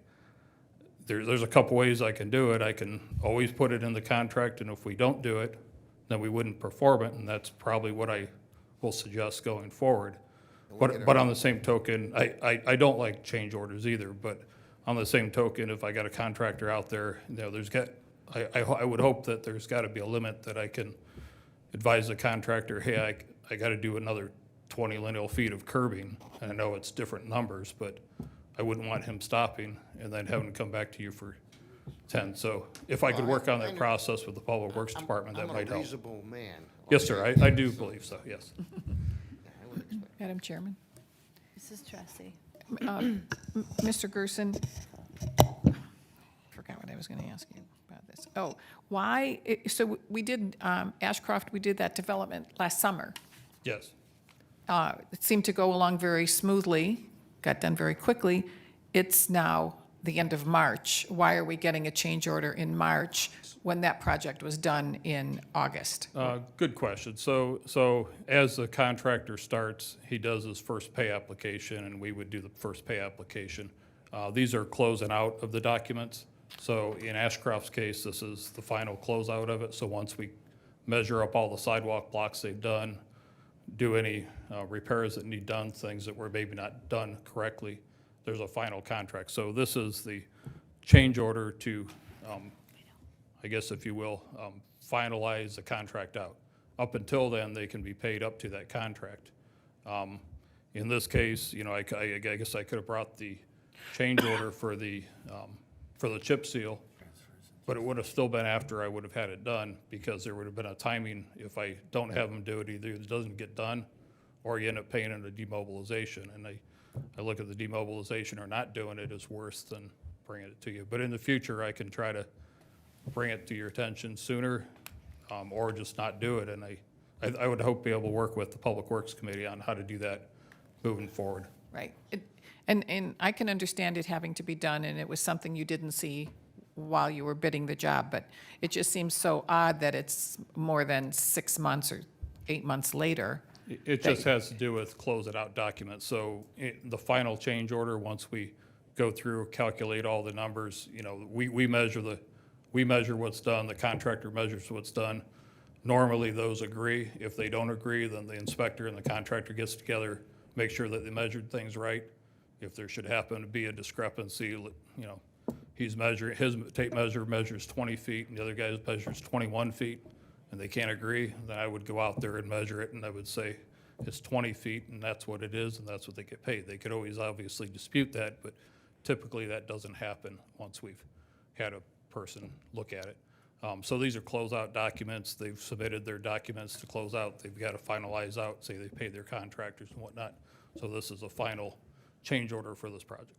There's a couple ways I can do it. I can always put it in the contract, and if we don't do it, then we wouldn't perform it, and that's probably what I will suggest going forward. But on the same token, I don't like change orders either, but on the same token, if I got a contractor out there, I would hope that there's gotta be a limit that I can advise the contractor, hey, I gotta do another 20 lineal feet of curbing, and I know it's different numbers, but I wouldn't want him stopping and then having to come back to you for 10. So if I could work on that process with the Public Works Department, that might I'm a help. reasonable man. Yes, sir, I do believe so, yes. Madam Chairman. Mrs. Tressi. Mr. Gerson, forgot what I was going to ask you about this. Oh, why, so we did, Ashcroft, we did that development last summer. Yes. It seemed to go along very smoothly, got done very quickly. It's now the end of March. Why are we getting a change order in March when that project was done in August? Good question. So as the contractor starts, he does his first pay application, and we would do the first pay application. These are closing out of the documents. So in Ashcroft's case, this is the final closeout of it. So once we measure up all the sidewalk blocks they've done, do any repairs that need done, things that were maybe not done correctly, there's a final contract. So this is the change order to, I guess if you will, finalize the contract out. Up until then, they can be paid up to that contract. In this case, I guess I could have brought the change order for the chip seal, but it would have still been after I would have had it done, because there would have been a timing. If I don't have them do it, either it doesn't get done, or you end up paying in a demobilization. And I look at the demobilization or not doing it as worse than bringing it to you. But in the future, I can try to bring it to your attention sooner, or just not do it. And I would hope to be able to work with the Public Works Committee on how to do that moving forward. Right. And I can understand it having to be done, and it was something you didn't see while you were bidding the job, but it just seems so odd that it's more than 6 months or 8 months later. It just has to do with close it out documents. So the final change order, once we go through, calculate all the numbers, we measure what's done, the contractor measures what's done. Normally, those agree. If they don't agree, then the inspector and the contractor gets together, make sure that they measured things right. If there should happen to be a discrepancy, he's measuring, his tape measure measures 20 feet and the other guy measures 21 feet, and they can't agree, then I would go out there and measure it, and I would say it's 20 feet and that's what it is, and that's what they get paid. They could always obviously dispute that, but typically that doesn't happen once we've had a person look at it. So these are closeout documents. They've submitted their documents to close out. They've got to finalize out, say they paid their contractors and whatnot. So this is a final change order for this project.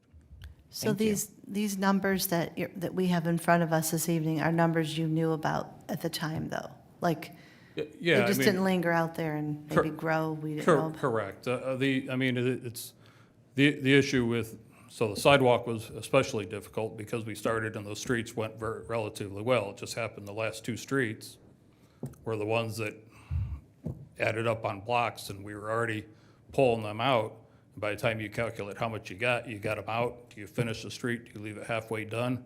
So these numbers that we have in front of us this evening are numbers you knew about at the time, though? Like, Yeah, they just didn't linger out there and maybe grow, we didn't know? Correct. It's the issue with, so the sidewalk was especially difficult because we started and those streets went relatively well. It just happened the last two streets were the ones that added up on blocks, and we were already pulling them out. By the time you calculate how much you got them out. Do you finish the street? Do you leave it halfway done?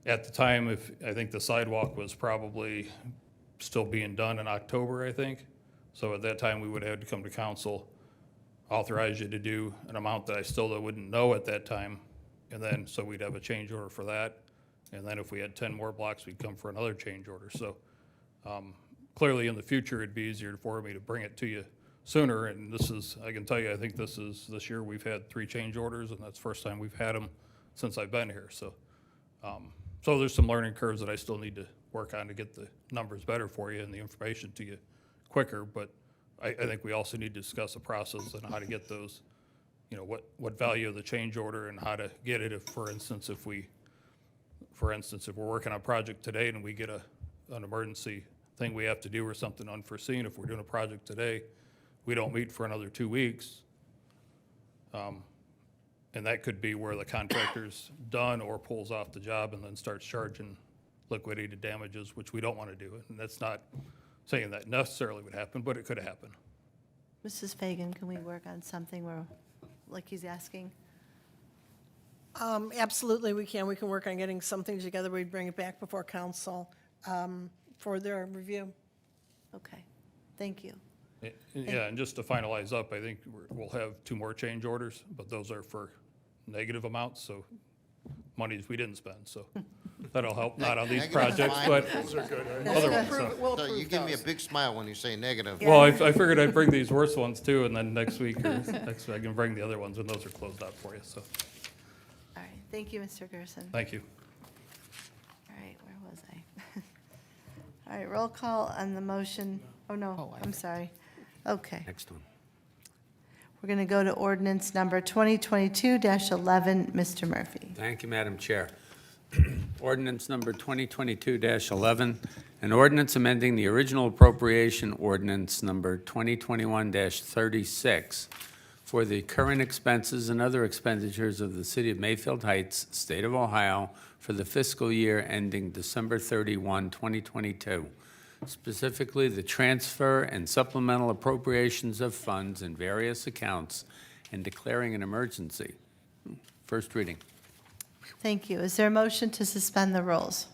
At the time, I think the sidewalk was probably still being done in October, I think. So at that time, we would have had to come to council, authorize you to do an amount that I still wouldn't know at that time. And then, so we'd have a change order for that. And then if we had 10 more blocks, we'd come for another change order. So clearly in the future, it'd be easier for me to bring it to you sooner. And this is, I can tell you, I think this year we've had 3 change orders, and that's the first time we've had them since I've been here. So, so there's some learning curves that I still need to work on to get the numbers better for you and the information to you quicker. But I think we also need to discuss the process and how to get those, you know, what value of the change order and how to get it if, for instance, if we're working on a project today and we get an emergency thing we have to do or something unforeseen, if we're doing a project today, we don't meet for another 2 weeks. And that could be where the contractor's done or pulls off the job and then starts charging liquidated damages, which we don't want to do. And that's not saying that necessarily would happen, but it could happen. Mrs. Fagan, can we work on something where, like he's asking? Absolutely, we can. We can work on getting something together. We'd bring it back before council for their review. Okay, thank you. Yeah, and just to finalize up, I think we'll have 2 more change orders, but those are for negative amounts, so monies we didn't spend, so that'll help, not on these Negative projects, fine. but We'll other ones. approve- we'll So you approve give me a those. big smile when you say negative. Well, I figured I'd bring these worse ones too, and then next week or next week I can bring the other ones, and those are closed out for you, so, All right, thank you, Mr. Gerson. thank you. All right, where was I? All right, roll call on the motion. Oh, no, I'm sorry. Okay, Next one. we're going to go to ordinance number 2022-11. Mr. Murphy. Thank you, Madam Chair. Ordinance number 2022-11, an ordinance amending the original appropriation ordinance number 2021-36 for the current expenses and other expenditures of the City of Mayfield Heights, State of Ohio, for the fiscal year ending December 31, 2022. Specifically, the transfer and supplemental appropriations of funds in various accounts and declaring an emergency. First reading. Thank you. Is there a motion to suspend the rules?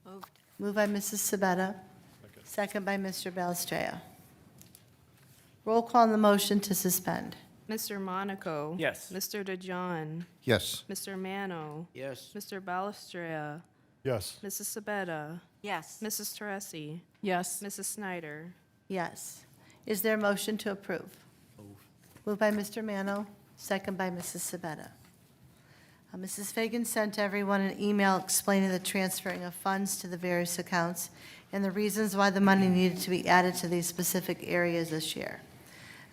Moved. Moved by Mrs. Sabetta, second by Mr. Balestrea. Roll call on the motion to suspend. Mr. Monaco. Yes. Mr. DeJohn. Yes. Mr. Mano. Yes. Mr. Balestrea. Yes. Mrs. Sabetta. Yes. Mrs. Teresi. Yes. Mrs. Snyder. Yes. Is there a motion to approve? Moved by Mr. Mano, second by Mrs. Sabetta. Mrs. Fagan sent everyone an email explaining the transferring of funds to the various accounts and the reasons why the money needed to be added to these specific areas this year.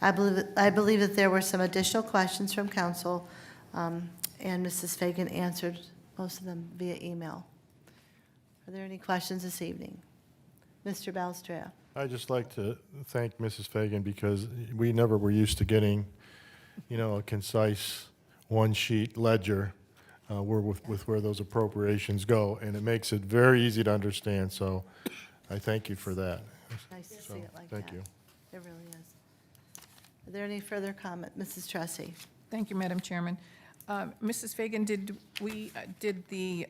I believe that there were some additional questions from council, and Mrs. Fagan answered most of them via email. Are there any questions this evening? Mr. Balestrea. I'd just like to thank Mrs. Fagan because we never were used to getting, a concise one-sheet ledger with where those appropriations go, and it makes it very easy to understand, so I thank you for that. Nice to So, see it like that. thank you. It really is. Are there any further comment? Mrs. Tressi? Thank you, Madam Chairman. Mrs. Fagan, did the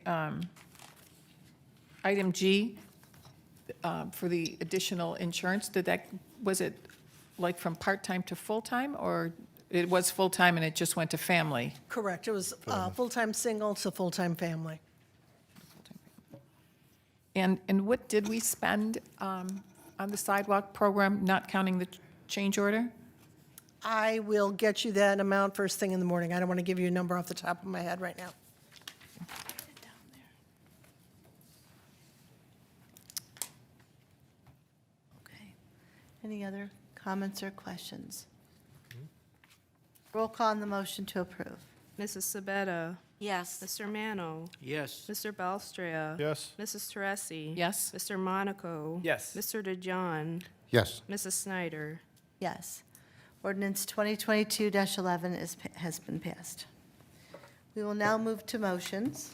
item G for the additional insurance, was it like from part-time to full-time, or it was full-time and it just went to family? Correct. It was full-time single to full-time family. And what did we spend on the sidewalk program, not counting the change order? I will get you that amount first thing in the morning. I don't want to give you a number off the top of my head right now. Okay. Any other comments or questions? Roll call on the motion to approve. Mrs. Sabetta. Yes. Mr. Mano. Yes. Mr. Balestrea. Yes? Mrs. Teresi. Yes. Mr. Monaco. Yes. Mr. DeJohn. Yes. Mrs. Snyder. Yes. Ordinance 2022-11 has been passed. We will now move to motions,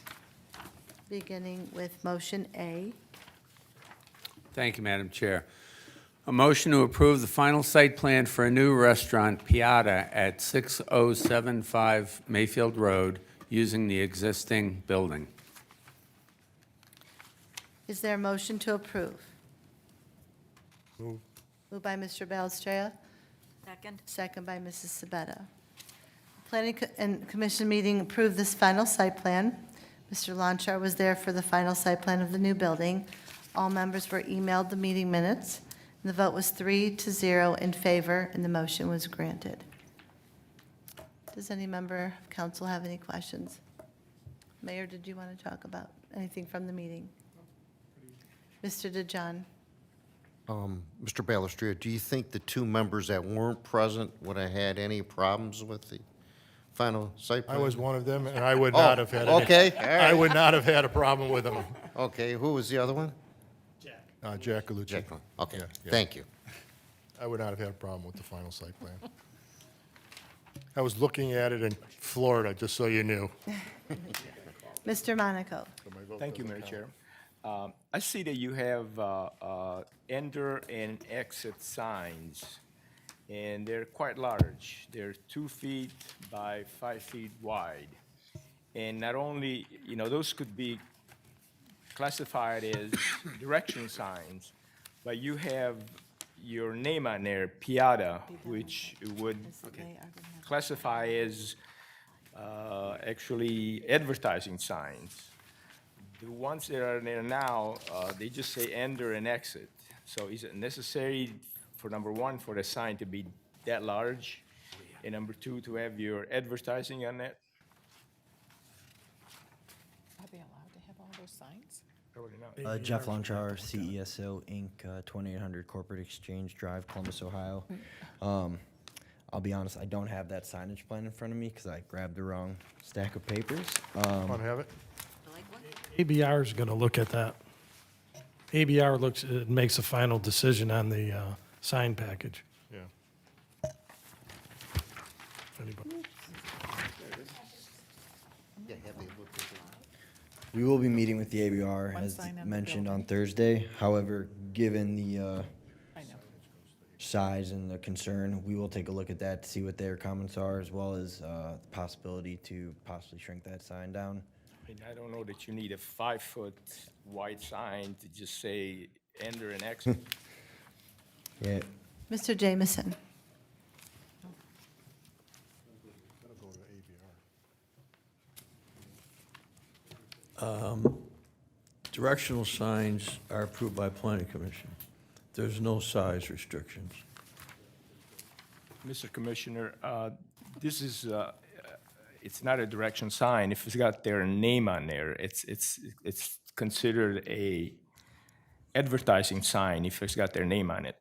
beginning with motion A. Thank you, Madam Chair. A motion to approve the final site plan for a new restaurant, Piata, at 6075 Mayfield Road, using the existing building. Is there a motion to approve? Move. Moved by Mr. Balestrea, Second? second by Mrs. Sabetta. Planning and Commission meeting approved this final site plan. Mr. Lonchar was there for the final site plan of the new building. All members were emailed the meeting minutes. And the vote was 3-0 in favor, and the motion was granted. Does any member of council have any questions? Mayor, did you want to talk about anything from the meeting? Mr. DeJohn? Mr. Balestrier, do you think the two members that weren't present would have had any problems with the final site I plan? was one of them, and I would not have had any. okay, all right. I would not have had a problem with them. Okay, who was the other one? Jack Galucci. Jacqueline. Okay, Yeah, yeah. thank you. I would not have had a problem with the final site plan. I was looking at it in Florida, just so you knew. Mr. Monaco? Thank you, Mayor Chair. I see that you have enter and exit signs, and they're quite large. They're 2 feet by 5 feet wide. And not only, those could be classified as direction signs, but you have your name on there, Piata, which would classify as actually advertising signs. The ones that are there now, they just say enter and exit. So is it necessary for number one, for the sign to be that large? And number two, to have your advertising on that? Are they allowed to have all those signs? Probably not. Jeff Lonchar, CESO Inc., 2800 Corporate Exchange Drive, Columbus, Ohio. I'll be honest, I don't have that signage plan in front of me because I grabbed the wrong stack of papers. Want to have it? ABR is going to look at that. ABR makes a final decision on the sign package. Yeah. Anybody? We will be meeting with the ABR, One as sign on the mentioned, on building. Thursday. However, given the I know. size and the concern, we will take a look at that to see what their comments are, as well as the possibility to possibly shrink that sign down. I mean, I don't know that you need a 5-foot wide sign to just say enter and exit. Yeah, Mr. Jameson? Directional signs are approved by planning commission. There's no size restrictions. Mr. Commissioner, this is, it's not a direction sign. If it's got their name on there, it's considered a advertising sign if it's got their name on it.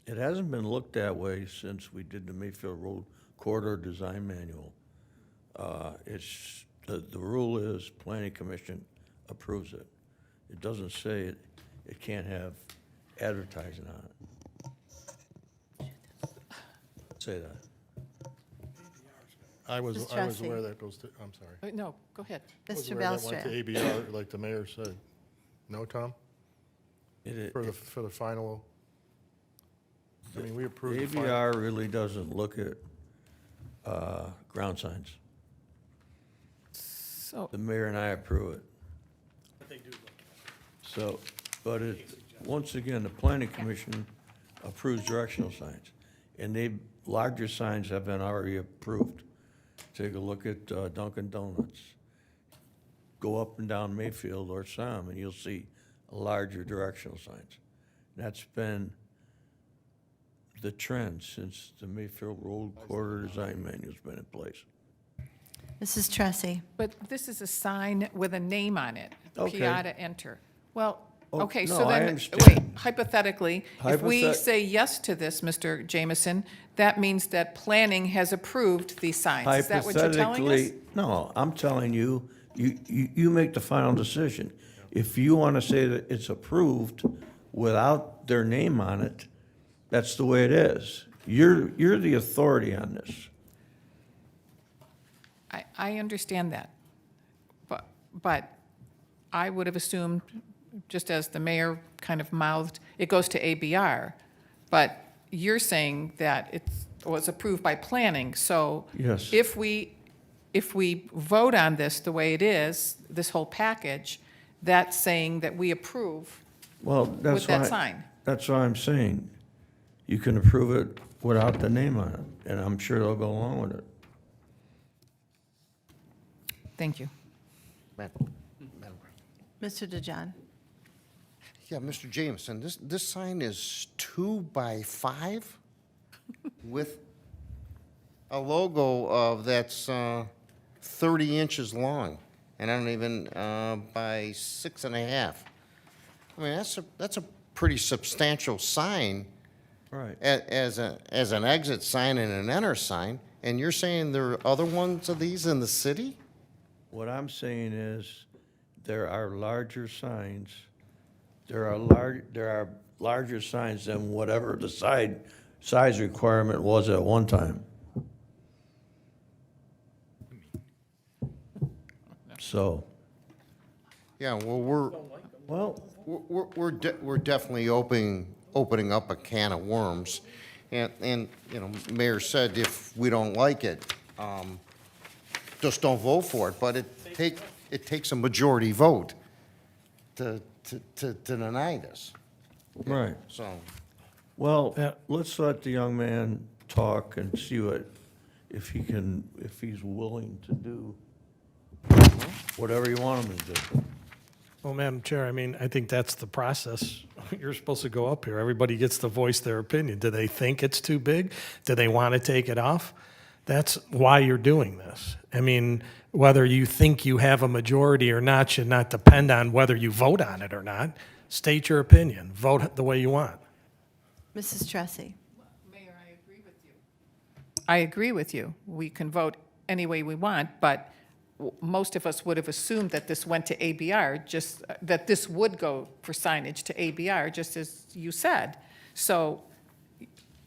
It hasn't been looked that way since we did the Mayfield Road Corridor Design Manual. The rule is planning commission approves it. It doesn't say it can't have advertising on it. Say that. I was Mr. aware Trustee. that goes to, I'm sorry. No, go ahead. I was Mr. aware that went to Belstria? ABR, like the mayor said. No, Tom? It- For the final? I mean, we approved the final. ABR really doesn't look at ground signs. So, The mayor and I approve it. But they do look at it. So, but once again, the planning commission approves directional signs. And larger signs have been already approved. Take a look at Dunkin' Donuts. Go up and down Mayfield or Sam, and you'll see larger directional signs. That's been the trend since the Mayfield Road Corridor Design Manual's been in place. Mrs. Tressi? but this is a sign with a name on it. Okay. Piata Enter. Well, Oh, okay, no, so I then, understand. wait, hypothetically, if we Hypothet- say yes to this, Mr. Jameson, that means that planning has approved these signs. Is that what you're telling us? Hypothetically, no, I'm telling you, you make the final decision. If you want to say that it's approved without their name on it, that's the way it is. You're the authority on this. I understand that. But I would have assumed, just as the mayor kind of mouthed, it goes to ABR. But you're saying that it was approved by planning, so. Yes. If we vote on this the way it is, this whole package, that's saying that we approve Well, that's with that why, sign. that's why I'm saying, you can approve it without the name on it, and I'm sure they'll go along with it. Thank you. Madam- Mr. DeJohn? Yeah, Mr. Jameson, this sign is 2 by 5 with a logo of that's 30 inches long, and I don't even, by 6.5. I mean, that's a pretty substantial sign Right. as an exit sign and an enter sign, and you're saying there are other ones of these in the city? What I'm saying is, there are larger signs, there are larger signs than whatever the size requirement was at one time. So, Yeah, well, well, we're definitely opening up a can of worms. And, you know, Mayor said if we don't like it, just don't vote for it. But it takes a majority vote to deny this. right. So, Well, let's let the young man talk and see if he's willing to do whatever you want him to do. Well, Madam Chair, I mean, I think that's the process. You're supposed to go up here. Everybody gets to voice their opinion. Do they think it's too big? Do they want to take it off? That's why you're doing this. I mean, whether you think you have a majority or not should not depend on whether you vote on it or not. State your opinion. Vote the way you want. Mrs. Tressi? Mayor, I agree with you. I agree with you. We can vote any way we want, but most of us would have assumed that this went to ABR, just, that this would go for signage to ABR, just as you said. So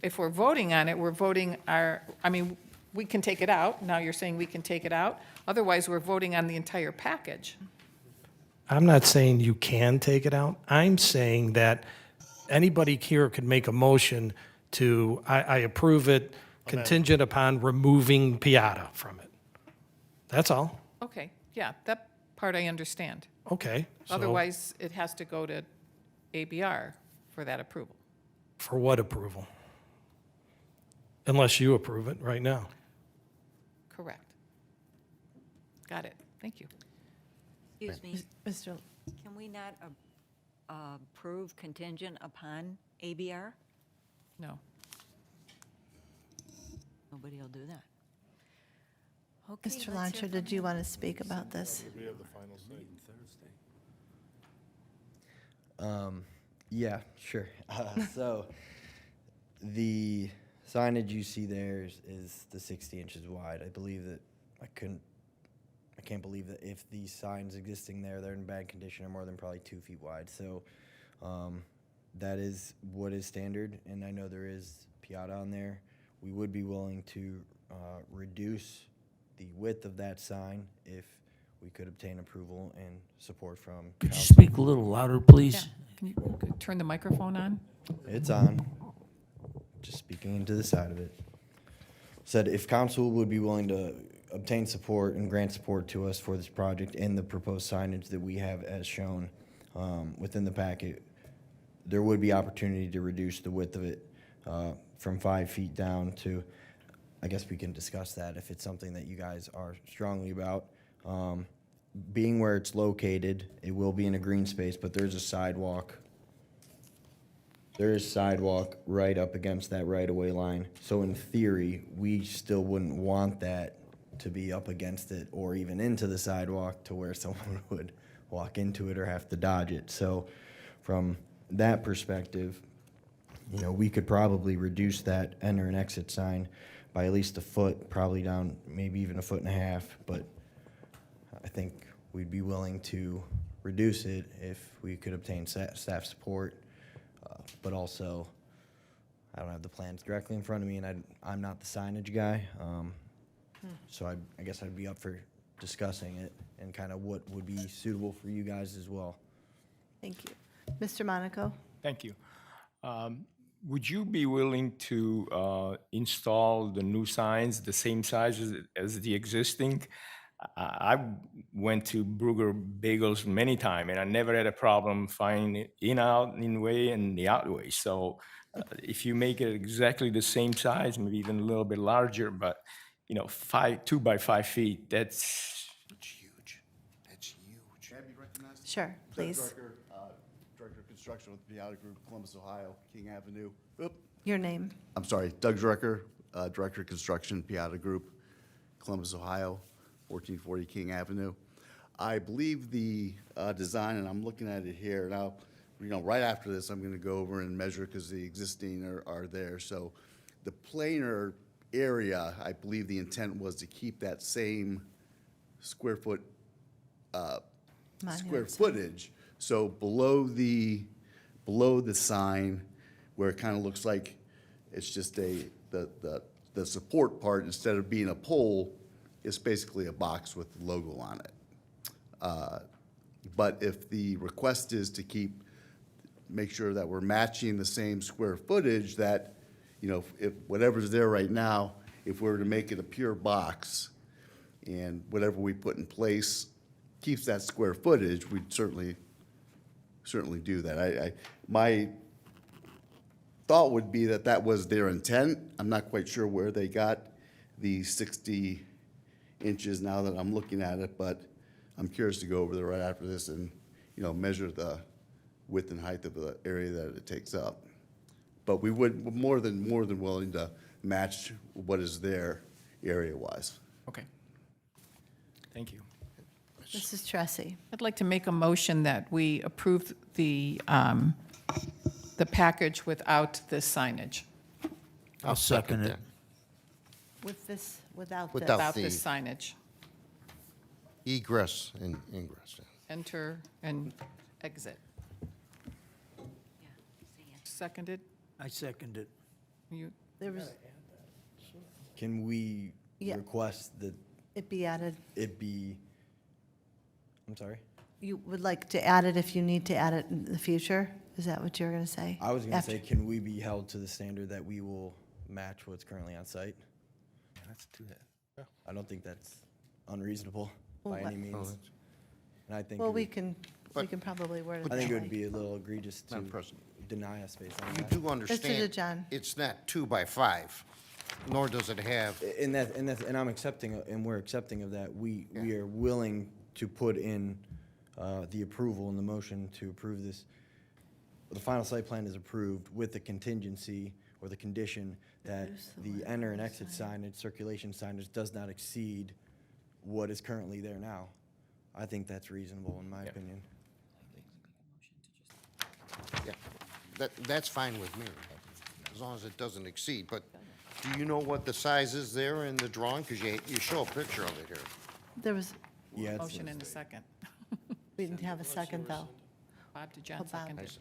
if we're voting on it, we're voting I mean, we can take it out. Now you're saying we can take it out. Otherwise, we're voting on the entire package. I'm not saying you can take it out. I'm saying that anybody here could make a motion to, I approve it contingent upon removing Piata from it. That's all. Okay, yeah, that part I understand. Okay. so Otherwise, it has to go to ABR for that approval. For what approval? Unless you approve it right now. Correct. Got it. Thank you. Excuse me, Mr. can we not approve contingent upon ABR? No. Nobody will do that. Okay, Mr. let's hear Launcher, from did you want to speak about this? Yeah, sure. So the signage you see there is the 60 inches wide. I believe that I can't believe that if these signs existing there, they're in bad condition, are more than probably 2 feet wide. So that is what is standard, and I know there is Piata on there. We would be willing to reduce the width of that sign if we could obtain approval and support from Could you council. speak a little louder, please? Can you turn the microphone on? It's on. Just speaking into the side of it. Said if council would be willing to obtain support and grant support to us for this project and the proposed signage that we have as shown within the packet, there would be opportunity to reduce the width of it from 5 feet down to, I guess we can discuss that if it's something that you guys are strongly about. Being where it's located, it will be in a green space, but there's a sidewalk. There is sidewalk right up against that right-of-way line. So in theory, we still wouldn't want that to be up against it or even into the sidewalk to where someone would walk into it or have to dodge it. So from that perspective, you know, we could probably reduce that enter and exit sign by at least a foot, probably down maybe even 1.5 feet, but I think we'd be willing to reduce it if we could obtain staff support. But also, I don't have the plans directly in front of me, and I'm not the signage guy. So I guess I'd be up for discussing it and kind of what would be suitable for you guys as well. Thank you. Mr. Monaco? Thank you. Would you be willing to install the new signs, the same size as the existing? I went to Bruger Bagels many times, and I never had a problem finding in, out, in way, and the out way. So if you make it exactly the same size, maybe even a little bit larger, but, 2 by 5 feet, that's Huge. That's huge. May I be recognized? Sure, Doug please. Drucker, Director of Construction with Piata Group, Columbus, Ohio, King Avenue. Oop, Your name. I'm sorry, Doug Drucker, Director of Construction, Piata Group, Columbus, Ohio, 1440 King Avenue. I believe the design, and I'm looking at it here now, right after this, I'm going to go over and measure because the existing are there. So the planar area, I believe the intent was to keep that same square foot square Monument. footage. So below the sign, where it kind of looks like it's just the support part, instead of being a pole, it's basically a box with the logo on it. But if the request is to make sure that we're matching the same square footage, that, if whatever's there right now, if we were to make it a pure box, and whatever we put in place keeps that square footage, we'd certainly do that. My thought would be that was their intent. I'm not quite sure where they got the 60 inches now that I'm looking at it, but I'm curious to go over there right after this and, measure the width and height of the area that it takes up. But we would more than willing to match what is there area-wise. okay. Thank you. Mrs. Tressi. I'd like to make a motion that we approve the package without this signage, I'll second it. that. With this, without this. Without without the- this signage. Egress and ingress. Enter and exit. Seconded? I second it. You, There was, Can we Yeah. request that it be added. it be, I'm sorry? You would like to add it if you need to add it in the future? Is that what you were going to say? I was going to After- say, can we be held to the standard that we will match what's currently on site? Let's do that. I don't think that's unreasonable by Well, any means. And I think, Well, it we would- can probably word it I think that it would way. be a little egregious to Madam President. deny us based on You that. do understand. John. It's not 2 by 5, nor does it have, And I'm accepting, and we're accepting of that. We are willing to put in the approval in the motion to approve this. The final site plan is approved with the contingency or the condition that the enter and exit signage, circulation signage does not exceed what is currently there now. I think that's reasonable, in my opinion. yeah, that's fine with me, as long as it doesn't exceed. But do you know what the size is there in the drawing? Because you show a picture of it here. There was, Yeah, it's- motion in a second. we didn't have a second, though. Bob, did John Oh, Bob. second it?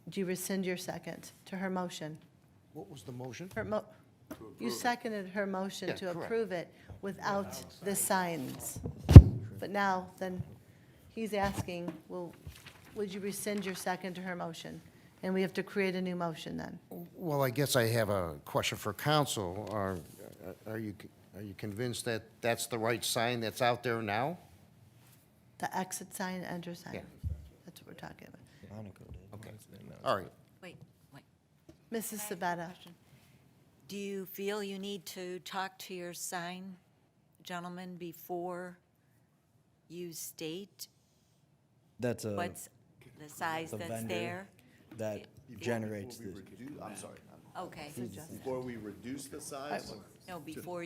Do you rescind your second to her motion? What was the motion? You seconded her motion Yeah, to correct. approve it without the signs. But now, then, he's asking, well, would you rescind your second to her motion? And we have to create a new motion then. Well, I guess I have a question for council. Are you convinced that that's the right sign that's out there now? The exit sign, enter sign. Yeah. That's what we're talking about. Monaco did. Okay, all right. Wait. Mrs. Sabetta. Do you feel you need to talk to your sign gentleman before you state That's a, what's the size the that's vendor. there? that generates this. I'm sorry. Okay. Before we reduce the size? No, before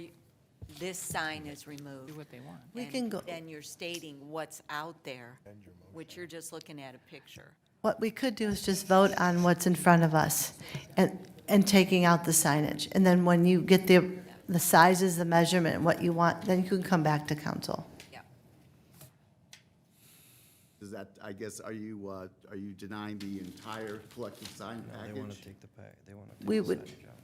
this sign is removed. Do what they want. We and can go- Then you're stating what's out there, which you're just looking at a picture. What we could do is just vote on what's in front of us and taking out the signage. And then when you get the sizes, the measurement, and what you want, then you can come back to council. Yeah. Does that, I guess, are you denying the entire collective sign package? They want to take the they want to We take the would- signage out.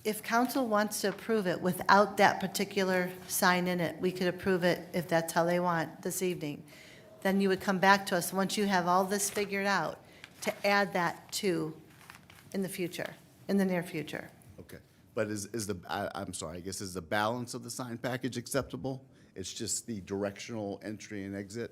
If council wants to approve it without that particular sign in it, we could approve it if that's how they want this evening. Then you would come back to us, once you have all this figured out, to add that to in the future, in the near future. Okay, but I'm sorry, I guess is the balance of the sign package acceptable? It's just the directional entry and exit?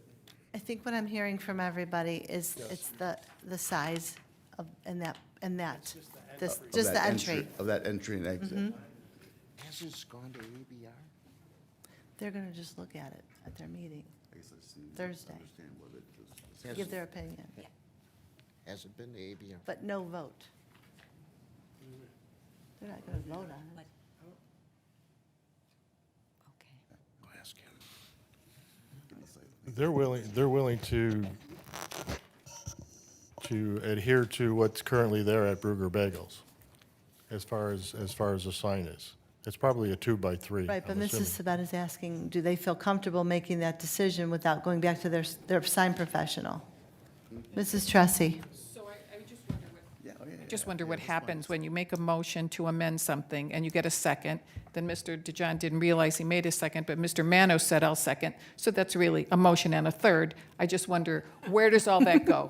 I think what I'm hearing from everybody is it's the size of, this, Of just the that entry. Of that entry and exit? Has this gone to ABR? They're gonna just look at it at their meeting I guess let's see, Thursday, understand what it is. give their opinion, Has it been to ABR? but no vote. They're not gonna vote on it. Okay. Go ask him. They're willing to adhere to what's currently there at Bruger Bagels, as far as the sign is. It's probably a 2x3. Right, but I'm Mrs. assuming. Sabat is asking, do they feel comfortable making that decision without going back to their sign professional? Mrs. Tressi? So I just wonder what happens when you make a motion to amend something and you get a second, then Mr. DeJohn didn't realize he made a second, but Mr. Manos said, "I'll second." So that's really a motion and a third. I just wonder, where does all that go?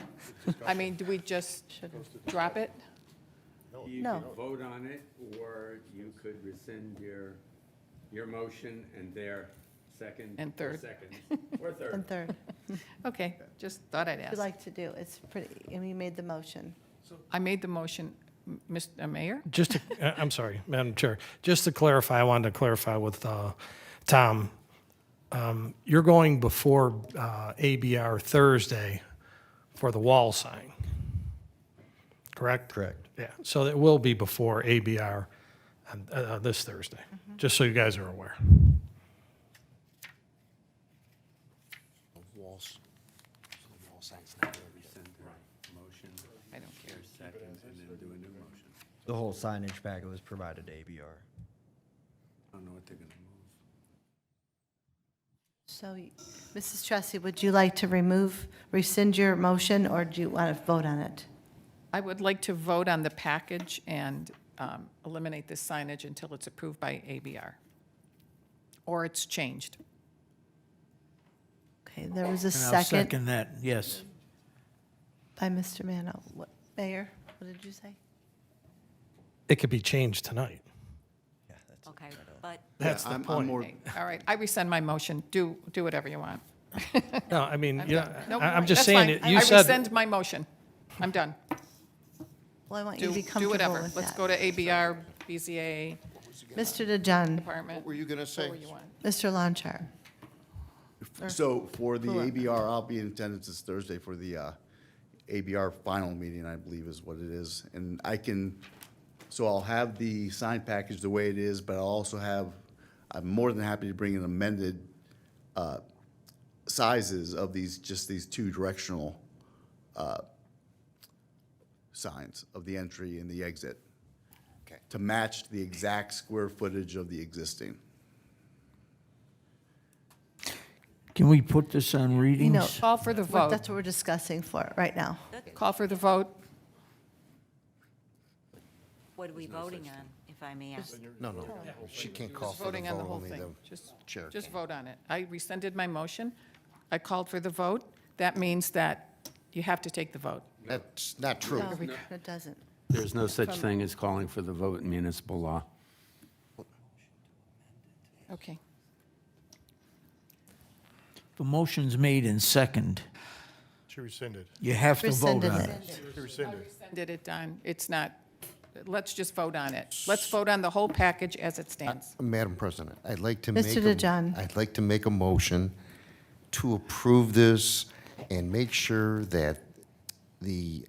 I mean, do we just drop it? You No. could vote on it, or you could rescind your motion and their second. And or third. second, Or third. And third. Okay, just thought I'd What ask. would you like to do? It's pretty, I mean, you made the motion. I made the motion, Mr. Mayor? Just to, I'm sorry, Madam Chair, just to clarify, I wanted to clarify with Tom. You're going before ABR Thursday for the wall sign, correct? Correct. Yeah, so it will be before ABR on this Thursday, just so you guys are aware. Walls. Wall signs. Rescind your motion, I don't care. your second, and then do a new motion. The whole signage packet was provided to ABR. I don't know what they're gonna move. So, Mrs. Tressi, would you like to rescind your motion, or do you want to vote on it? I would like to vote on the package and eliminate this signage until it's approved by ABR, or it's changed. Okay, there was a And I'll second second that, yes. by Mr. Mano. Mayor, what did you say? It could be changed tonight. Okay, but That's Yeah, the I'm point. more, Okay, all right, I rescind my motion. Do whatever you want. No, I mean, I'm yeah, done. No, I'm just that's saying, fine. you I said, rescind my motion. I'm done. Well, I want you to be Do comfortable whatever. with Let's that. go to ABR, BZA, Mr. DeJohn, department. What were you gonna say? Whatever you want. Mr. Lonchar. so for the Whoever. ABR, I'll be in attendance this Thursday for the ABR final meeting, I believe is what it is. And so I'll have the sign package the way it is, but I'll also I'm more than happy to bring in amended sizes of just these two directional signs of the entry and the exit. Okay. To match the exact square footage of the existing. Can we put this on You know, readings? Call for the vote. that's what we're discussing for right now. Call for the vote. what are we voting on, if I may ask? No, she can't call Just for the voting on the vote, whole only thing. the Just chair Just can. vote on it. I rescinded my motion. I called for the vote. That means that you have to take the vote. That's not true. No, it doesn't. There's no such thing as calling for the vote in municipal law. Okay. The motion's made in second. She rescinded. You have to vote Rescinded on it. it. She rescinded. Did it, Don? It's not, let's just vote on it. Let's vote on the whole package as it stands. Madam President, I'd like to Mr. DeJohn. I'd like to make a motion to approve this and make sure that the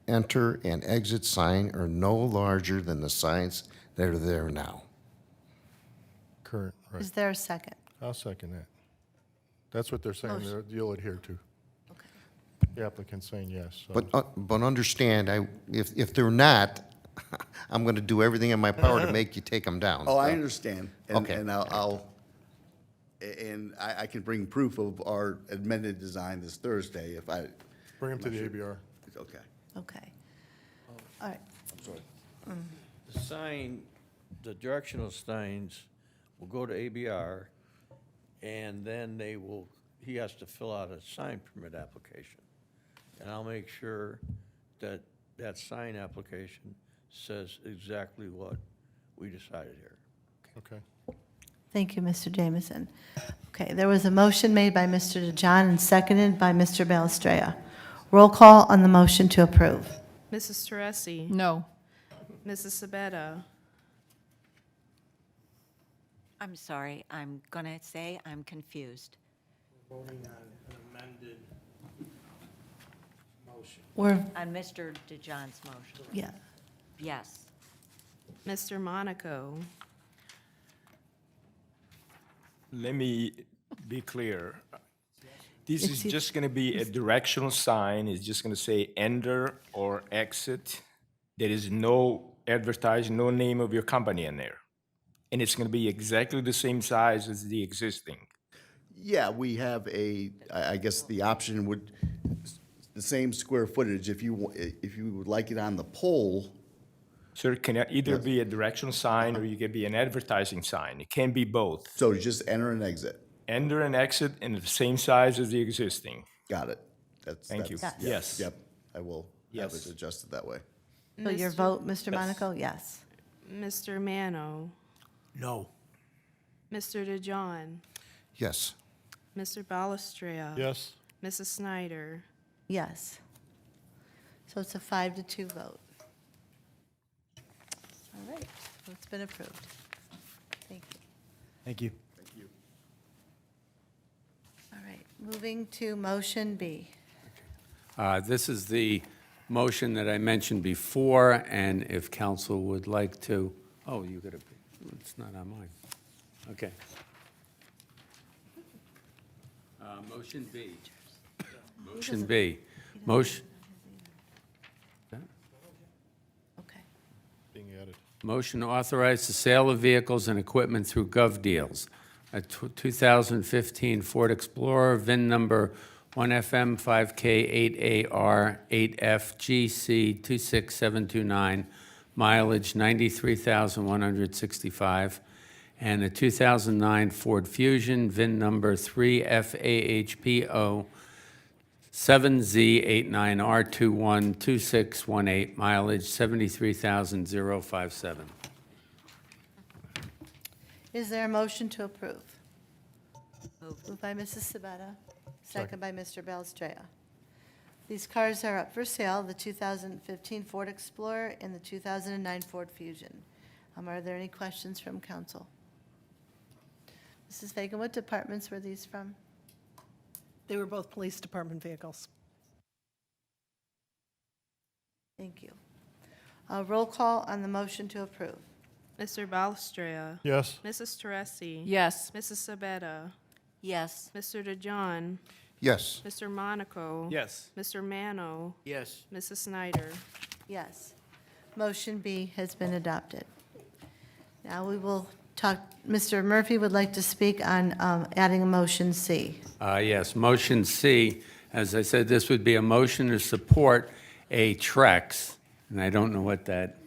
enter and exit sign are no larger than the signs that are there now. Current, right. Is there a second? I'll second that. That's what they're saying, you'll adhere to. Okay. The applicant's saying yes. so- But understand, if they're not, I'm going to do everything in my power to make you take them down. Oh, I understand. And- Okay. And I can bring proof of our amended design this Thursday if I. Bring them to the ABR. Okay. Okay. All right. The sign, the directional signs will go to ABR, and then he has to fill out a sign permit application. And I'll make sure that that sign application says exactly what we decided here. Okay. Thank you, Mr. Jameson. Okay, there was a motion made by Mr. DeJohn and seconded by Mr. Balestrea. Roll call on the motion to approve. Mrs. Teresi. No. Mrs. Sabetta. I'm sorry, I'm going to say I'm confused. Voting on an amended motion. We're, On Mr. DeJohn's motion. yeah, Yes. Mr. Monaco. Let me be clear. This is It's- just gonna be a directional sign, it's just gonna say enter or exit. There is no advertising, no name of your company in there. And it's gonna be exactly the same size as the existing. Yeah, we have I guess the option would, the same square footage, if you would like it on the pole, So it can either be a directional sign or you can be an advertising sign. It can be both. so just enter and exit. Enter and exit in the same size as the existing. Got it. Thank you. that's- Yes. Yep, I will have it Yes. adjusted that way. so your vote, Mr. Monaco? Yes. Mr. Mano. No. Mr. DeJohn. Yes. Mr. Balestrea. Yes? Mrs. Snyder. Yes. So it's a 5-2 vote. All right, so it's been approved. Thank you. Thank you. All right, moving to motion B. This is the motion that I mentioned before, and if council would like to, oh, you got to, it's not on mine. Okay. Motion B. Motion B. Motion, Okay. Being added. motion to authorize the sale of vehicles and equipment through Gov Deals. A 2015 Ford Explorer, VIN number 1FM5K8AR8FGC26729, mileage 93,165, and a 2009 Ford Fusion, VIN number 3FAHPO 7Z89R212618, mileage 73,057. Is there a motion to approve? Moved by Mrs. Sabetta, second by Mr. Balestrea. These cars are up for sale, the 2015 Ford Explorer and the 2009 Ford Fusion. Are there any questions from council? Mrs. Fagan, what departments were these from? They were both police department vehicles. Thank you. Roll call on the motion to approve. Mr. Balestrea. Yes? Mrs. Teresi. Yes. Mrs. Sabetta. Yes. Mr. DeJohn. Yes. Mr. Monaco. Yes. Mr. Mano. Yes. Mrs. Snyder. Yes. Motion B has been adopted. Now we will talk, Mr. Murphy would like to speak on adding a motion C. Yes, motion C, as I said, this would be a motion to support a Trex, and I don't know what that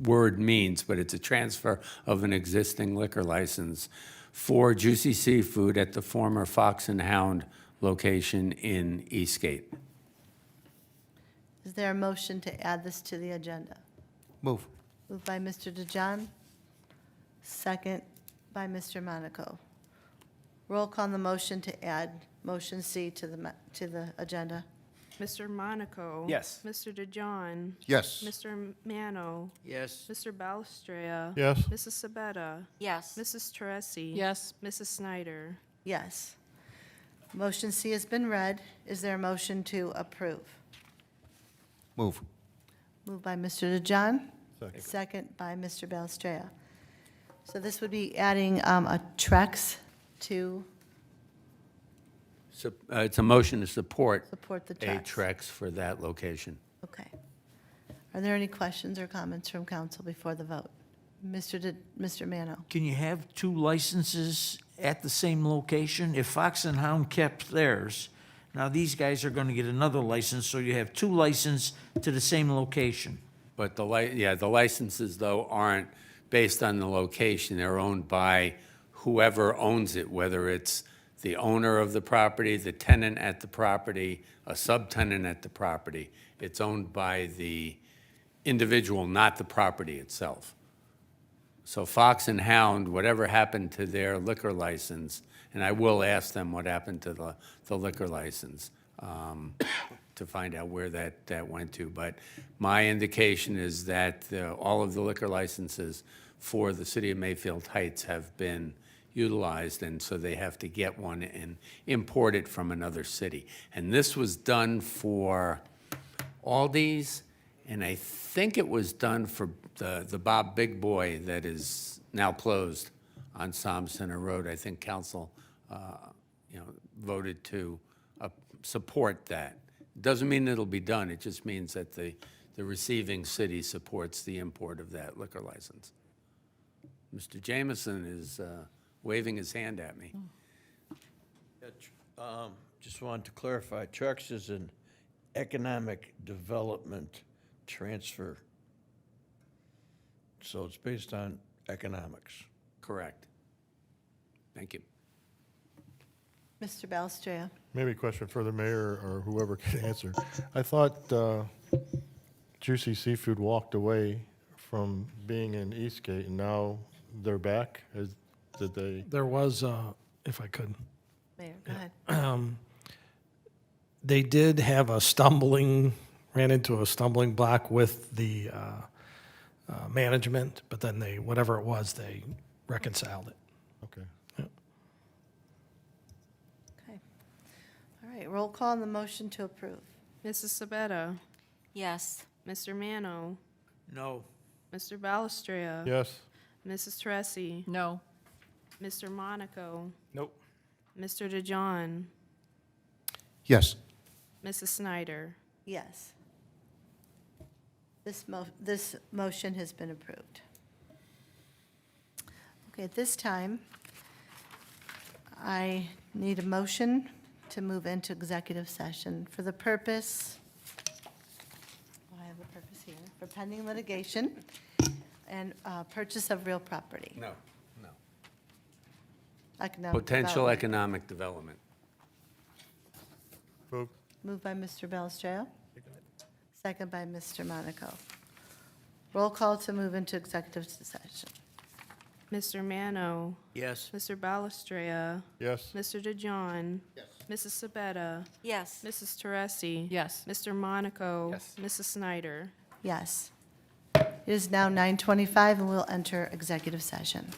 word means, but it's a transfer of an existing liquor license for Juicy Seafood at the former Fox and Hound location in Eastgate. Is there a motion to add this to the agenda? Move. Moved by Mr. DeJohn, second by Mr. Monaco. Roll call on the motion to add motion C to the agenda. Mr. Monaco. Yes. Mr. DeJohn. Yes. Mr. Mano. Yes. Mr. Balestrea. Yes? Mrs. Sabetta. Yes. Mrs. Teresi. Yes. Mrs. Snyder. Yes. Motion C has been read. Is there a motion to approve? Move. Moved by Mr. DeJohn, Second. second by Mr. Balestrea. So this would be adding a Trex to It's a motion to support support the a Trex. Trex for that location. Okay. Are there any questions or comments from council before the vote? Mr. Mano? Can you have two licenses at the same location? If Fox and Hound kept theirs, now these guys are gonna get another license, so you have two licenses to the same location. But the licenses, though, aren't based on the location. They're owned by whoever owns it, whether it's the owner of the property, the tenant at the property, a subtenant at the property. It's owned by the individual, not the property itself. So Fox and Hound, whatever happened to their liquor license, and I will ask them what happened to the liquor license, to find out where that went to. But my indication is that all of the liquor licenses for the city of Mayfield Heights have been utilized, and so they have to get one and import it from another city. And this was done for Aldi's, and I think it was done for the Bob Big Boy that is now closed on Psalm Center Road. I think council, voted to support that. Doesn't mean it'll be done. It just means that the receiving city supports the import of that liquor license. Mr. Jameson is waving his hand at me. Just wanted to clarify, Chuck's is an economic development transfer. So it's based on economics. Correct. Thank you. Mr. Balestria. Maybe a question for the mayor or whoever can answer. I thought Juicy Seafood walked away from being in Eastgate, and now they're back? Did they? There was, if I could, Mayor, go ahead. they did have ran into a stumbling block with the management, but then whatever it was, they reconciled it. Okay. Okay. All right, roll call on the motion to approve. Mrs. Sabetta, Yes. Mr. Mano, No. Mr. Balestria. Yes? Mrs. Teresi, No. Mr. Monaco, Nope. Mr. DeJohn, Yes. Mrs. Snyder. Yes. This motion has been approved. Okay, at this time, I need a motion to move into executive session for the purpose, I have the purpose here, for pending litigation and purchase of real property. No, no. Economic Potential development. economic development. Vote. Moved by Mr. Belstrao. Second by Mr. Monaco. Roll call to move into executive session. Mr. Mano, Yes. Mr. Balestria, Yes? Mr. DeJohn. Yes. Mrs. Sabetta, Yes. Mrs. Teresi. Yes. Mr. Monaco. Yes. Mrs. Snyder. Yes. It is now 9:25, and we'll enter executive session.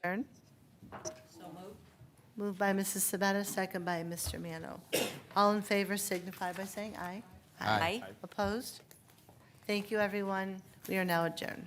Adjourn. So moved. Moved by Mrs. Sabetta, second by Mr. Mano. All in favor signify by saying aye. Aye. Opposed? Thank you, everyone. We are now adjourned.